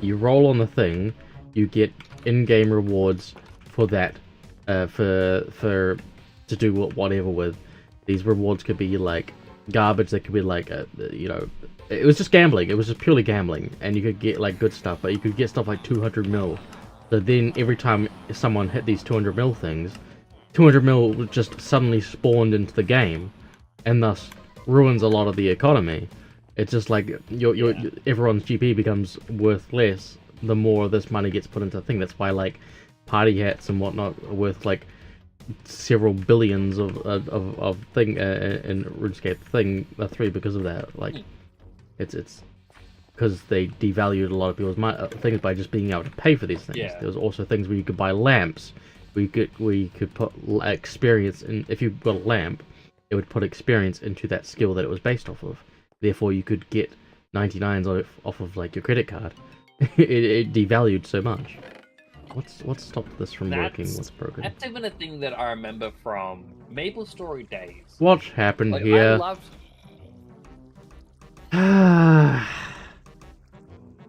you roll on the thing, you get in-game rewards for that, for to do whatever with. These rewards could be like garbage. They could be like it was just gambling. It was just purely gambling, and you could get like good stuff, but you could get stuff like 200 mil. So then every time someone hit these 200 mil things, 200 mil just suddenly spawned into the game, and thus ruins a lot of the economy. It's just like everyone's GP becomes worth less the more this money gets put into the thing. That's why like party hats and whatnot are worth like several billions of thing in RuneScape 3 because of that. Like it's because they devalued a lot of people's things by just being able to pay for these things. Yeah. There was also things where you could buy lamps. We could put experience in. If you got a lamp, it would put experience into that skill that it was based off of. Therefore, you could get 99s off of like your credit card. it devalued so much. What's stopped this from working? What's broken? That's even a thing that I remember from Maple Story days. What happened Like, here? I loved...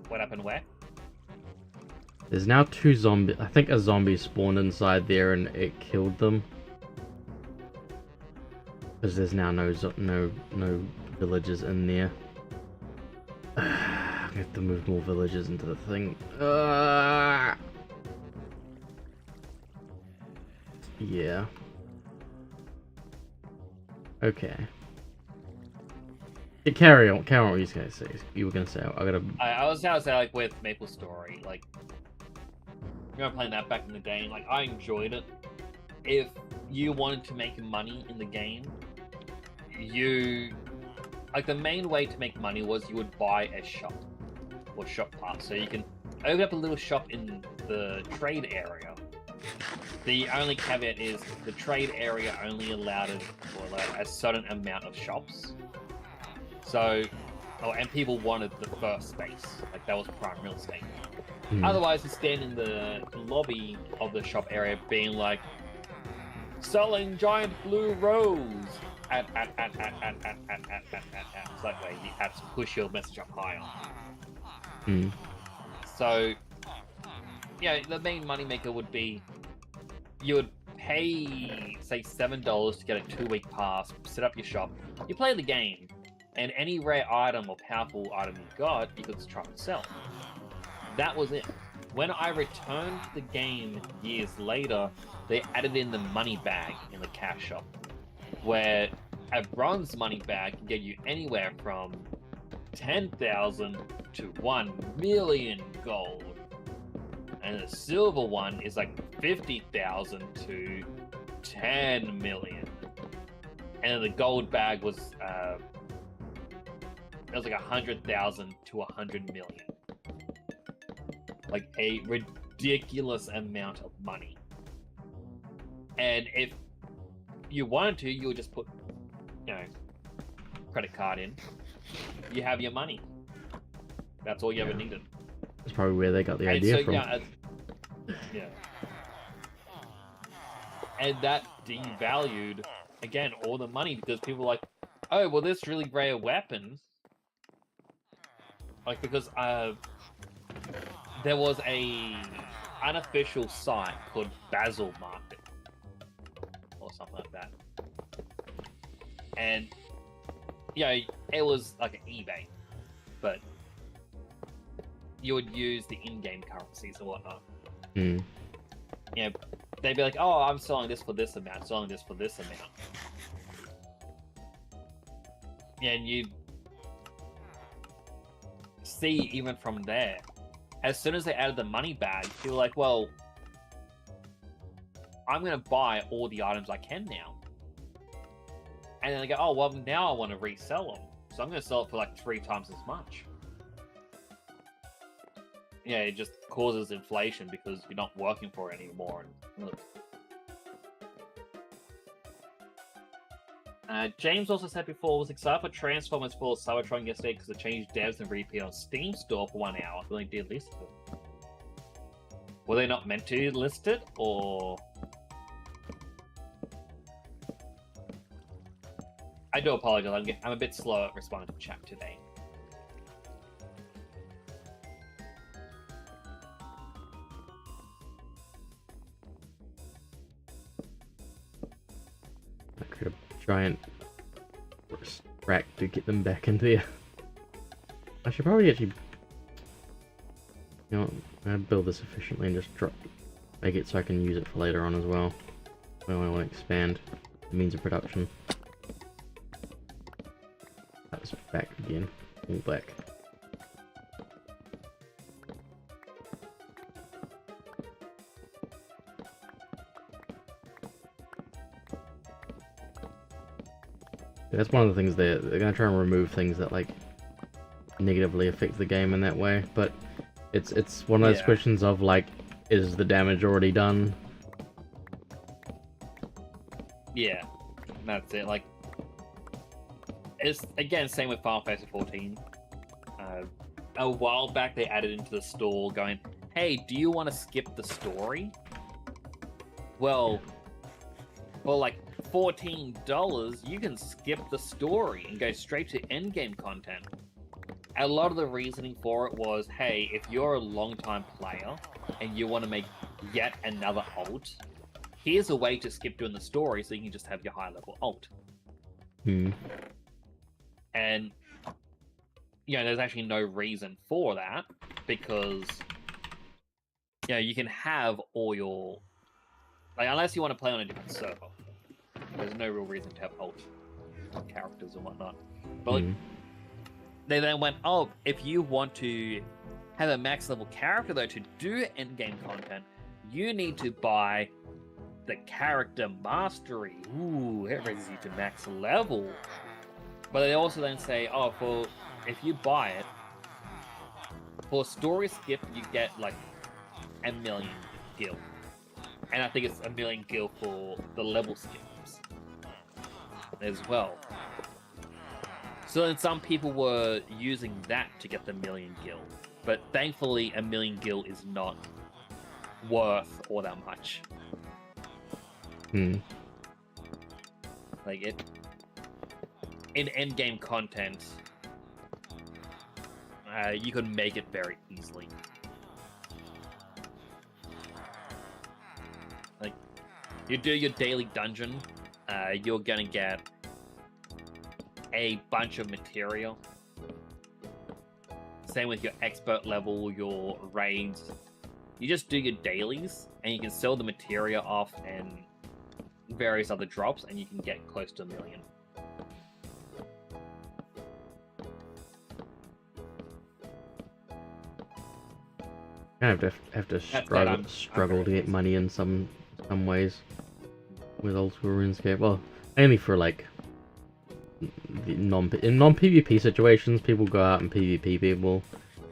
What happened where? There's now 2 zombies. I think a zombie spawned inside there and it killed them. Because there's now no villagers in there. I have to move more villagers into the thing. Yeah. Okay. Yeah, carry on. Carry on what you guys say. You were gonna say. I was gonna say, like, with Maple Story, like, I remember playing that back in the day, like, I enjoyed it. If you wanted to make money in the game, like, the main way to make money was you would buy a shop, or shop pass, so you can open up a little shop in the trade area. The only caveat is the trade area only allowed a certain amount of shops. So, and people wanted the first space, like that was prime real estate. Otherwise, you stand in the lobby of the shop area being like, selling giant blue rose at. So that way you have to push your message up higher. So, yeah, the main moneymaker would be you would pay, say, $7 to get a 2-week pass, set up your shop, you play the game, and any rare item or powerful item you got, you could try and sell. That was it. When I returned to the game years later, they added in the money bag in the cash shop, where a bronze money bag can get you anywhere from 10,000 to 1 million gold. And the silver one is like 50,000 to 10 million. And the gold bag was it was like 100,000 to 100 million. Like a ridiculous amount of money. And if you wanted to, you would just put, you know, credit card in. You have your money. That's all you ever needed. That's probably where they got the And idea so, from. yeah. And that devalued, again, all the money because people were like, oh, well, this really rare weapon. Like, because there was a unofficial site called Basil Market or something like that. And, you know, it was like an eBay, but you would use the in-game currencies and whatnot. Mm. You know, they'd be like, oh, I'm selling this for this amount, selling this for this amount. And you see, even from there, as soon as they added the money bag, you're like, well, I'm going to buy all the items I can now. And then they go, oh, well, now I want to resell them. So I'm going to sell it for like 3 times as much. Yeah, it just causes inflation because you're not working for it anymore. And look. James also said before, was excited for Transformers for Cybertron yesterday because it changed devs and repeat on Steam Store for 1 hour. They did list it. Were they not meant to list it, or...? I do apologize, I'm a bit slow at responding to chat today. I could have giant rack to get them back in there. I should probably actually, you know, I'd build this efficiently and just make it so I can use it for later on as well. When I want to expand the means of production. That was back again, all back. That's one of the things they're gonna try and remove things that like negatively affect the game in that way, but it's one of those questions of like, is the damage already done? Yeah, that's it. Like, it's again same with Final Fantasy 14. A while back they added into the store going, hey, do you want to skip the story? Well, for like $14, you can skip the story and go straight to endgame content. A lot of the reasoning for it was, hey, if you're a long-time player and you want to make yet another ult, here's a way to skip doing the story so you can just have your high-level ult. And, you know, there's actually no reason for that, because, you know, you can have all your... Like, unless you want to play on a different server, there's no real reason to have ult characters and whatnot. But, like, they then went, oh, if you want to have a max level character, though, to do endgame content, you need to buy the character mastery. Ooh, it raises you to max level. But they also then say, oh, if you buy it, for story skip, you get like 1 million gil. And I think it's 1 million gil for the level skips as well. So then some people were using that to get the 1 million gil. But thankfully, 1 million gil is not worth all that much. Like, in endgame content, you can make it very easily. Like, you do your daily dungeon, you're gonna get a bunch of material. Same with your expert level, your raids. You just do your dailies, and you can sell the material off and various other drops, and you can get close to 1 million. kind of have to said, struggle I'm to very get money in some ways with old school RuneScape. Well, mainly for like the non PvP situations, people go out and PvP people,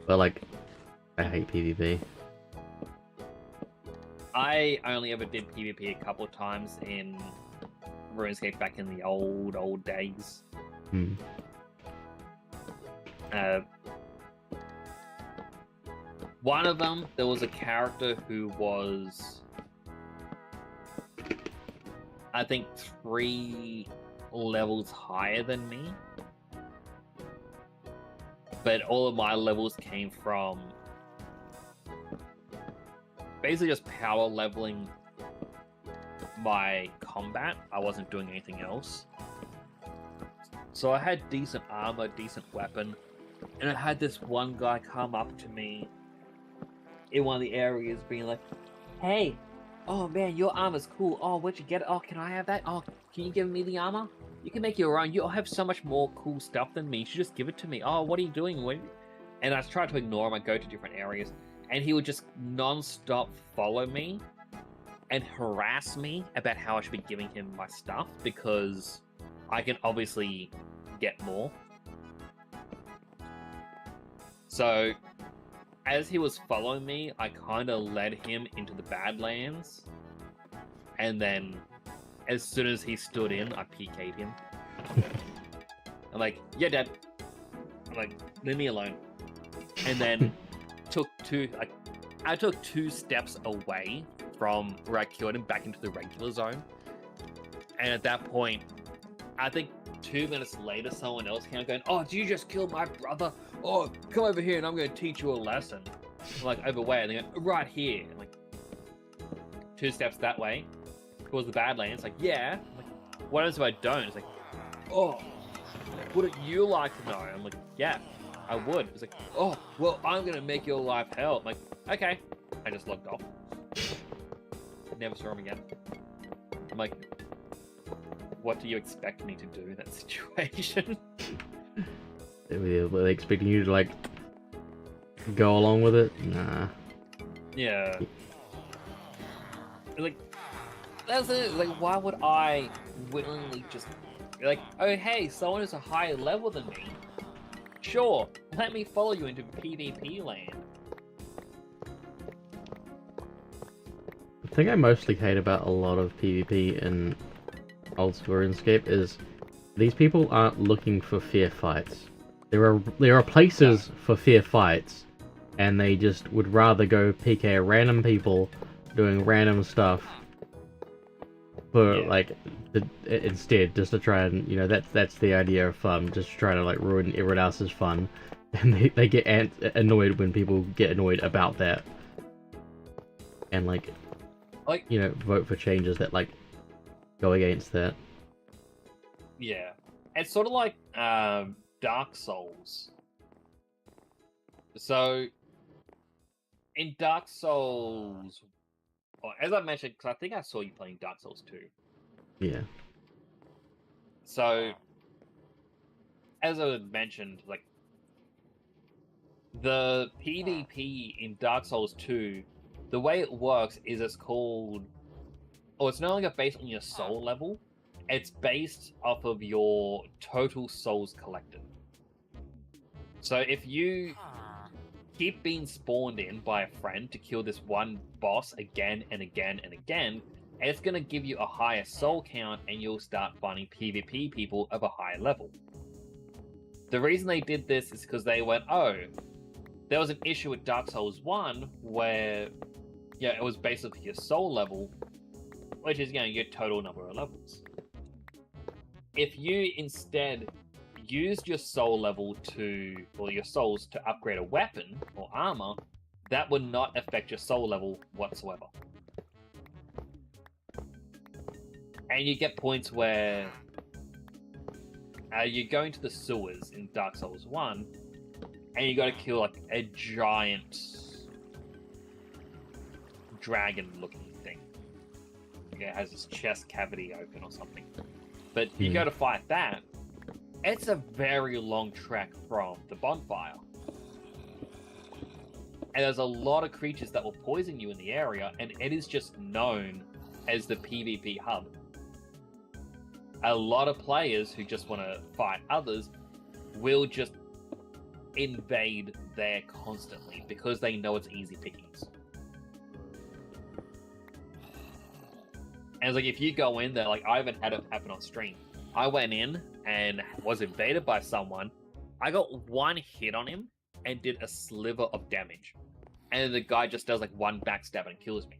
but like I hate PvP. I only ever did PvP a couple of times in RuneScape back in the old days. Hmm. One of them, there was a character who was, I think, 3 levels higher than me. But all of my levels came from basically just power leveling my combat. I wasn't doing anything else. So I had decent armor, decent weapon, and I had this one guy come up to me in one of the areas being like, "Hey, oh man, your armor's cool. Oh, where'd you get it? Oh, can I have that? Oh, can you give me the armor? You can make your own. You'll have so much more cool stuff than me. You should just give it to me. Oh, what are you doing?" And I tried to ignore him. I go to different areas, and he would just non-stop follow me and harass me about how I should be giving him my stuff because I can obviously get more. So, as he was following me, I kind of led him into the Badlands, and then as soon as he stood in, I PK'd him. I'm like, "Yeah, Dad." I'm like, "Leave me alone." And then I took 2 steps away from where I killed him back into the regular zone. And at that point, I think 2 minutes later, someone else came going, "Oh, did you just kill my brother? Oh, come over here and I'm going to teach you a lesson." I'm like, "Over where?" And they go, "Right here." I'm like, 2 steps that way towards the Badlands. Like, "Yeah." I'm like, "What else if I don't?" It's like, "Oh, wouldn't you like to know?" I'm like, "Yeah, I would." It's like, "Oh, well, I'm going to make your life hell." I'm like, "Okay." I just logged off. Never saw him again. I'm like, what do you expect me to do in that situation? Were they expecting you to like go along with it? Nah. Yeah. Like, that's it. Like, why would I willingly just be like, "Oh, hey, someone is a higher level than me. Sure, let me follow you into PvP land." The thing I mostly hate about a lot of PvP in old school RuneScape is these people aren't looking for fair fights. There are places for fair fights, and they just would rather go PK random people doing random stuff for like instead just to try and that's the idea of fun, just trying to like ruin everyone else's fun, and they get annoyed when people get annoyed about that, and like vote for changes that like go against that. Yeah. It's sort of like Dark Souls. So, in Dark Souls, as I mentioned, because I think I saw you playing Dark Souls 2. Yeah. So, as I mentioned, like, the PvP in Dark Souls 2, the way it works is it's no longer based on your soul level, it's based off of your total souls collected. So if you keep being spawned in by a friend to kill this one boss again and again and again, it's going to give you a higher soul count and you'll start finding PvP people of a higher level. The reason they did this is because they went, "Oh, there was an issue with Dark Souls 1 where it was basically your soul level, which is your total number of levels. If you instead used your soul level your souls to upgrade a weapon or armor, that would not affect your soul level whatsoever. And you get points where you go into the sewers in Dark Souls 1 and you got to kill like a giant dragon-looking thing. It has its chest cavity open or something. But you go to fight that, it's a very long trek from the bonfire. And there's a lot of creatures that will poison you in the area, and it is just known as the PvP hub. A lot of players who just want to fight others will just invade there constantly because they know it's easy pickings. And it's like, if you go in there, like I even had it happen on stream. I went in and was invaded by someone. I got one hit on him and did a sliver of damage. And the guy just does like one backstab and kills me.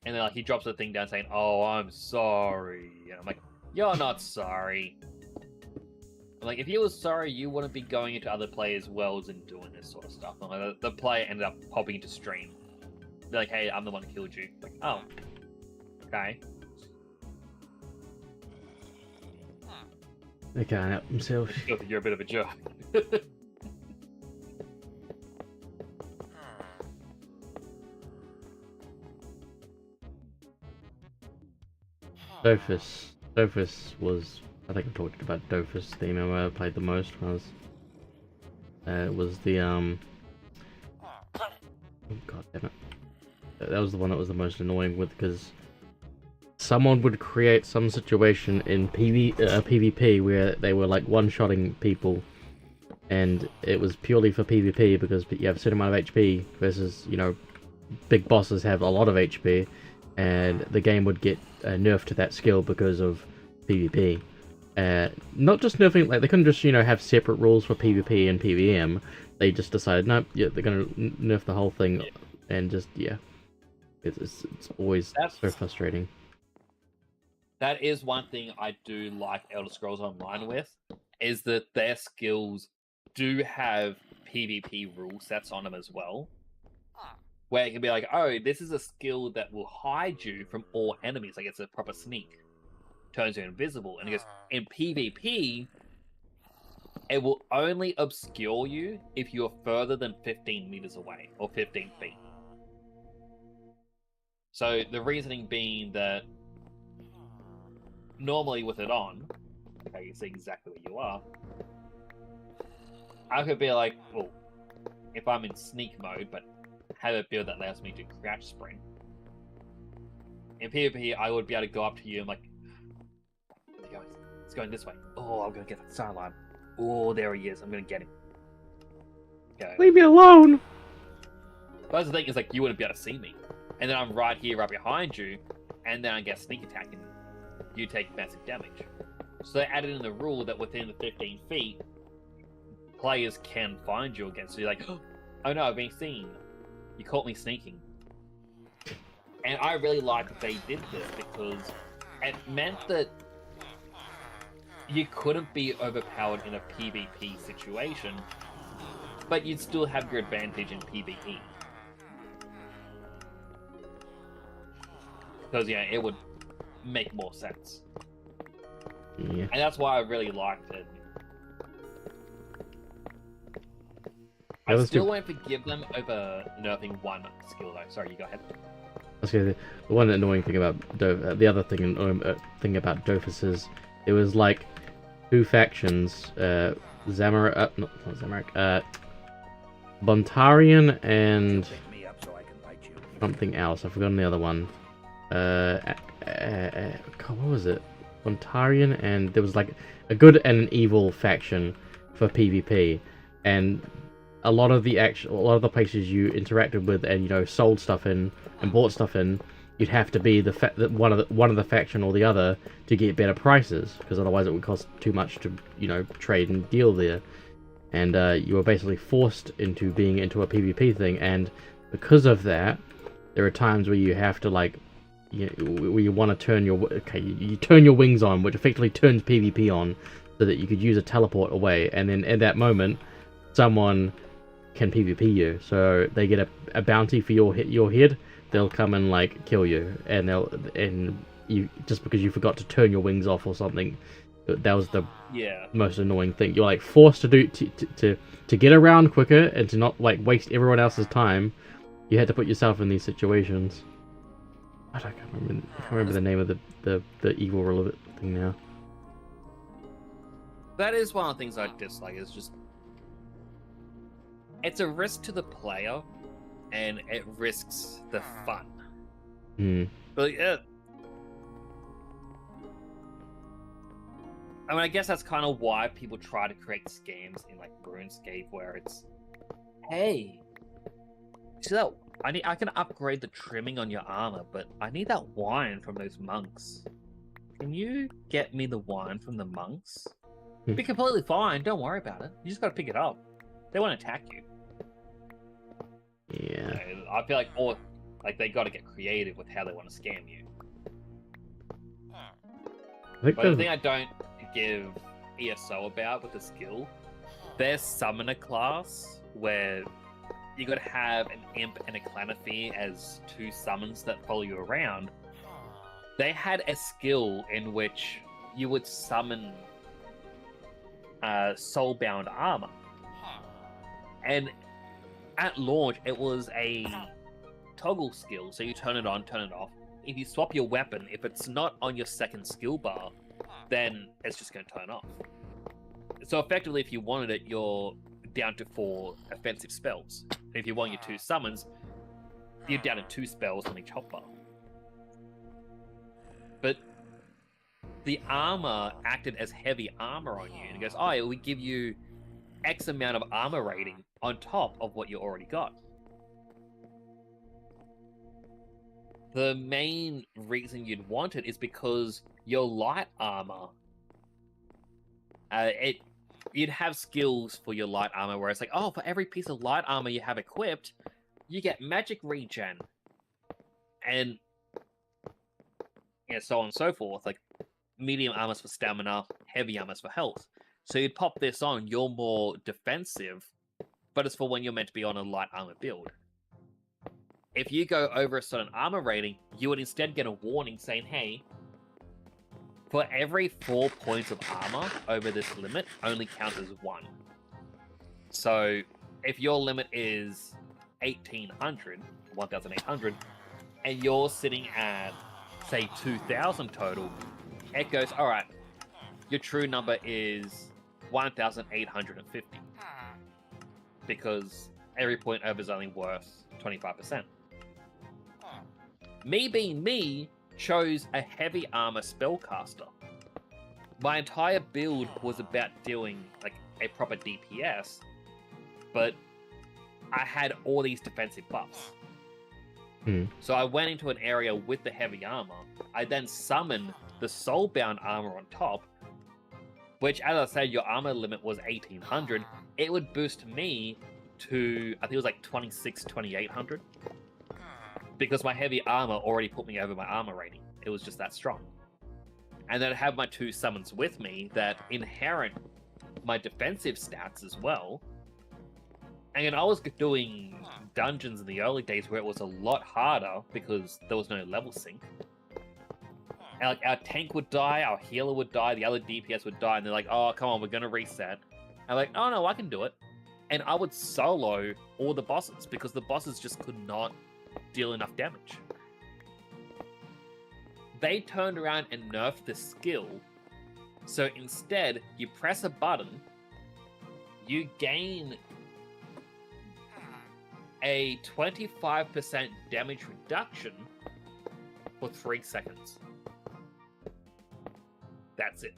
And then like he drops the thing down saying, "Oh, I'm sorry." And I'm like, "You're not sorry." I'm like, if you were sorry, you wouldn't be going into other players' worlds and doing this sort of stuff. And like, the player ended up popping into stream. They're like, "Hey, I'm the one who killed you." I'm like, oh, okay. They can't help themselves. You're a bit of a jerk. Dofus was, I think I talked about Dofus, the MMO I played the most was the oh god damn it. That was the one that was the most annoying with, because someone would create some situation in PvP where they were like one-shotting people, and it was purely for PvP because you have a certain amount of HP versus, you know, big bosses have a lot of HP, and the game would get nerfed to that skill because of PvP. Not just nerfing, like they couldn't just, you know, have separate rules for PvP and PvM. They just decided, nope, yeah, they're gonna nerf the whole thing, and just, yeah. It's always so frustrating. That is one thing I do like Elder Scrolls Online with, is that their skills do have PvP rule sets on them as well. Where it can be like, oh, this is a skill that will hide you from all enemies, like it's a proper sneak. Turns you invisible. And it goes, in PvP, it will only obscure you if you're further than 15 meters away, or 15 feet. So the reasoning being that normally with it on, okay, you see exactly where you are, I could be like, well, if I'm in sneak mode, but have a build that allows me to crouch sprint. In PvP, I would be able to go up to you and like, where's he going? It's going this way. Oh, I'm gonna get that sideline. Oh, there he is. I'm gonna get him. Go. Leave me alone! But that's the thing, is like, you wouldn't be able to see me. And then I'm right here, right behind you, and then I get sneak attack and you take massive damage. So they added in the rule that within the 15 feet, players can find you again. So you're like, oh no, I've been seen. You caught me sneaking. And I really like that they did this, because it meant that you couldn't be overpowered in a PvP situation, but you'd still have your advantage in PvE. Because, yeah, it would make more sense. Yeah. And that's why I really liked it. I still won't forgive them over nerfing one skill, though. Sorry, you go ahead. The one annoying thing about the other thing about Dofus is it was like two factions, Zamorak, not Zamorak, Bontarian and something else. I've forgotten the other one. God, what was it? Bontarian, and there was like a good and an evil faction for PvP, and a lot of the places you interacted with and, you know, sold stuff in and bought stuff in, you'd have to be one of the faction or the other to get better prices, because otherwise it would cost too much to, you know, trade and deal there. And you were basically forced into being into a PvP thing, and because of that, there are times where you have to, like, where you want to turn you turn your wings on, which effectively turns PvP on, so that you could use a teleport away, and then at that moment, someone can PvP you, so they get a bounty for your head. They'll come and like kill you, and you just because you forgot to turn your wings off or something. That was the most annoying thing. You're like forced to do to get around quicker and to not like waste everyone else's time. You had to put yourself in these situations. I can't remember the name of the evil relevant thing now. That is one of the things I dislike, is just it's a risk to the player, and it risks the fun. Hmm. But yeah, I mean, I guess that's kind of why people try to create scams in like RuneScape, where it's, hey, see that I can upgrade the trimming on your armor, but I need that wine from those monks. Can you get me the wine from the monks? It'd be completely fine. Don't worry about it. You just gotta pick it up. They won't attack you. Yeah. I feel like they gotta get creative with how they want to scam you. I think But the the thing I don't give ESO about with the skill, their summoner class, where you gotta have an imp and a Clanathy as two summons that follow you around. They had a skill in which you would summon soulbound armor. And at launch, it was a toggle skill, so you turn it on, turn it off. If you swap your weapon, if it's not on your second skill bar, then it's just going to turn off. So effectively, if you wanted it, you're down to 4 offensive spells. And if you want your 2 summons, you're down to 2 spells on each hotbar. But the armor acted as heavy armor on you, and it goes, oh, yeah, we give you X amount of armor rating on top of what you already got. The main reason you'd want it is because your light armor, you'd have skills for your light armor where it's like, oh, for every piece of light armor you have equipped, you get magic regen, and so on and so forth. Like medium armors for stamina, heavy armors for health. So you'd pop this on, you're more defensive, but it's for when you're meant to be on a light armor build. If you go over a certain armor rating, you would instead get a warning saying, hey, for every 4 points of armor over this limit, only counts as 1. So if your limit is 1,800, and you're sitting at, say, 2,000 total, it goes, all right, your true number is 1,850. Because every point over is only worth 25%. Me being me, chose a heavy armor spellcaster. My entire build was about doing like a proper DPS, but I had all these defensive buffs. So I went into an area with the heavy armor. I then summoned the soulbound armor on top, which, as I said, your armor limit was 1,800. It would boost me to, I think it was like 2,800. Because my heavy armor already put me over my armor rating. It was just that strong. And then I'd have my 2 summons with me that inherit my defensive stats as well. And I was doing dungeons in the early days where it was a lot harder because there was no level sync. And like our tank would die, our healer would die, the other DPS would die, and they're like, oh, come on, we're going to reset. I'm like, oh no, I can do it. And I would solo all the bosses because the bosses just could not deal enough damage. They turned around and nerfed the skill, so instead you press a button, you gain a 25% damage reduction for 3 seconds. That's it.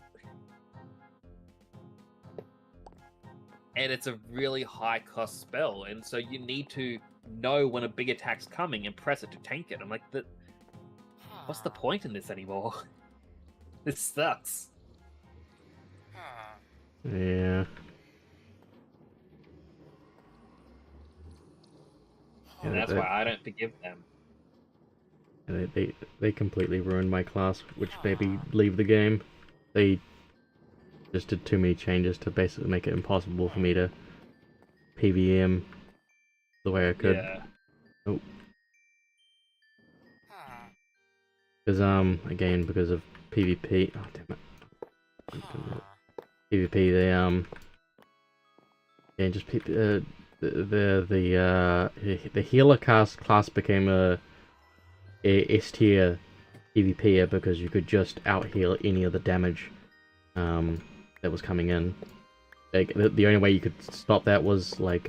And it's a really high cost spell, and so you need to know when a big attack's coming and press it to tank it. I'm like, what's the point in this anymore? This sucks. Yeah. And that's why I don't forgive them. They completely ruined my class, which made me leave the game. They just did too many changes to basically make it impossible for me to PVM the way I could. Yeah. Oh. Because again, because of PvP. Oh damn it. PvP, they yeah, just the healer class became a S tier PvPer because you could just out heal any of the damage that was coming in. Like the only way you could stop that was like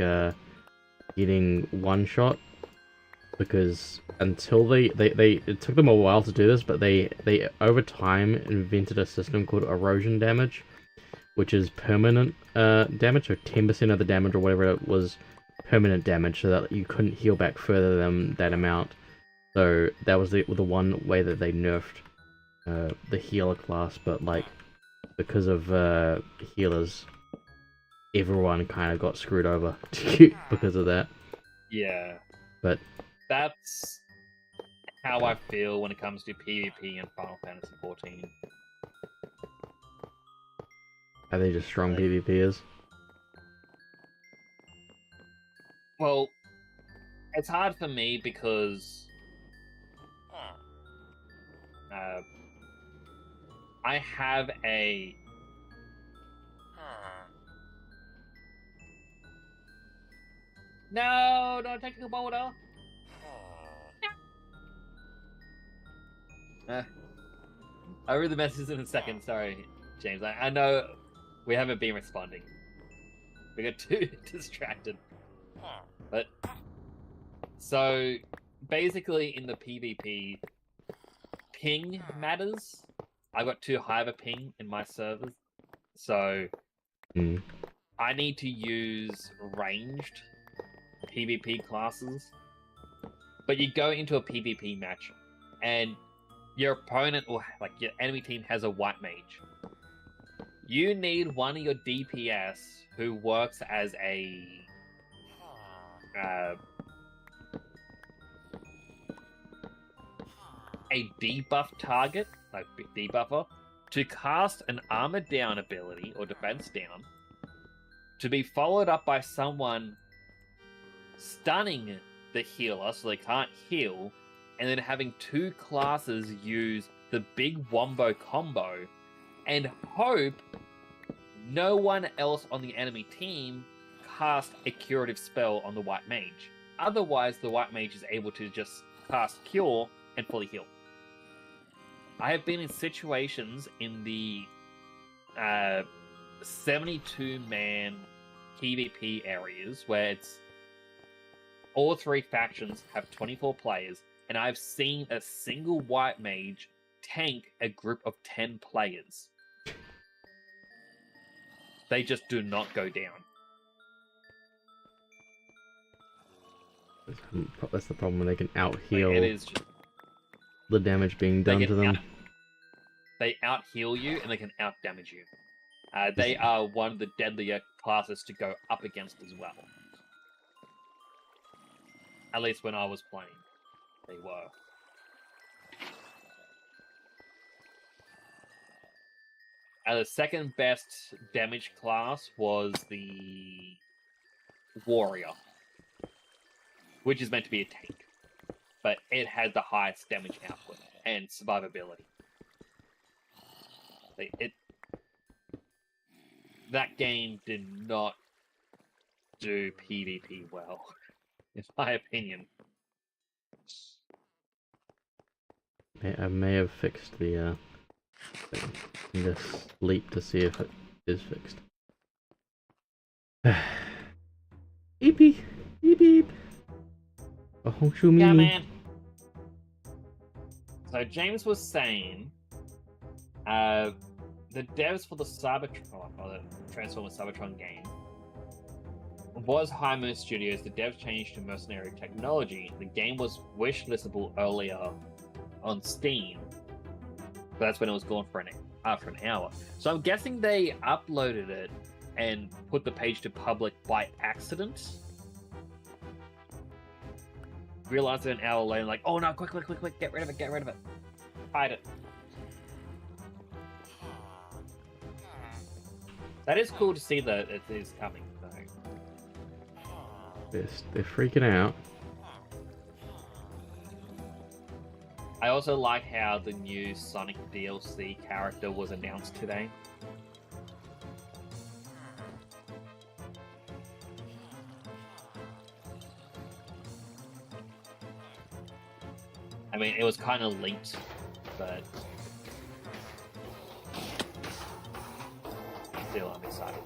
getting one shot, because until they it took them a while to do this, but they over time invented a system called erosion damage, which is permanent damage, so 10% of the damage or whatever it was permanent damage, so that you couldn't heal back further than that amount. So that was the one way that they nerfed the healer class, but like because of healers, everyone kind of got screwed over because of that. Yeah. But that's how I feel when it comes to PvP in Final Fantasy XIV. are they just strong PvPers? Well, it's hard for me because I have a no, not technical boulder. I'll read the messages in a second. Sorry, James. I know we haven't been responding. We got too distracted. But so basically, in the PvP, ping matters. I got too high of a ping in my servers, so I need to use ranged PvP classes. But you go into a PvP match, and your opponent, or like your enemy team, has a white mage. You need one of your DPS who works as a debuff target, like debuffer, to cast an armor down ability or defense down, to be followed up by someone stunning the healer so they can't heal, and then having two classes use the big wombo combo, and hope no one else on the enemy team cast a curative spell on the white mage. Otherwise, the white mage is able to just cast cure and fully heal. I have been in situations in the 72-man PvP areas where it's all three factions have 24 players, and I've seen a single white mage tank a group of 10 players. They just do not go down. That's the problem when they can out heal Like, it is just, the damage being done to them. They out heal you and they can out damage you. They are one of the deadlier classes to go up against as well. At least when I was playing, they were. The second best damage class was the warrior, which is meant to be a tank, but it had the highest damage output and survivability. That game did not do PvP well, in my opinion. I may have fixed the thing. Just leap to see if it is fixed. Beep beep beep beep. Oh, show me. Yeah, man. So James was saying, the devs for the Cybertron, or the Transformers Cybertron game, was High Moon Studios. The devs changed to mercenary technology. The game was wishlistable earlier on Steam, but that's when it was gone for an hour. So I'm guessing they uploaded it and put the page to public by accident. Realized it an hour later, like, oh no, quick, get rid of it. Hide it. That is cool to see that it is coming, though. They're freaking out. I also like how the new Sonic DLC character was announced today. I mean, it was kind of leaked, but still, I'm excited.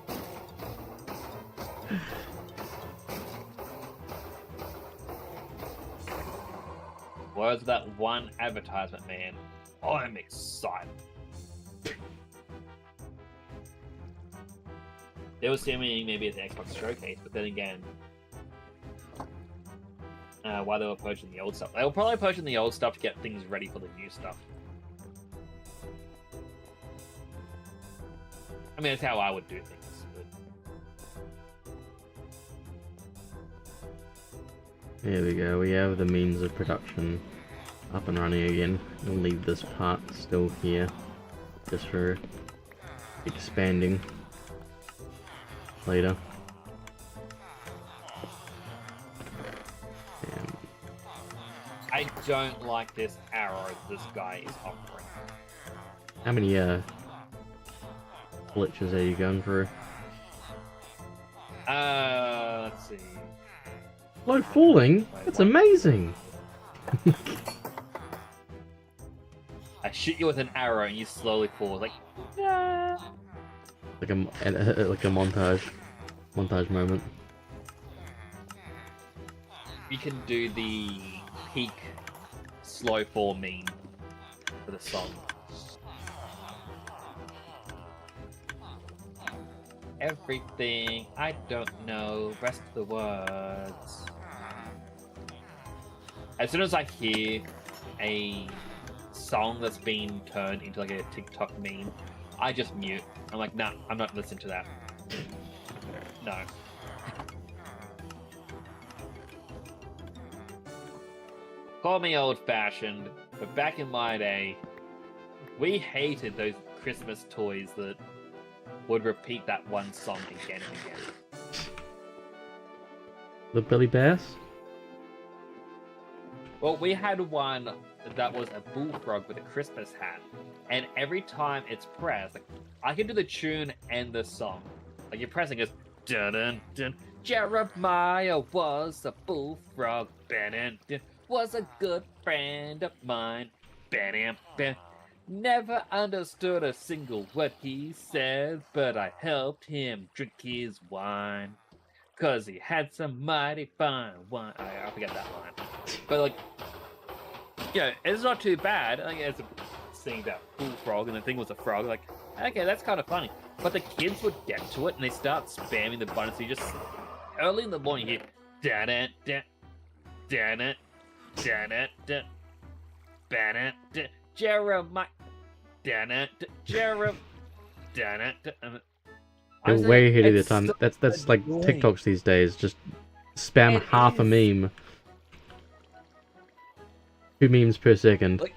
Where's that one advertisement, man? I'm excited. They were seeming maybe at the Xbox showcase, but then again, why they were poaching the old stuff. They were probably poaching the old stuff to get things ready for the new stuff. I mean, that's how I would do things. But... There we go, we have the means of production up and running again. We'll leave this part still here, just for expanding later. I don't like this arrow this guy is offering. How many glitches are you going through? Let's see. Slow falling? That's amazing! I shoot you with an arrow and you slowly fall. Like, nah. Like a montage moment. You can do the peak slow fall meme for the song. Everything I don't know, rest of the words. As soon as I hear a song that's been turned into like a TikTok meme, I just mute. I'm like, nah, I'm not listening to that. No. Call me old-fashioned, but back in my day, we hated those Christmas toys that would repeat that one song again and again. The Billy Bass? Well, we had one that was a bullfrog with a Christmas hat, and every time it's pressed, like, I can do the tune and the song. Like, you're pressing it, dun dun dun. Jeremiah was a bullfrog, dun, dun, was a good friend of mine, bam, bam. Never understood a single word he said, but I helped him drink his wine, 'cause he had some mighty fine wine. I forget that line. But, like, yeah, it's not too bad. Like, it's a thing about bullfrog, and the thing was a frog. Like, okay, that's kind of funny. But the kids would get to it, and they start spamming the button, so you just, early in the morning, you hear, da-da-da, da-da, da-da-da, ba-da-da, Jeremiah, da-da-da, Jeremiah, da-da-da. They're way ahead of their time. That's like TikToks these days. Just spam half a meme. 2 memes per second. Like,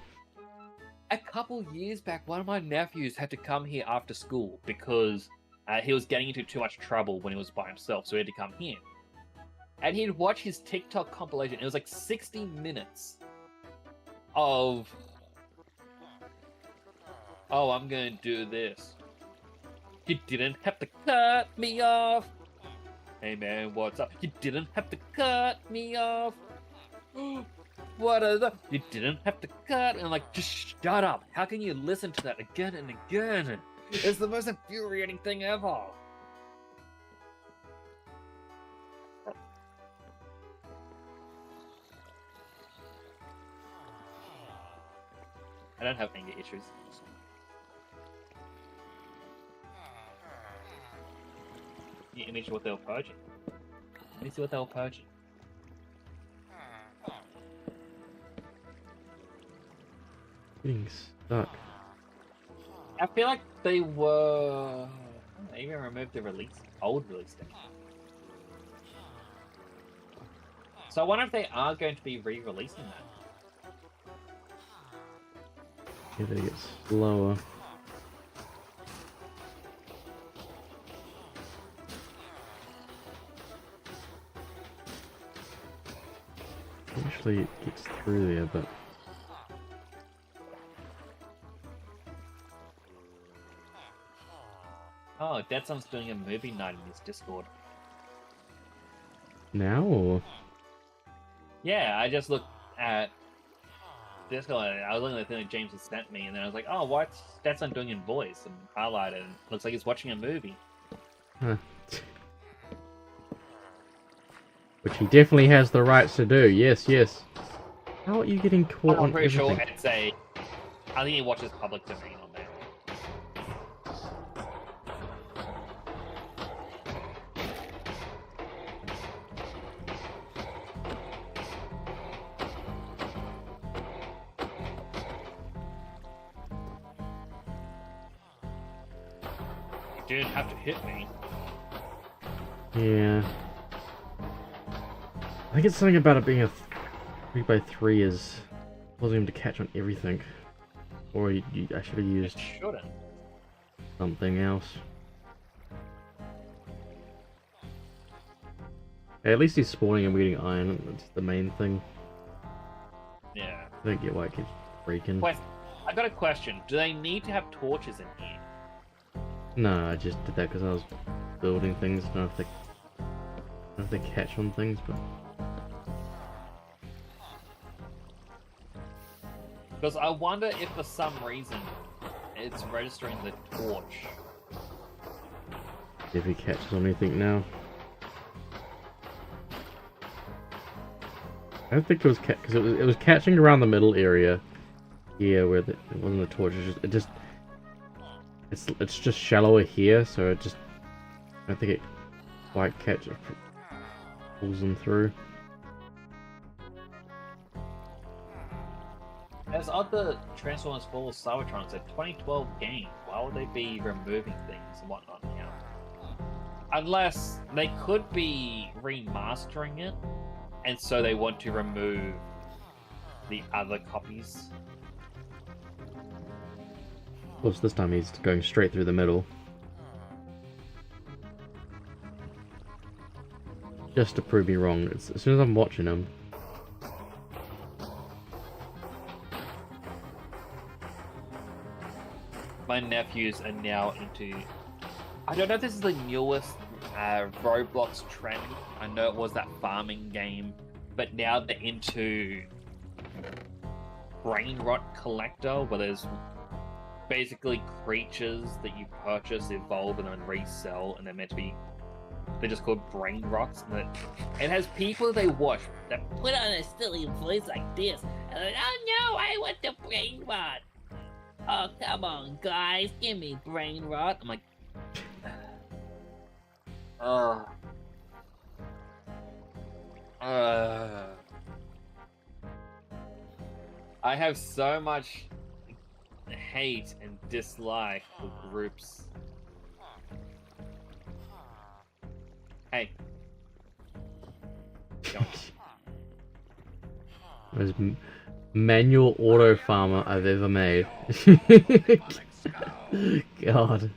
a couple years back, one of my nephews had to come here after school because he was getting into too much trouble when he was by himself, so he had to come here. And he'd watch his TikTok compilation. It was like 60 minutes of, oh, I'm going to do this. You didn't have to cut me off. Hey man, what's up? You didn't have to cut me off. What are the... You didn't have to cut. And I'm like, just shut up. How can you listen to that again and again? It's the most infuriating thing ever. I don't have anger issues. You image what they were purging. Let me see what they were purging. Getting stuck. I feel like they were... They even removed the old release date. So I wonder if they are going to be re-releasing that. Yeah, they get slower. Usually it gets through there, but... Oh, Deadson's doing a movie night in his Discord. Now, or? Yeah, I just looked at Discord. I was looking at the thing that James had sent me, and then I was like, oh, what's Deadson doing in voice? And highlighted, and looks like he's watching a movie. Huh. Which he definitely has the rights to do, yes, yes. How are you getting caught I'm on pretty everything? sure it's a. I think he watches public domain on there. You didn't have to hit me. Yeah. I think it's something about it being a 3x3 is causing him to catch on everything. Or I should have It used shouldn't. something else. Hey, at least he's spawning and we're getting iron. That's the main thing. Yeah. I don't get why it keeps breaking. Wait, I got a question. Do they need to have torches in here? No, I just did that because I was building things. I don't know if they catch on things, but Because I wonder if for some reason it's registering the torch. if he catches on anything now. I don't think it was because it was catching around the middle area here where it wasn't the torch. It's just shallower here, so I don't think it quite pulls them through. There's other Transformers 4 Cybertrons, a 2012 game. Why would they be removing things and whatnot now? Unless they could be remastering it, and so they want to remove the other copies. Of course, this time he's going straight through the middle. Just to prove me wrong. As soon as I'm watching him. My nephews are now into... I don't know if this is the newest Roblox trend. I know it was that farming game, but now they're into brain rot collector, where there's basically creatures that you purchase, evolve, and then resell, and they're meant to be... They're just called brain rots. And it has people they watch that put on a silly voice like this, and they're like, oh no, I want the brain rot. Oh, come on, guys, give me brain rot. I'm like, I have so much hate and dislike for groups. Hey. Don't. Most manual auto farmer I've ever made. God.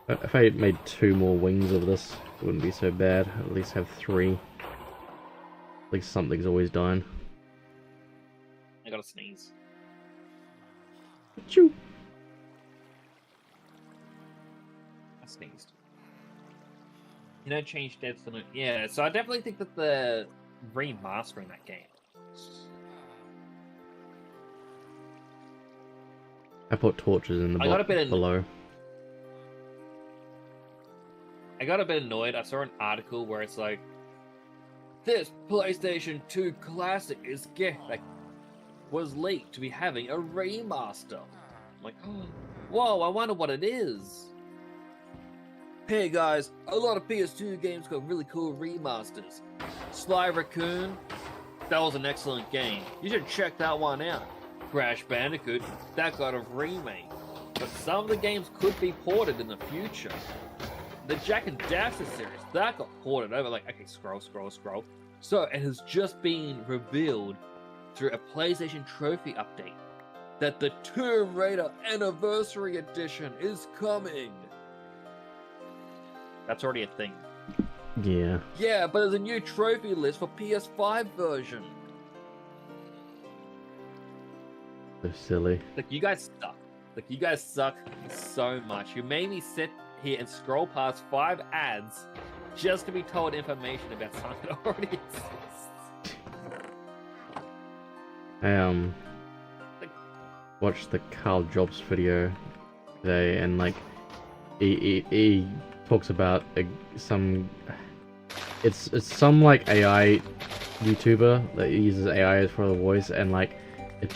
If I made 2 more wings of this, it wouldn't be so bad. At least have 3. At least something's always dying. I gotta sneeze. Achoo. I sneezed. You know, change deaths to yeah. So I definitely think that the remastering that game. I put torches in the box below. I got a bit annoyed. I saw an article where it's like, this PlayStation 2 classic was leaked to be having a remaster. I'm like, whoa, I wonder what it is. Hey guys, a lot of PS2 games got really cool remasters. Sly Raccoon, that was an excellent game. You should check that one out. Crash Bandicoot, that got a remake. But some of the games could be ported in the future. The Jack and Daxter series, that got ported over. Like, okay, scroll. So it has just been revealed through a PlayStation Trophy update that the Tomb Raider Anniversary Edition is coming. That's already a thing. Yeah. Yeah, but there's a new trophy list for PS5 version. So silly. Like, you guys suck. Like, you guys suck so much. You made me sit here and scroll past 5 ads just to be told information about something that already exists. I watched the Carl Jobs video today, and like he talks about some. It's some like AI YouTuber that uses AI for the voice, and like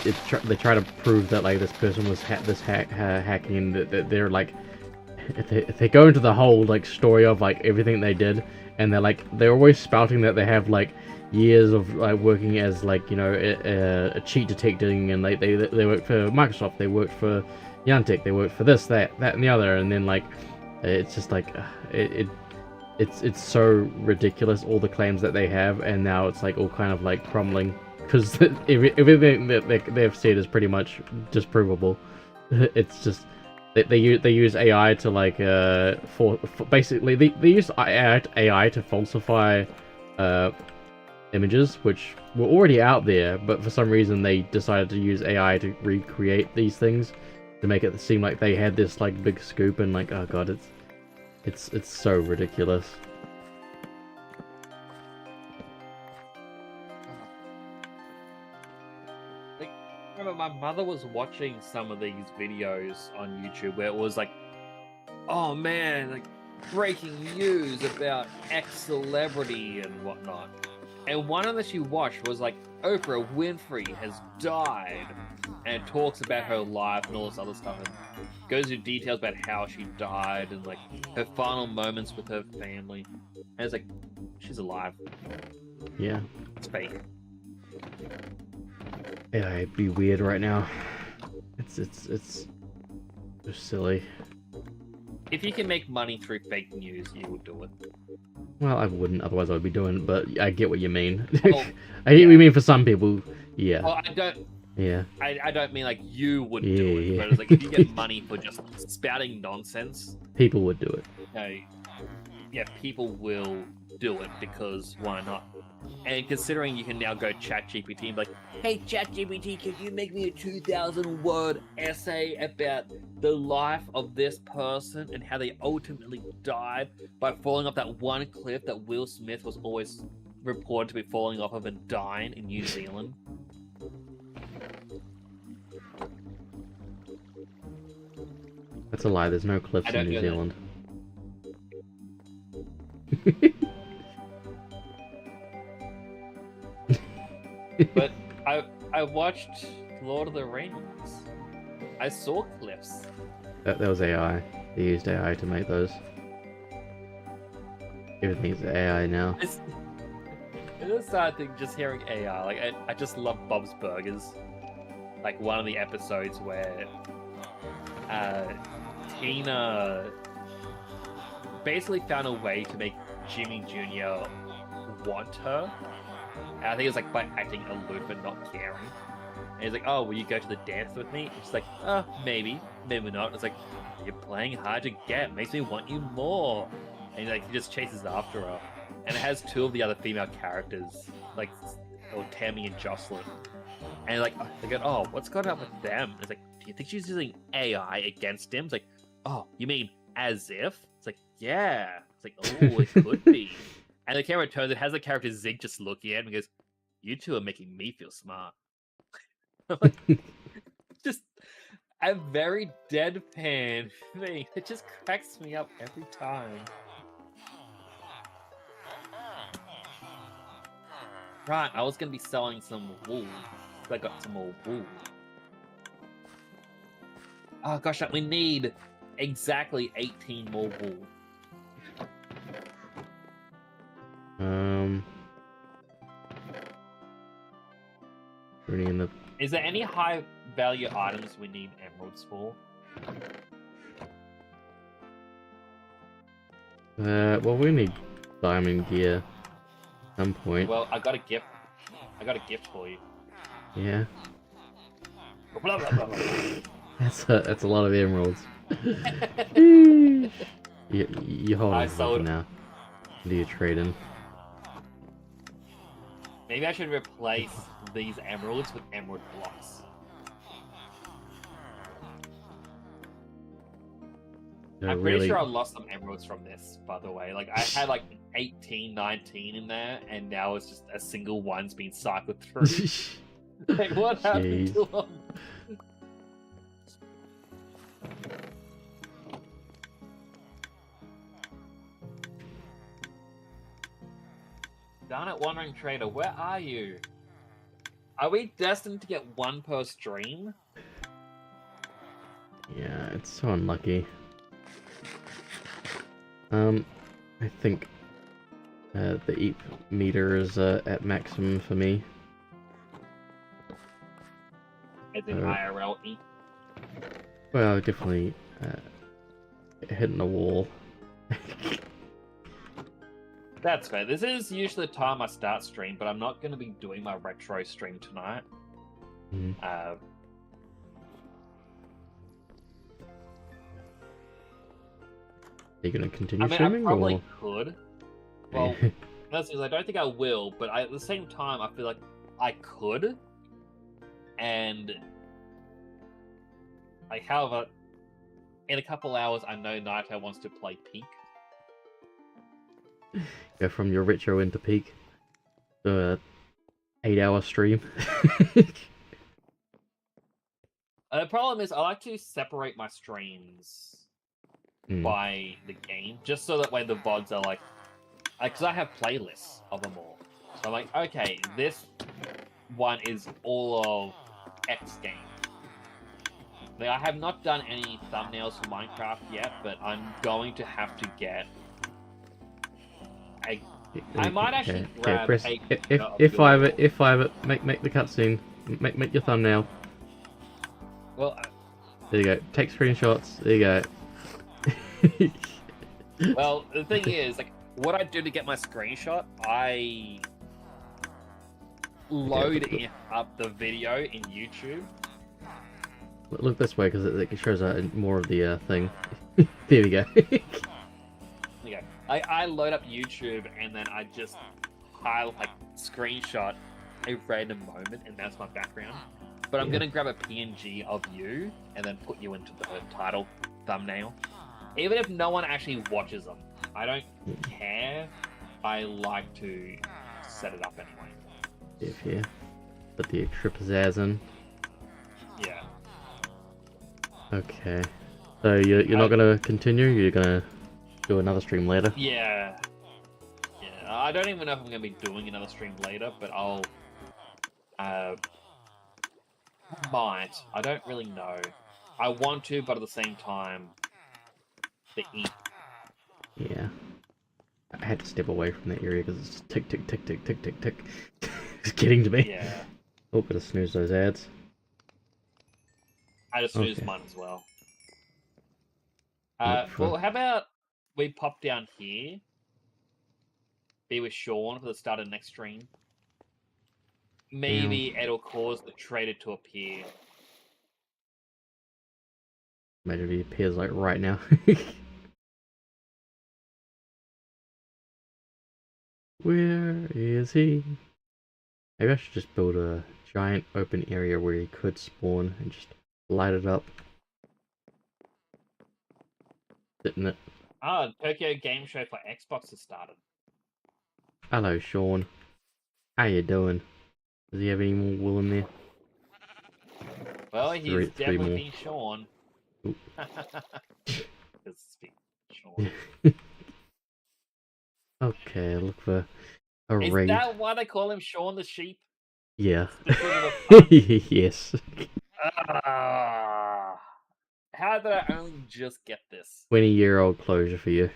they try to prove that like this person was hacking, that they're like if they go into the whole like story of like everything they did, and they're always spouting that they have like years of like working as like, you know, a cheat detecting, and like they work for Microsoft, they worked for Niantic, they worked for this, that and the other, and then like it's just like it's so ridiculous, all the claims that they have, and now it's like all kind of like crumbling because everything that they've said is pretty much disprovable. It's just they use AI to like for basically they use AI to falsify images which were already out there, but for some reason they decided to use AI to recreate these things to make it seem like they had this like big scoop, and like, oh god, it's so ridiculous. Like, I remember my mother was watching some of these videos on YouTube where it was like, oh man, like breaking news about X celebrity and whatnot. And one of them she watched was like, Oprah Winfrey has died, and it talks about her life and all this other stuff, and goes into details about how she died and like her final moments with her family. And it's like, she's alive. Yeah. It's fake. Yeah, it'd be weird right now. It's just silly. If you can make money through fake news, you would do it. Well, I wouldn't, otherwise I would be doing it, but I get what you mean. Well, I get what you mean for some people, yeah. Well, I don't. Yeah. I don't mean like you would Yeah, do it, yeah. but it's like if you get money for just spouting nonsense, People would do it. you know, yeah, people will do it because why not? And considering you can now go ChatGPT and be like, hey ChatGPT, could you make me a 2,000-word essay about the life of this person and how they ultimately died by falling off that one cliff that Will Smith was always reported to be falling off of and dying in New Zealand? That's a lie, there's no cliffs in New Zealand. But I watched Lord of the Rings. I saw cliffs. That was AI. They used AI to make those. Everything's AI now. It's a sad thing just hearing AI. Like I just love Bob's Burgers. Like one of the episodes where Tina basically found a way to make Jimmy Jr. want her. And I think it was like by acting aloof and not caring. And he's like, oh, will you go to the dance with me? And she's like, oh, maybe not. And it's like, you're playing hard to get. Makes me want you more. And like he just chases after her. And it has two of the other female characters, like Tammy and Jocelyn. And like they go, oh, what's going on with them? And it's like, do you think she's using AI against him? It's like, oh, you mean as if? It's like, yeah. It's like, oh, it could be. And the camera turns, it has the character Zig just looking at him and goes, you two are making me feel smart. Like, just a very deadpan thing. It just cracks me up every time. Right, I was going to be selling some wool. I got some more wool. Oh gosh, we need exactly 18 more wool. Already in the... Is there any high value items we need emeralds for? Well, we need diamond gear at some point. Well, I got a gift. I got a gift for you. Yeah. Blah, blah, blah, blah. That's a lot of emeralds. you hold on for now. Do you trade in? Maybe I should replace these emeralds with emerald blocks. I'm pretty sure I lost some emeralds from this, by the way. Like, I had like 18, 19 in there, and now it's just a single one's being cycled through. Like, what happened to them? Darn it, Wandering Trader, where are you? Are we destined to get one per stream? Yeah, it's so unlucky. I think the EAP meter is at maximum for me. As in IRL E? Well, definitely hitting the wall. That's fair. This is usually the time I start stream, but I'm not going to be doing my retro stream tonight. Mhm. Are you gonna continue I mean, streaming? I probably or... could. Well, that's because I don't think I will, but at the same time, I feel like I could. And, like, however, in a couple hours, I know Naito wants to play Peak. Go from your retro into peak to 8-hour stream. The problem is, I like to separate my streams Mm. by the game, just so that way the VODs are like, because I have playlists of them all. So I'm like, okay, this one is all of X game. Like, I have not done any thumbnails for Minecraft yet, but I'm going to have to get a. I might actually grab press a. F5 it, make the cutscene, make your thumbnail. Well, There you go. Take screenshots. There you go. well, the thing is, like, what I do to get my screenshot, I load up the video in YouTube. Look this way because it shows more of the thing. There we go. Okay, I load up YouTube and then I just screenshot a random moment, and that's my background. But I'm gonna grab a PNG of you and then put you into the title thumbnail. Even if no one actually watches them, I don't care. I like to set it up anyway. Yeah. Put the extra pizzazz in. Yeah. Okay. So you're not gonna continue? You're gonna do another stream later? Yeah. Yeah. I don't even know if I'm gonna be doing another stream later, but I'll. Might. I don't really know. I want to, but at the same time, the E. Yeah. I had to step away from that area because it's tick, tick, tick, tick, tick, tick, tick. It's getting to me. Yeah. Oh, gotta snooze those ads. I just used mine as well. Well, how about we pop down here? Be with Sean for the start of next stream. Maybe it'll cause the trader to appear. Maybe he appears like right now. Where is he? Maybe I should just build a giant open area where he could spawn and just light it up. Sit in it. Ah, Tokyo Game Show for Xbox has started. Hello, Sean. How you doing? Does he have any more wool in there? Well, he's Three definitely more. been Sean. Oop. It's been Sean. Okay, look for a Is raid. that why they call him Sean the Sheep? Yeah. Because of the pun? Yes. Ah, how did I only just get this? 20-year-old closure for you.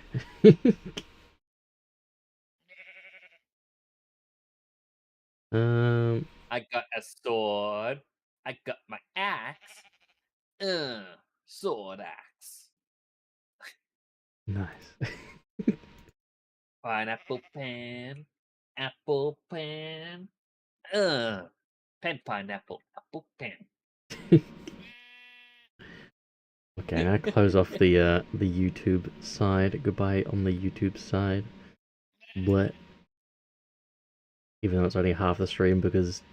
I got a sword. I got my axe. Sword axe. Nice. Pineapple pen. Apple pen. Pen pineapple. Apple pen. Okay, I'm gonna close off the YouTube side. Goodbye on the YouTube side. But even though it's only half the stream because